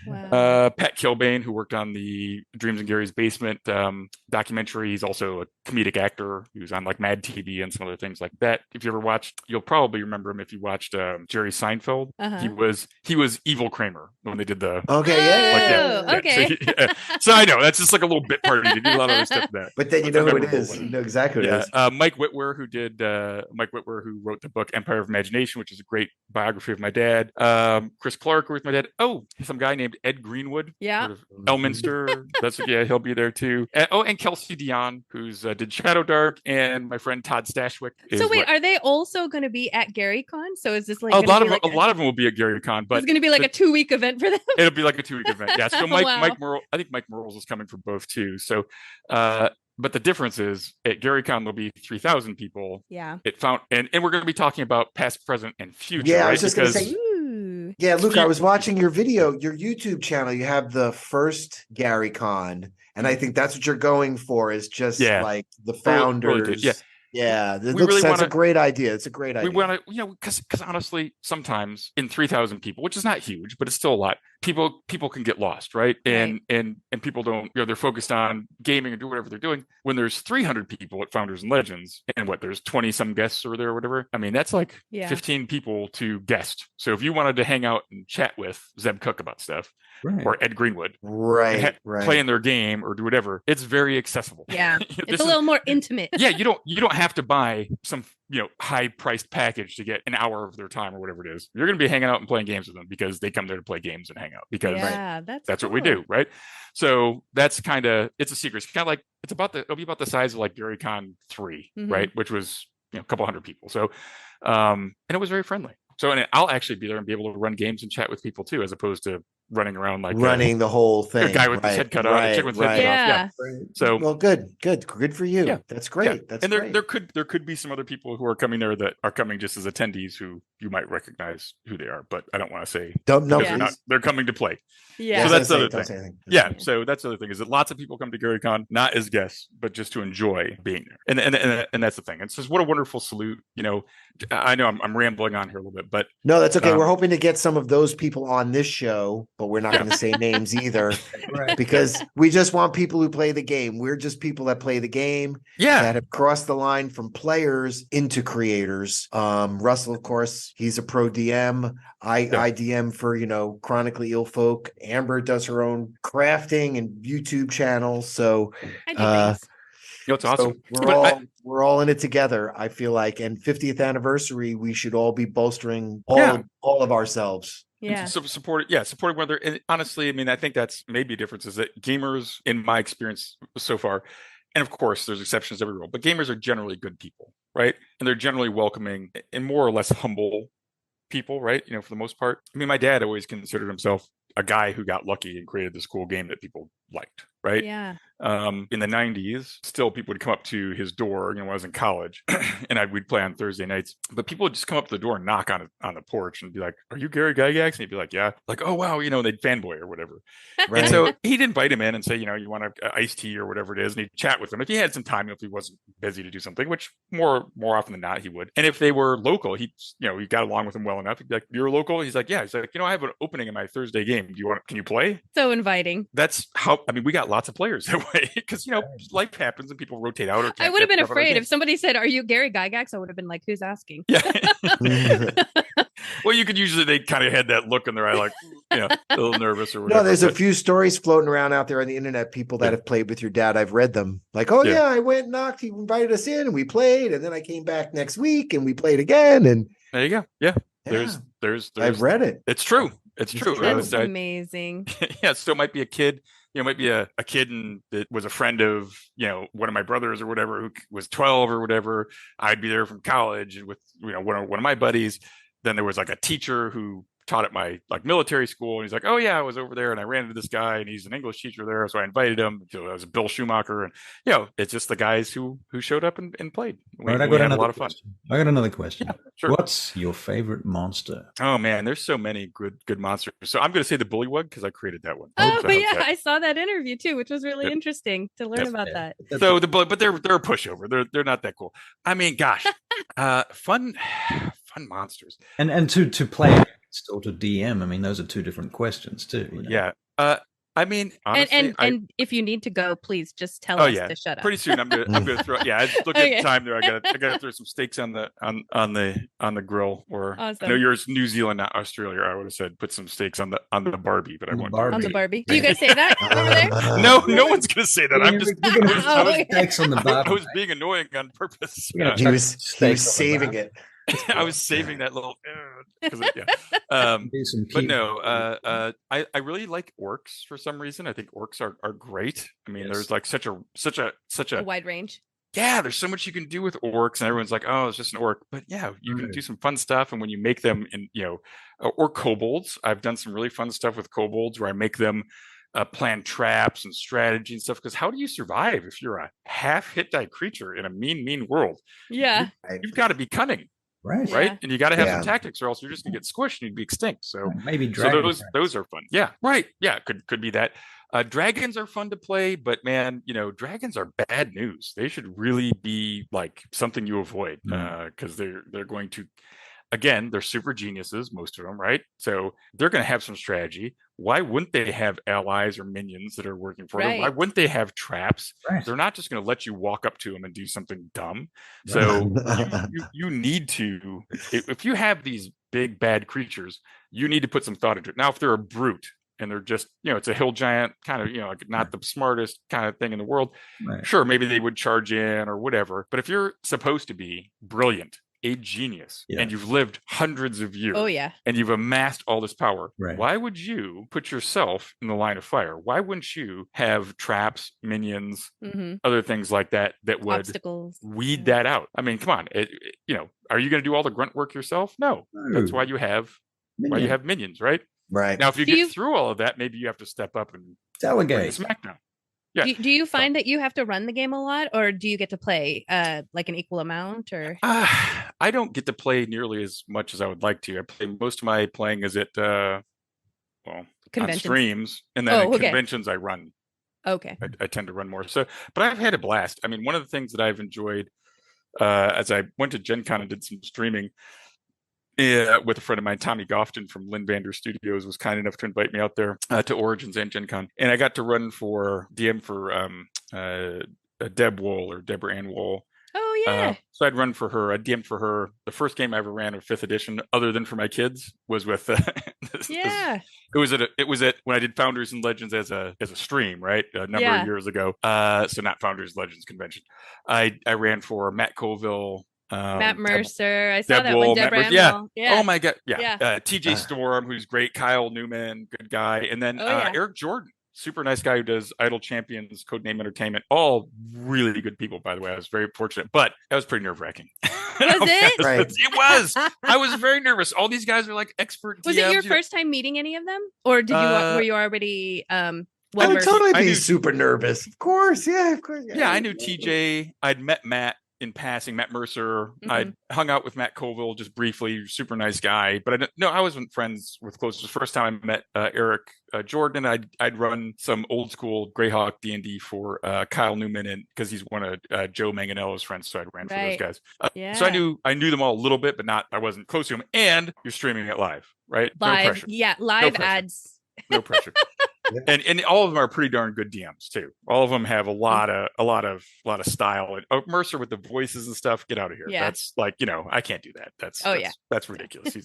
Wow. Pat Kilbane, who worked on the Dreams in Gary's Basement documentary. He's also a comedic actor. He was on like Mad TV and some other things like that. If you ever watched, you'll probably remember him if you watched Jerry Seinfeld. He was Evil Kramer when they did the okay. So I know that's just like a little bit party. They do a lot of other stuff there. But then you know who it is. You know exactly who it is. Mike Whitwer, who wrote the book Empire of Imagination, which is a great biography of my dad. Chris Clark, who was my dad. Oh, some guy named Ed Greenwood. Yeah. Elminster. He'll be there too. And Kelsey Dion, who's did Shadow Dark, and my friend Todd Stashwick. So wait, are they also going to be at GaryCon? So is this like a lot of them will be at GaryCon, but it's going to be like a 2-week event for them. It'll be like a 2-week event. Yeah. So Wow. Mike Merle, I think Mike Merles is coming for both too. So, but the difference is at GaryCon there'll be 3,000 people. Yeah. And we're going to be talking about past, present, and future. Yeah, right? I was just going to say. Yeah, Luke, I was watching your video, your YouTube channel. You have the first GaryCon, and I think that's what you're going for. Is just like the founders. Really That's a great idea. It's a great idea. We want to, because honestly, sometimes in 3,000 people, which is not huge, but it's still a lot. People can get lost, right? And people don't, they're focused on gaming or do whatever they're doing. When there's 300 people at Founders and Legends, and there's 20 some guests or there or whatever. I mean, that's like 15 people to guest. So if you wanted to hang out and chat with Zeb Cook about stuff, or Ed Greenwood, play in their game or do whatever, it's very accessible. Yeah, it's a little more intimate. Yeah, you don't have to buy some high priced package to get an hour of their time or whatever it is. You're going to be hanging out and playing games with them because they come there to play games and hang out because that's what we do, right? So that's it's a secret. It's kind of like it'll be about the size of like GaryCon 3, right? Which was a couple hundred people. So and it was very friendly. So and I'll actually be there and be able to run games and chat with people too, as opposed to running around like running the whole thing. A guy with his head cut off, a chick with his head cut off. Yeah. So well, good for you. Yeah. That's great. Yeah. That's and great. there could be some other people who are coming there that are coming just as attendees who you might recognize who they are, but I don't want to say they're coming to play. Yeah. So that's the other thing. Yeah. So that's the other thing is that lots of people come to GaryCon not as guests, but just to enjoy being there. And that's the thing. It's just what a wonderful salute. I know I'm rambling on here a little bit, but no, that's okay. We're hoping to get some of those people on this show, but we're not going to say names either, because we just want people who play the game. We're just people that play the game, that have crossed the line from players into creators. Russell, of course, he's a pro DM. I DM for Chronically Ill Folk. Amber does her own crafting and YouTube channel. So it's awesome. So we're all in it together, I feel like. And 50th anniversary, we should all be bolstering all of ourselves. Yeah. Supporting one another. And honestly, I mean, I think that's maybe a difference is that gamers, in my experience so far, and of course there's exceptions everywhere, but gamers are generally good people, right? And they're generally welcoming and more or less humble people, right? For the most part. I mean, my dad always considered himself a guy who got lucky and created this cool game that people liked, right? Yeah. In the 90s, still people would come up to his door, when I was in college, and we'd play on Thursday nights. But people would just come up to the door and knock on the porch and be like, "Are you Gary Gygax?" And he'd be like, "Yeah." Like, "Oh wow," they'd fanboy or whatever. Right. And so he'd invite him in and say, "You want an iced tea or whatever it is," and he'd chat with him if he had some time, if he wasn't busy to do something, which more often than not he would. And if they were local, he got along with them well enough. He'd be like, "You're local?" He's like, "Yeah." He's like, "I have an opening in my Thursday game. Can you play?" So inviting. That's how. I mean, we got lots of players that way because life happens and people rotate out. Or I would have been afraid if somebody said, "Are you Gary Gygax?" I would have been like, "Who's asking?" Yeah. Well, you could usually they kind of had that look in their eye, like a little nervous or whatever. No, there's a few stories floating around out there on the internet. People that have played with your dad, I've read them. Like, "Oh yeah, I went and knocked. He invited us in, and we played, and then I came back next week, and we played again." And there you go. Yeah. There's I've read it. It's true. It's true. I That's was, I, amazing. yeah, so it might be a kid, might be a kid that was a friend of, one of my brothers or whatever, who was 12 or whatever. I'd be there from college with, one of my buddies. Then there was like a teacher who taught at my like military school, and he's like, oh yeah, I was over there and I ran into this guy and he's an English teacher there, so I invited him. So I was Bill Schumacher, and it's just the guys who showed up and played. We had a lot of fun. I got another question. Yeah, sure. What's your favorite monster? Oh man, there's so many good monsters. So I'm going to say the Bullywug because I created that one. Oh, So but yeah, I saw that interview too, which was really Yep. interesting to learn about that. So but they're a pushover. They're not that cool. I mean, gosh, fun monsters. And to play against or to DM, I mean, those are two different questions too. Yeah. I mean, honestly, and if you need to go, please just tell us to shut up. Pretty soon I'm gonna throw. Yeah, I just look at the time there. I gotta throw some steaks on the grill. Or awesome. I know yours New Zealand, not Australia. I would have said put some steaks on the Barbie, but I won't. On the Barbie. Do you guys say that over there? No one's gonna say that. I'm just. Steaks on the Barbie. I was being annoying on purpose. He was saving it. I was saving that little. But no, I really like orcs for some reason. I think orcs are great. I mean, there's like such a wide range. Yeah, there's so much you can do with orcs, and everyone's like, oh, it's just an orc. But yeah, you can do some fun stuff. And when you make them or kobolds, I've done some really fun stuff with kobolds where I make them plan traps and strategy and stuff. Because how do you survive if you're a half hit die creature in a mean world? Yeah, you've got to be cunning. Right. Yeah. And you got to have some tactics, or else you're just gonna get squished and you'd be extinct. So maybe those are fun. Yeah, right. Yeah, could be that. Dragons are fun to play, but man, dragons are bad news. They should really be like something you avoid because they're going to. Again, they're super geniuses, most of them, right? So they're going to have some strategy. Why wouldn't they have allies or minions that are working for them? Why wouldn't they have traps? Right. They're not just going to let you walk up to them and do something dumb. So you need to, if you have these big bad creatures, you need to put some thought into it. Now, if they're a brute and they're just, it's a hill giant kind of, like not the smartest kind of thing in the world, sure, maybe they would charge in or whatever. But if you're supposed to be brilliant, a genius, and you've lived hundreds of years, and you've amassed all this power, why would you put yourself in the line of fire? Why wouldn't you have traps, minions, other things like that would obstacles, weed that out? I mean, come on, are you going to do all the grunt work yourself? No. That's why you have minions, right? Right. Now, if you get through all of that, maybe you have to step up and delegate. Smackdown. Yeah. Do you find that you have to run the game a lot, or do you get to play like an equal amount? Or I don't get to play nearly as much as I would like to. I play most of my playing is at on streams, and then at conventions I run. Okay. I tend to run more. So, but I've had a blast. I mean, one of the things that I've enjoyed as I went to Gen Con and did some streaming with a friend of mine, Tommy Gofton from Lynn Vander Studios, was kind enough to invite me out there to Origins and Gen Con. And I got to run for DM for Deb Wool or Deborah Ann Wool. Oh, yeah. So I'd run for her. I DM'd for her. The first game I ever ran of 5th edition, other than for my kids, was with it was at when I did Founders and Legends as a stream, right? A number of years ago. So not Founders Legends convention. I ran for Matt Colville, Matt Mercer. I saw Deb that Wool, one. Deborah yeah. yeah. Oh my God. Yeah. TJ Storm, who's great. Kyle Newman, good guy. And then Eric Jordan, super nice guy who does Idle Champions, Codename Entertainment. All really good people, by the way. I was very fortunate, but that was pretty nerve-wracking. Was it? Right. It was. I was very nervous. All these guys are like expert Was DMs, it your first time meeting any of them, or did you were you already I would totally be super nervous. Of course. Yeah, of course. Yeah, I knew TJ. I'd met Matt in passing, Matt Mercer. I hung out with Matt Colville just briefly, super nice guy. But I wasn't friends with close. The first time I met Eric Jordan, I'd run some old school Greyhawk D&D for Kyle Newman, and because he's one of Joe Manganiello's friends, so I ran for those guys. So I knew them all a little bit, but I wasn't close to them. And you're streaming it live, right? Live, no pressure. yeah, live ads. No pressure. And all of them are pretty darn good DMs too. All of them have a lot of style. And Mercer with the voices and stuff, get out of here. Yeah. That's like, I can't do that. That's ridiculous. He's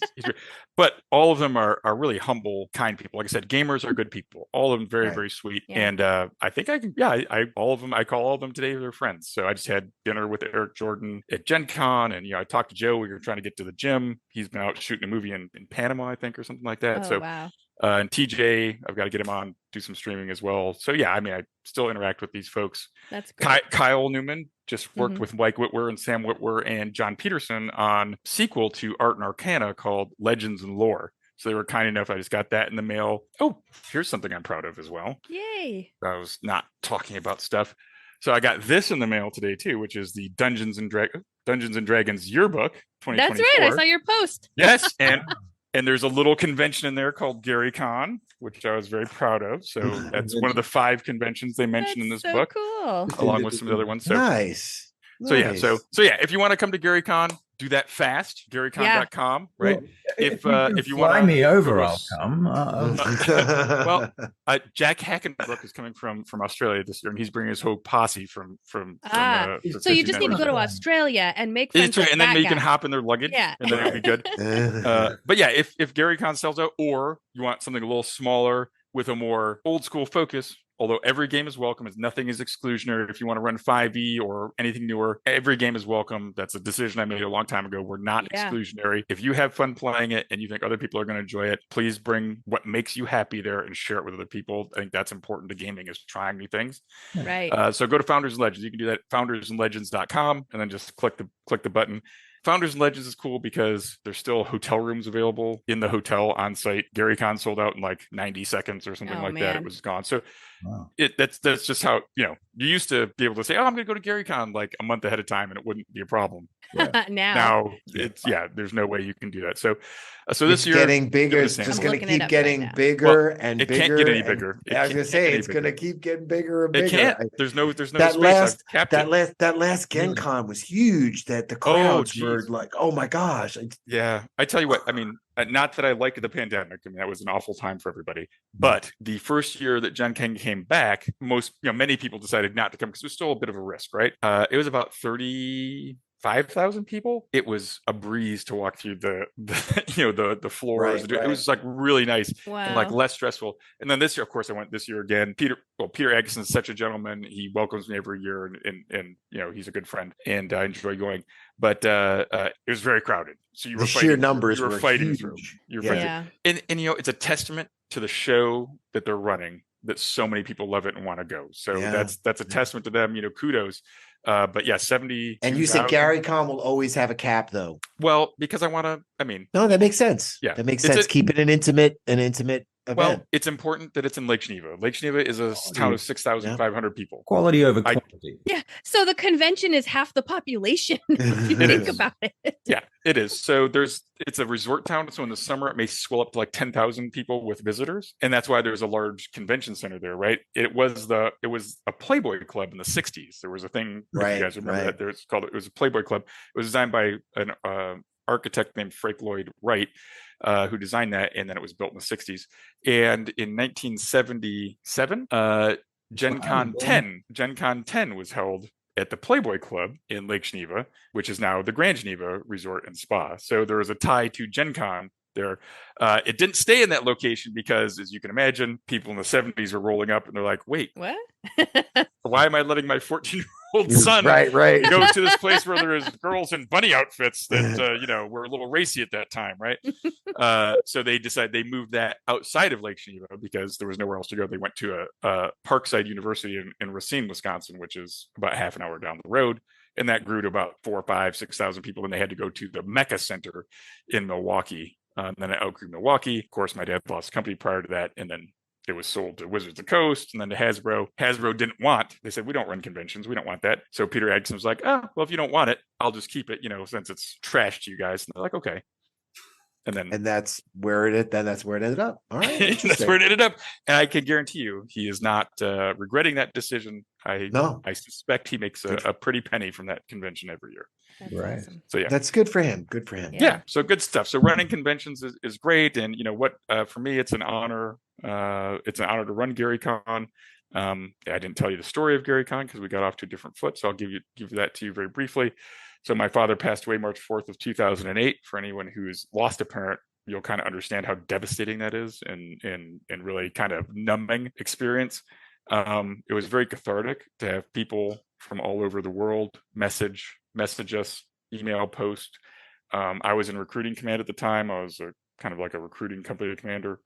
but all of them are really humble, kind people. Like I said, gamers are good people. All of them very, very sweet. Yeah. And I think I can. Yeah, all of them. I call all of them today their friends. So I just had dinner with Eric Jordan at Gen Con, and I talked to Joe. We were trying to get to the gym. He's been out shooting a movie in Panama, I think, or something like that. Oh, so wow. And TJ, I've got to get him on, do some streaming as well. So yeah, I mean, I still interact with these folks. That's great. Kyle Newman just worked with Mike Whitwer and Sam Whitwer and John Peterson on sequel to Art and Arcana called Legends and Lore. So they were kind enough. I just got that in the mail. Oh, here's something I'm proud of as well. Yay. I was not talking about stuff. So I got this in the mail today too, which is the Dungeons and Dragons yearbook 2024. That's right. I saw your post. Yes, and there's a little convention in there called Gary Con, which I was very proud of. So that's one of the 5 conventions they mentioned in this book, cool. along with some of the other ones. So, Nice. So yeah, so yeah, if you want to come to Gary Con, do that fast. GaryCon.com, right? Well, if you fly want me over, I'll come. well, Jack Hackenbrook is coming from Australia this year, and he's bringing his whole posse from. So you just need to go to Australia and make friends. Right, and then you guy. can hop in their luggage, and then it'll be good. But yeah, if Gary Con sells out, or you want something a little smaller with a more old school focus. Although every game is welcome, as nothing is exclusionary. If you want to run 5e or anything newer, every game is welcome. That's a decision I made a long time ago. We're not exclusionary. If you have fun playing it and you think other people are going to enjoy it, please bring what makes you happy there and share it with other people. I think that's important to gaming, is trying new things. Right. So go to Founders and Legends. You can do that at foundersandlegends.com and then just click the button. Founders and Legends is cool because there's still hotel rooms available in the hotel on site. Gary Con sold out in like 90 seconds or something that. It was gone. So that's just how, you used to be able to say, oh, I'm going to go to Gary Con like a month ahead of time and it wouldn't be a problem. Now it's there's no way you can do that. So this year getting bigger. It's just going to keep getting bigger and bigger. It can't get any bigger. I was going to say it's going to keep getting bigger and bigger. It can't. There's no that space. That last Gen Con was huge. That the crowds were like, oh my gosh. Yeah, I tell you what. I mean, not that I liked the pandemic. I mean, that was an awful time for everybody. But the first year that Gen Con came back, many people decided not to come because it was still a bit of a risk, right? It was about 35,000 people. It was a breeze to walk through the floors. It was like really nice and like less stressful. And then this year, of course, I went this year again. Peter Agson is such a gentleman. He welcomes me every year, and he's a good friend, and I enjoy going. But it was very crowded. So you were sheer numbers were fighting huge. through. And it's a testament to the show that they're running that so many people love it and want to go. So that's a testament to them. Kudos. But yeah, 70. And you said Gary Con will always have a cap, though. Well, because I want to. I mean, no, that makes sense. Yeah, that makes sense. Keep it an intimate event. Well, it's important that it's in Lake Geneva. Lake Geneva is a town of 6,500 people. Quality over quantity. Yeah. So the convention is half the population. If you think about it. Yeah, it is. So it's a resort town. So in the summer, it may swell up to like 10,000 people with visitors. And that's why there's a large convention center there, right? It was a Playboy club in the 60s. There was a thing, if you guys remember that. It was a Playboy club. It was designed by an architect named Frank Lloyd Wright, who designed that, and then it was built in the 60s. And in 1977, Gen Con 10 was held at the Playboy Club in Lake Geneva, which is now the Grand Geneva Resort and Spa. So there was a tie to Gen Con there. It didn't stay in that location because, as you can imagine, people in the 70s were rolling up and they're like, wait, what? Why am I letting my 14-year-old son go to this place where there is girls in bunny outfits that were a little racy at that time, right? So they decided they moved that outside of Lake Geneva because there was nowhere else to go. They went to a Parkside University in Racine, Wisconsin, which is about half an hour down the road. And that grew to about 4,000, 5,000, 6,000 people. And they had to go to the Mecca Center in Milwaukee. And then it outgrew Milwaukee. Of course, my dad lost the company prior to that. And then it was sold to Wizards of the Coast and then to Hasbro. Hasbro didn't want. They said, we don't run conventions. We don't want that. So Peter Agson was like, well, if you don't want it, I'll just keep it, since it's trash to you guys. And they're like, okay. And that's where it ended up. All right. That's where it ended up. And I can guarantee you, he is not regretting that decision. I suspect he makes a pretty penny from that convention every year. That's awesome. So yeah, that's good for him. Good for him. Yeah. So good stuff. So running conventions is great. And for me, it's an honor. It's an honor to run Gary Con. I didn't tell you the story of Gary Con because we got off to a different foot. So I'll give that to you very briefly. So my father passed away March 4th of 2008. For anyone who's lost a parent, you'll kind of understand how devastating that is and really kind of numbing experience. It was very cathartic to have people from all over the world message us, email, post. I was in recruiting command at the time. I was kind of like a recruiting company commander.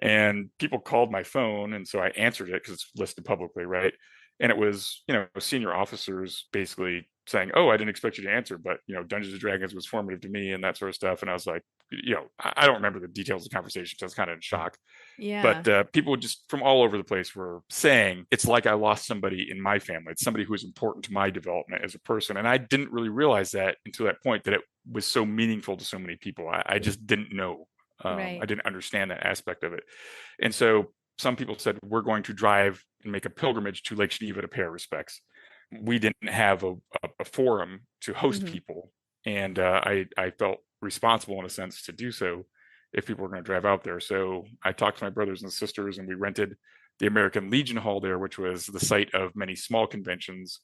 And people called my phone, and so I answered it because it's listed publicly, right? And it was, senior officers basically saying, "Oh, I didn't expect you to answer, but Dungeons and Dragons was formative to me," and that sort of stuff. And I was like, I don't remember the details of the conversation, so I was kind of in shock. Yeah. But people just from all over the place were saying, it's like I lost somebody in my family. It's somebody who was important to my development as a person. And I didn't really realize that until that point, that it was so meaningful to so many people. I just didn't know. Right. I didn't understand that aspect of it. And so some people said, we're going to drive and make a pilgrimage to Lake Geneva to pay our respects. We didn't have a forum to host people. And I felt responsible in a sense to do so if people were going to drive out there. So I talked to my brothers and sisters, and we rented the American Legion Hall there, which was the site of many small conventions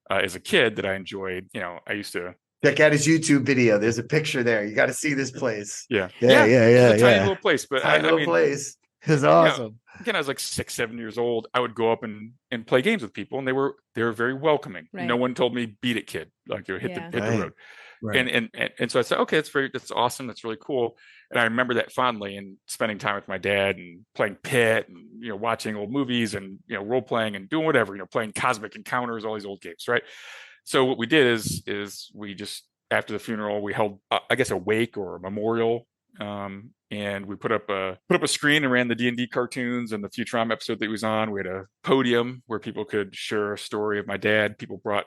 as a kid that I enjoyed. I used to check out his YouTube video. There's a picture there. You got to see this place. Yeah. It's a tiny little place, but tiny little place. It's awesome. Again, I was like 6-7 years old. I would go up and play games with people, and they were very welcoming. Right. No one told me beat it, kid. Like you hit the road. Right. And so I said, okay, that's awesome. That's really cool. And I remember that fondly, and spending time with my dad and playing Pit and, watching old movies and, role playing and doing whatever, playing Cosmic Encounters, all these old games. Right. So what we did is we just, after the funeral, we held, I guess, a wake or a memorial. And we put up a screen and ran the D&D cartoons and the Futurama episode that he was on. We had a podium where people could share a story of my dad. People brought,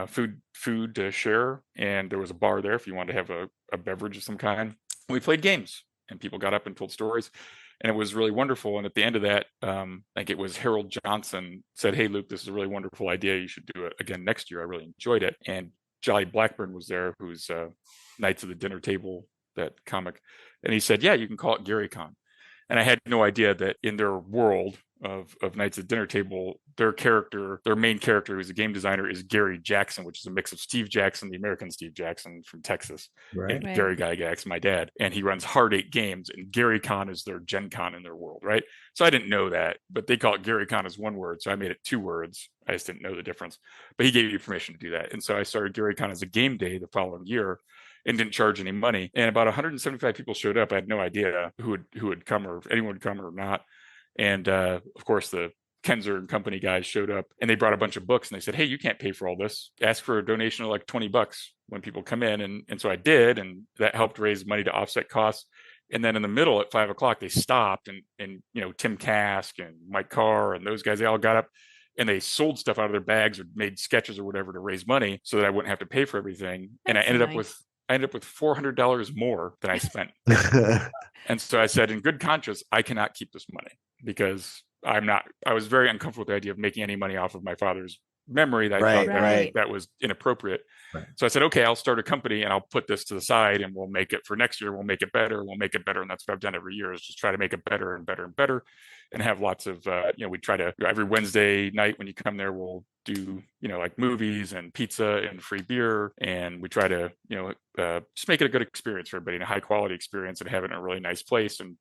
food to share, and there was a bar there if you wanted to have a beverage of some kind. We played games, and people got up and told stories, and it was really wonderful. And at the end of that, I think it was Harold Johnson said, "Hey, Luke, this is a really wonderful idea. You should do it again next year. I really enjoyed it." And Jolly Blackburn was there, who's Knights of the Dinner Table, that comic. And he said, "Yeah, you can call it GaryCon." And I had no idea that in their world of Knights at Dinner Table, their main character, who's a game designer, is Gary Jackson, which is a mix of Steve Jackson, the American Steve Jackson from Texas, and Gary Gygax, my dad. And he runs Hard 8 Games, and GaryCon is their Gen Con in their world, right? So I didn't know that, but they call it GaryCon as one word, so I made it 2 words. I just didn't know the difference. But he gave me permission to do that. And so I started GaryCon as a game day the following year, and didn't charge any money. And about 175 people showed up. I had no idea who would come, or if anyone would come or not. And of course, the Kenzer and Company guys showed up, and they brought a bunch of books, and they said, "Hey, you can't pay for all this. Ask for a donation of like $20 when people come in." And so I did, and that helped raise money to offset costs. And then in the middle at 5:00, they stopped, and Tim Kask and Mike Carr and those guys, they all got up, and they sold stuff out of their bags or made sketches or whatever to raise money so that I wouldn't have to pay for everything. And I ended up with $400 more than I spent. And so I said, in good conscience, I cannot keep this money, because I was very uncomfortable with the idea of making any money off of my father's memory. That I thought that was inappropriate. Right. So I said, okay, I'll start a company and I'll put this to the side, and we'll make it for next year. We'll make it better. And that's what I've done every year, is just try to make it better and better and better, and have lots of, we try to, every Wednesday night when you come there, we'll do, like movies and pizza and free beer. And we try to, just make it a good experience for everybody, and a high quality experience, and have it in a really nice place, and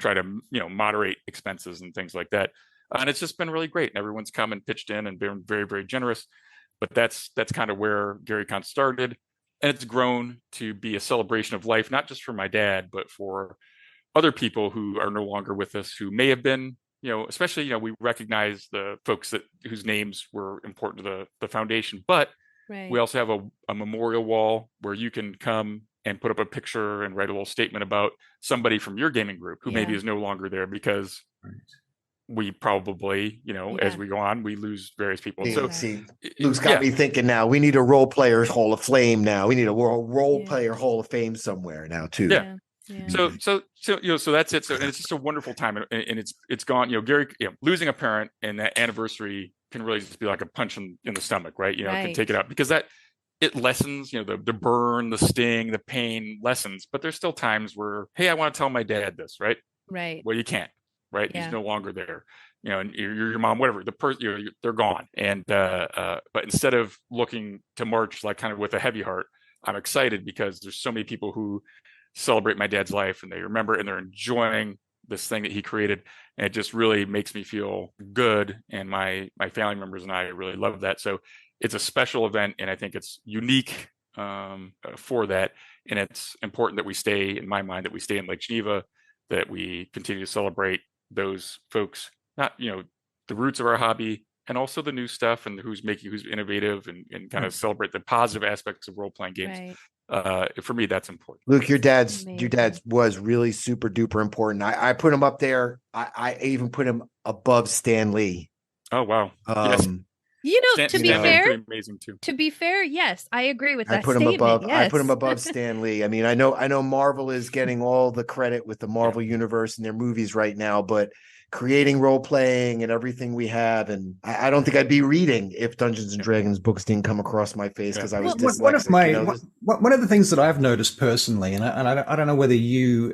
try to, moderate expenses and things like that. And it's just been really great. And everyone's come and pitched in and been very, very generous. But that's kind of where GaryCon started. And it's grown to be a celebration of life, not just for my dad, but for other people who are no longer with us, who may have been, especially, we recognize the folks whose names were important to the foundation. But we also have a memorial wall where you can come and put up a picture and write a little statement about somebody from your gaming group who maybe is no longer there, because we probably, as we go on, we lose various people. So see, Luke's got me thinking now. We need a role players Hall of Fame now. We need a role player Hall of Fame somewhere now too. Yeah. So that's it. So, and it's just a wonderful time, and it's gone. Gary, losing a parent and that anniversary can really just be like a punch in the stomach, right? It can take it out, because it lessens, the burn, the sting, the pain lessens. But there's still times where, hey, I want to tell my dad this, right? Right. Well, you can't. Right. Yeah. He's no longer there, and your mom, whatever, they're gone. And, but instead of looking to March, like kind of with a heavy heart, I'm excited, because there's so many people who celebrate my dad's life, and they remember, and they're enjoying this thing that he created. And it just really makes me feel good. And my family members and I really love that. So it's a special event, and I think it's unique for that. And it's important that we stay, in my mind, that we stay in Lake Geneva, that we continue to celebrate those folks, not, the roots of our hobby, and also the new stuff, and who's innovative, and kind of celebrate the positive aspects of role-playing games. For me, that's important. Luke, your dad's was really super duper important. I put him up there. I even put him above Stan Lee. Oh wow. Yes. To be fair, amazing too. To be fair, yes, I agree with that. I put him above Stan Lee. I mean, I know Marvel is getting all the credit with the Marvel universe and their movies right now, but creating role playing and everything we have, and I don't think I'd be reading if Dungeons and Dragons books didn't come across my face because I was dyslexic. One of the things that I've noticed personally, and I don't know whether you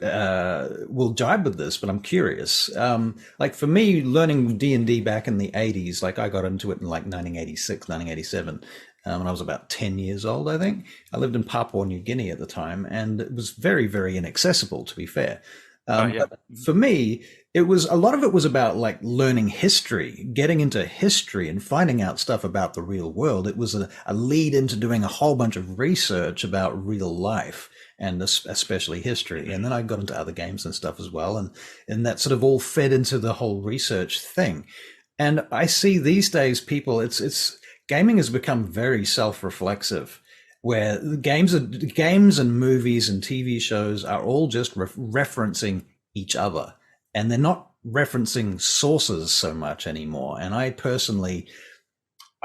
will jibe with this, but I'm curious. Like for me, learning D&D back in the 80s, like I got into it in like 1986, 1987. When I was about 10 years old, I think. I lived in Papua New Guinea at the time, and it was very, very inaccessible, to be fair. But for me, a lot of it was about like learning history, getting into history and finding out stuff about the real world. It was a lead into doing a whole bunch of research about real life and especially history. And then I got into other games and stuff as well. And that sort of all fed into the whole research thing. And I see these days people, gaming has become very self-reflexive, where games and movies and TV shows are all just referencing each other, and they're not referencing sources so much anymore. And I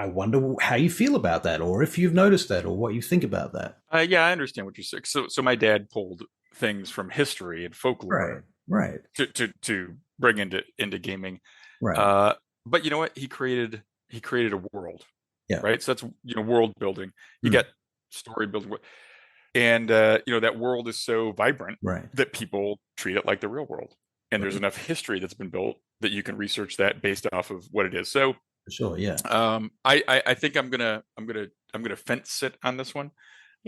wonder how you feel about that, or if you've noticed that, or what you think about that. Yeah, I understand what you're saying. So my dad pulled things from history and folklore, right, to bring into gaming, right. But you know what? He created a world, right? So that's world building. You get story building, and that world is so vibrant that people treat it like the real world, and there's enough history that's been built that you can research that based off of what it is. So sure, yeah. I think I'm gonna fence sit on this one.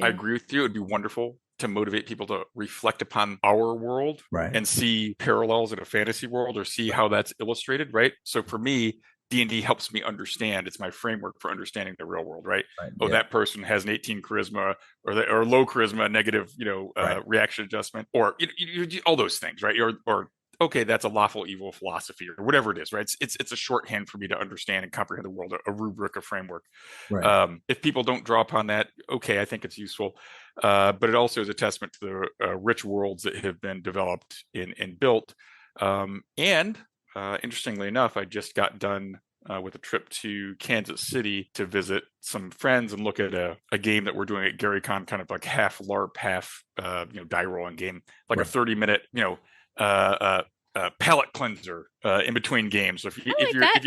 I agree with you. It'd be wonderful to motivate people to reflect upon our world and see parallels in a fantasy world, or see how that's illustrated, right? So for me, D&D helps me understand. It's my framework for understanding the real world, right? That person has an 18 charisma, or low charisma, negative, reaction adjustment, or all those things, right? Or okay, that's a lawful evil philosophy, or whatever it is, right? It's a shorthand for me to understand and comprehend the world, a rubric, a framework. If people don't draw upon that, okay, I think it's useful, but it also is a testament to the rich worlds that have been developed and built, and interestingly enough, I just got done with a trip to Kansas City to visit some friends and look at a game that we're doing at GaryCon, kind of like half LARP, half die rolling game, like a 30-minute palate cleanser in between games. So if you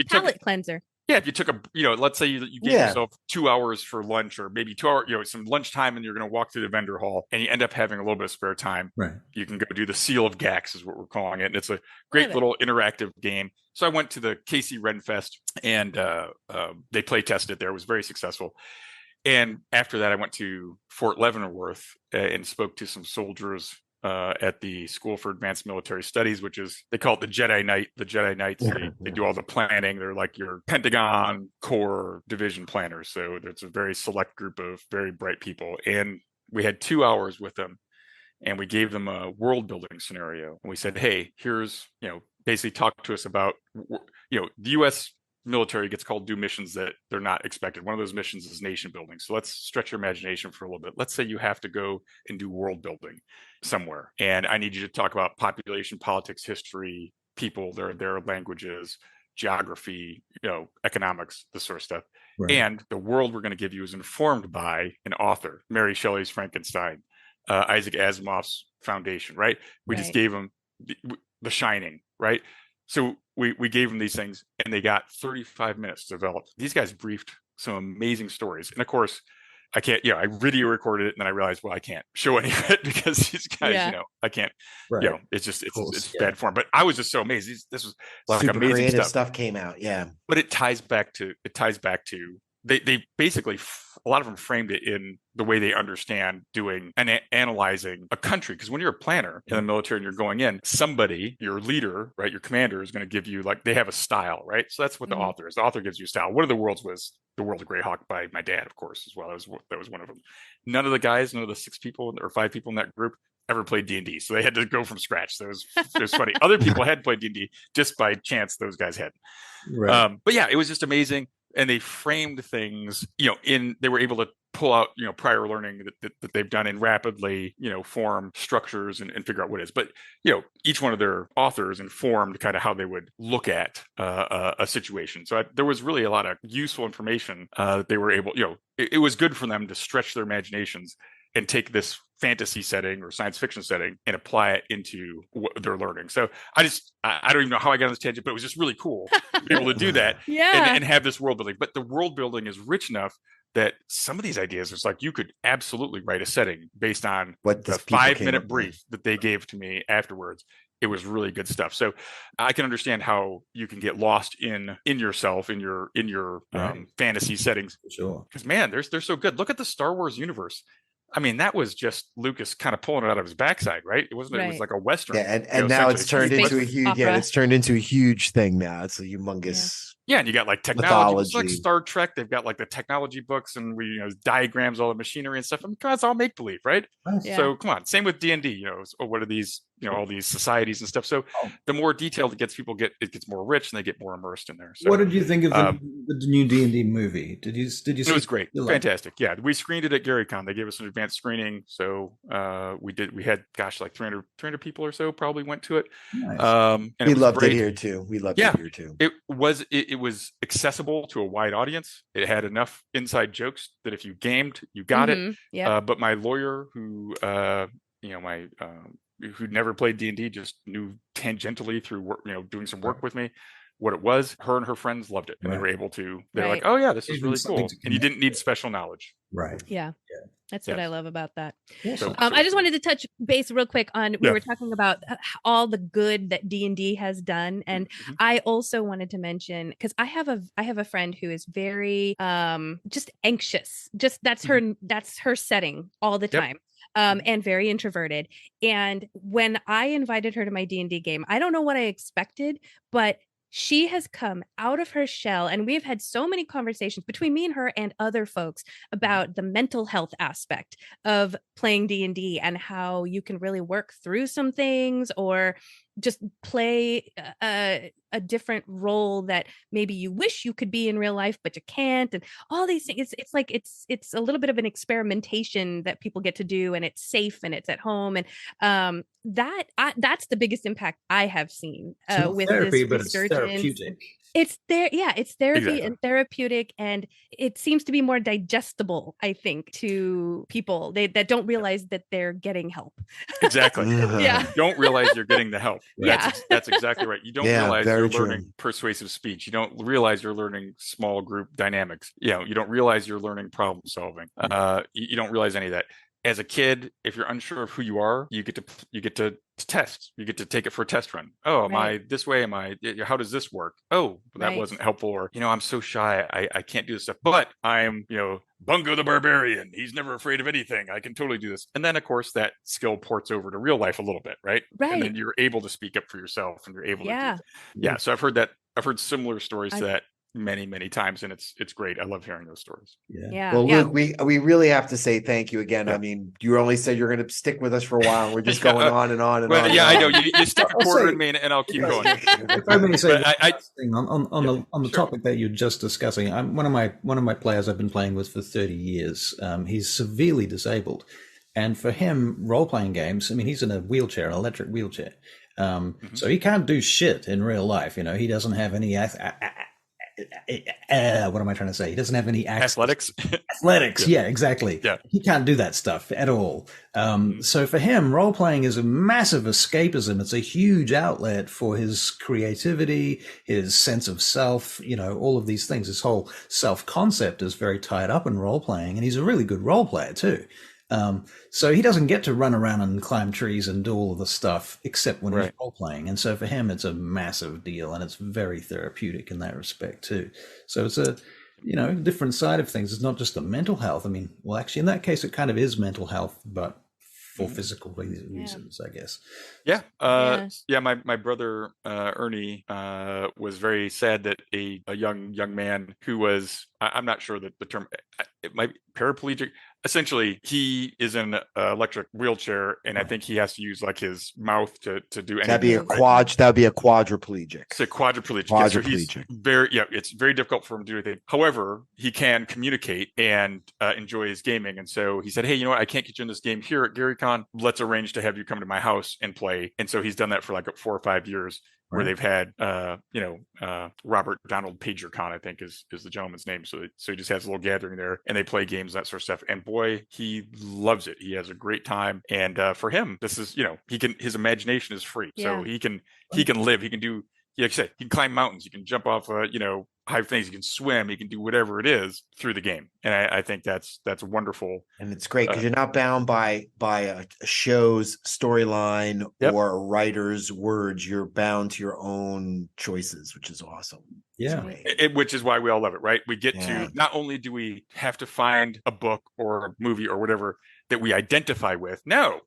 palate cleanser. Yeah, if you took let's say you gave yourself 2 hours for lunch, or maybe 2 hours, some lunchtime, and you're going to walk through the vendor hall, and you end up having a little bit of spare time. You can go do the Seal of Gax, is what we're calling it. And it's a great little interactive game. So I went to the KC Renfest, and they play tested it there. It was very successful. And after that, I went to Fort Leavenworth and spoke to some soldiers at the School for Advanced Military Studies, which is, they call it the Jedi Knight. The Jedi Knights, they do all the planning. They're like your Pentagon Corps division planners. So it's a very select group of very bright people. And we had 2 hours with them, and we gave them a world building scenario. And we said, hey, here's, basically talk to us about, the U.S. military gets called to do missions that they're not expected. One of those missions is nation building. So let's stretch your imagination for a little bit. Let's say you have to go and do world building somewhere, and I need you to talk about population, politics, history, people, their languages, geography, economics, this sort of stuff. And the world we're going to give you is informed by an author, Mary Shelley's Frankenstein, Isaac Asimov's Foundation, right? We just gave them the Shining, right? So we gave them these things, and they got 35 minutes to develop. These guys briefed some amazing stories. And of course, I can't, I video recorded it, and then I realized, well, I can't show any of it because these guys, I can't, it's bad form. But I was just so amazed. This was like super amazing creative stuff came out. But it ties back to they basically, a lot of them framed it in the way they understand doing and analyzing a country. Because when you're a planner in the military and you're going in, somebody, your leader, right, your commander is going to give you, like, they have a style, right? So that's what the author is. The author gives you a style. One of the worlds was The World of Greyhawk by my dad, of course, as well. That was one of them. None of the 6 people or 5 people in that group ever played D&D, so they had to go from scratch. So it was funny. Other people had played D&D just by chance; those guys hadn't. Right. But yeah, it was just amazing. And they framed things, they were able to pull out, prior learning that they've done and rapidly, form structures and figure out what it is. But, each one of their authors informed kind of how they would look at a situation. So there was really a lot of useful information that they were able, it was good for them to stretch their imaginations and take this fantasy setting or science fiction setting and apply it into what they're learning. So I don't even know how I got on this tangent, but it was just really cool to be able to do that and have this world building. But the world building is rich enough that some of these ideas, it's like you could absolutely write a setting based on what the 5-minute brief that they gave to me afterwards. It was really good stuff. So I can understand how you can get lost in yourself, in your fantasy settings. Sure. Because man, they're so good. Look at the Star Wars universe. I mean, that was just Lucas kind of pulling it out of his backside, right? It wasn't. Right. It was like a Western. Yeah, and now it's turned into a huge. Opera. Yeah, it's turned into a huge thing now. It's a humongous. Yeah, and you got like technology. It's like Star Trek. They've got like the technology books and diagrams, all the machinery and stuff. I mean, it's all make believe, right? Yeah. So come on. Same with D&D. What are these? All these societies and stuff. So the more detailed it gets, it gets more rich and they get more immersed in there. So, what did you think of the new D&D movie? Did you see it? Was great, fantastic. Yeah, we screened it at GaryCon. They gave us an advanced screening, so we had like 300 people or so probably went to it. Nice. And we loved it here too. We loved it here too. It was accessible to a wide audience. It had enough inside jokes that if you gamed, you got it. Yeah. But my lawyer, who who'd never played D&D, just knew tangentially through work, doing some work with me, what it was. Her and her friends loved it, and they were able to. They're like, "Oh yeah, this is really cool," and you didn't need special knowledge. Right. Yeah. That's what I love about that. So, I just wanted to touch base real quick on, we were talking about all the good that D&D has done. And I also wanted to mention, because I have a friend who is very just anxious. Just that's her setting all the time. And very introverted. And when I invited her to my D&D game, I don't know what I expected, but she has come out of her shell, and we've had so many conversations between me and her and other folks about the mental health aspect of playing D&D and how you can really work through some things or just play a different role that maybe you wish you could be in real life, but you can't, and all these things. It's like it's a little bit of an experimentation that people get to do, and it's safe and it's at home, and that's the biggest impact I have seen with therapy, this but resurgence. it's therapeutic. It's therapy and therapeutic, and it seems to be more digestible, I think, to people that don't realize that they're getting help. Exactly. Yeah. You don't realize you're getting the help. Yeah. That's exactly right. You don't realize you're learning persuasive speech. You don't realize you're learning small group dynamics. You don't realize you're learning problem solving. You don't realize any of that. As a kid, if you're unsure of who you are, you get to test. You get to take it for a test run. Oh, am I this way? How does this work? Oh, that wasn't helpful. Or, I'm so shy. I can't do this stuff, but I'm, Bungo the Barbarian. He's never afraid of anything. I can totally do this. And then of course that skill ports over to real life a little bit. Right. And then you're able to speak up for yourself, and you're able to do that. Yeah. So I've heard similar stories to that many times, and it's great. I love hearing those stories. Well, Luke, we really have to say thank you again. I mean, you only said you're going to stick with us for a while, and we're just going on and on and on. Yeah, I know. You stick a quarter with me, and I'll keep going. If I may say on the topic that you're just discussing, one of my players I've been playing with for 30 years. He's severely disabled, and for him, role-playing games. I mean, he's in a wheelchair, an electric wheelchair, so he can't do shit in real life. He doesn't have any. What am I trying to say? He doesn't have any athletics. Yeah, exactly. Yeah. He can't do that stuff at all. So for him, role playing is a massive escapism. It's a huge outlet for his creativity, his sense of self, all of these things. His whole self concept is very tied up in role playing, and he's a really good role player too. So he doesn't get to run around and climb trees and do all of the stuff except when he's role playing. And so for him, it's a massive deal, and it's very therapeutic in that respect too. So it's a, different side of things. It's not just the mental health. I mean, well, actually in that case, it kind of is mental health, but for physical reasons, I guess. Yeah. My brother, Ernie, was very sad that a young man who was, I'm not sure that the term, it might be paraplegic. essentially he is in an electric wheelchair, and I think he has to use like his mouth to do anything. That'd be a quadriplegic. It's a quadriplegic. Quadriplegic. So he's it's very difficult for him to do anything. However, he can communicate and enjoy his gaming. And so he said, hey, you know what? I can't get you in this game here at GaryCon. Let's arrange to have you come to my house and play. And so he's done that for like 4 or 5 years. Where they've had, Robert Donald PagerCon, I think is the gentleman's name. So he just has a little gathering there, and they play games, that sort of stuff. And boy, he loves it. He has a great time. And for him, this is, his imagination is free, so he can live. He can do. Like I said, he can climb mountains. He can jump off, high things. He can swim. He can do whatever it is through the game, and I think that's wonderful. And it's great because you're not bound by a show's storyline or a writer's words. You're bound to your own choices, which is awesome. Yeah, which is why we all love it, right? We get to not only do we have to find a book or a movie or whatever that we identify with. No,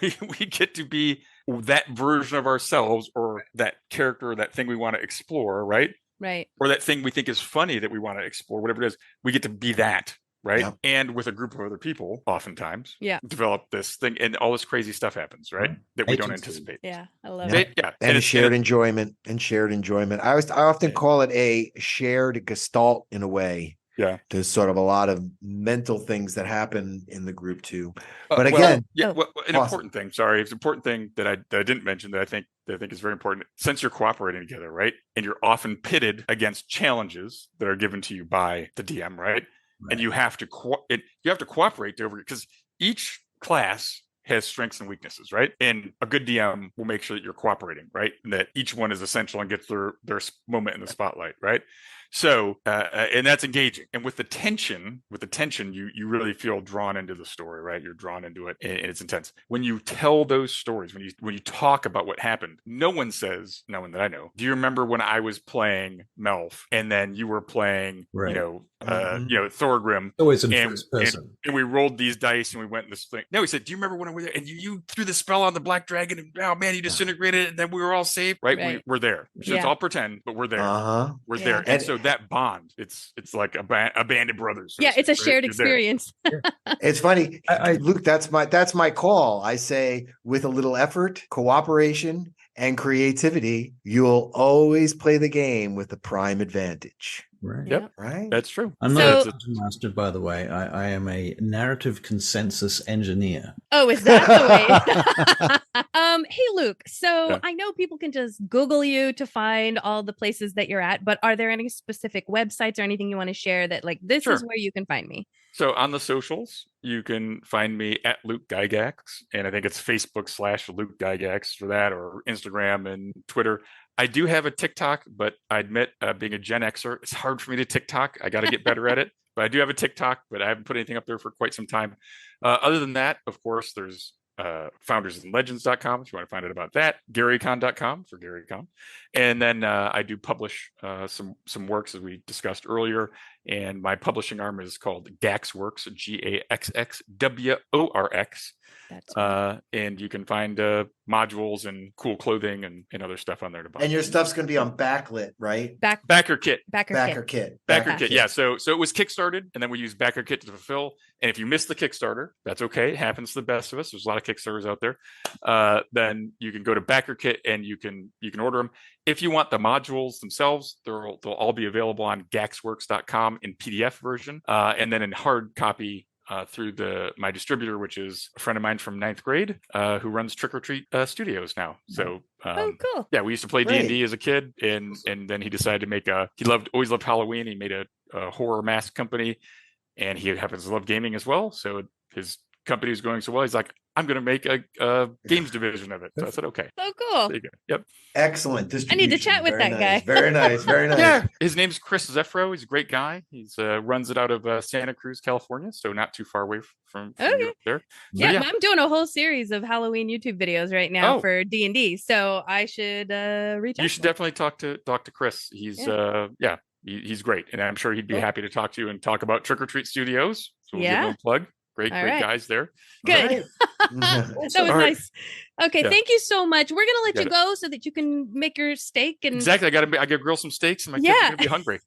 we get to be that version of ourselves, or that character, or that thing we want to explore, right? Right. Or that thing we think is funny that we want to explore, whatever it is. We get to be that, right? Yeah. And with a group of other people, oftentimes, develop this thing, and all this crazy stuff happens, right? That we don't anticipate. Yeah, I love it. Yeah, and shared enjoyment. I often call it a shared gestalt in a way. Yeah, there's sort of a lot of mental things that happen in the group too. But again, important thing. Sorry, it's an important thing that I didn't mention that I think is very important. Since you're cooperating together, right, and you're often pitted against challenges that are given to you by the DM, right, and you have to cooperate over it, because each class has strengths and weaknesses, right? And a good DM will make sure that you're cooperating, right, and that each one is essential and gets their moment in the spotlight, right? So, and that's engaging. And with the tension, you really feel drawn into the story, right? You're drawn into it, and it's intense. When you tell those stories, when you talk about what happened, no one that I know, do you remember when I was playing Melf and then you were playing, Thorgrim? Always in first person. And we rolled these dice and we went in this thing. No, he said, do you remember when I was there? And you threw the spell on the black dragon, and oh man, you disintegrated it, and then we were all saved, right? We're there. So it's all pretend, but we're there. We're there. And so that bond, it's like a band of brothers. It's a shared experience. It's funny, Luke. That's my call. I say, with a little effort, cooperation, and creativity, you'll always play the game with the prime advantage. Right. Yep. Right. That's true. I'm not a master, by the way. I am a narrative consensus engineer. Oh, is that the way? Hey, Luke. So I know people can just Google you to find all the places that you're at, but are there any specific websites or anything you want to share that, like, this is where you can find me? So on the socials, you can find me at Luke Gygax, and I think it's Facebook/Luke Gygax for that, or Instagram and Twitter. I do have a TikTok, but I admit, being a Gen Xer, it's hard for me to TikTok. I got to get better at it. But I do have a TikTok, but I haven't put anything up there for quite some time. Other than that, of course, there's foundersandlegends.com if you want to find out about that, GaryCon.com for GaryCon. And then I do publish some works, as we discussed earlier, and my publishing arm is called Gaxworks, GAXXWORX. And you can find modules and cool clothing and other stuff on there to buy. And your stuff's going to be on Backlit, right? Backer Kit. Backer Kit. Yeah. So it was Kickstarted, and then we used Backer Kit to fulfill. And if you missed the Kickstarter, that's okay. It happens to the best of us. There's a lot of Kickstarters out there. Then you can go to Backer Kit and you can order them. If you want the modules themselves, they'll all be available on gaxworks.com in PDF version, and then in hard copy through my distributor, which is a friend of mine from 9th grade, who runs Trick or Treat Studios now. So, cool. Yeah, we used to play D&D as a kid, and then he decided to make always loved Halloween. He made a horror mask company, and he happens to love gaming as well. So his company is going so well. He's like, I'm going to make a games division of it. So I said, okay. So cool. There you go. Yep. Excellent. I need to chat with that guy. Very nice. Very nice. Yeah. His name's Chris Zeffro. He's a great guy. He's runs it out of Santa Cruz, California. So not too far away from you there. So, yeah, I'm doing a whole series of Halloween YouTube videos right now for D&D. So I should reach out. You should definitely talk to Chris. He's he's great. And I'm sure he'd be happy to talk to you and talk about Trick or Treat Studios. So we'll give him a plug. great All right. guys there. Good. That was nice. Okay, Yeah. thank you so much. We're gonna let Got you it. go so that you can make your steak and Exactly. I gotta grill some steaks, and my kids are gonna be hungry.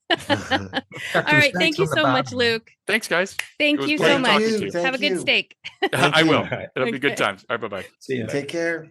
All right, thank you so much, Luke. Thanks, guys. Thank It was you a pleasure so much. talking to you. Have a good steak. I will. Right. It'll be Okay. good times. All right, bye bye. See you. Take care.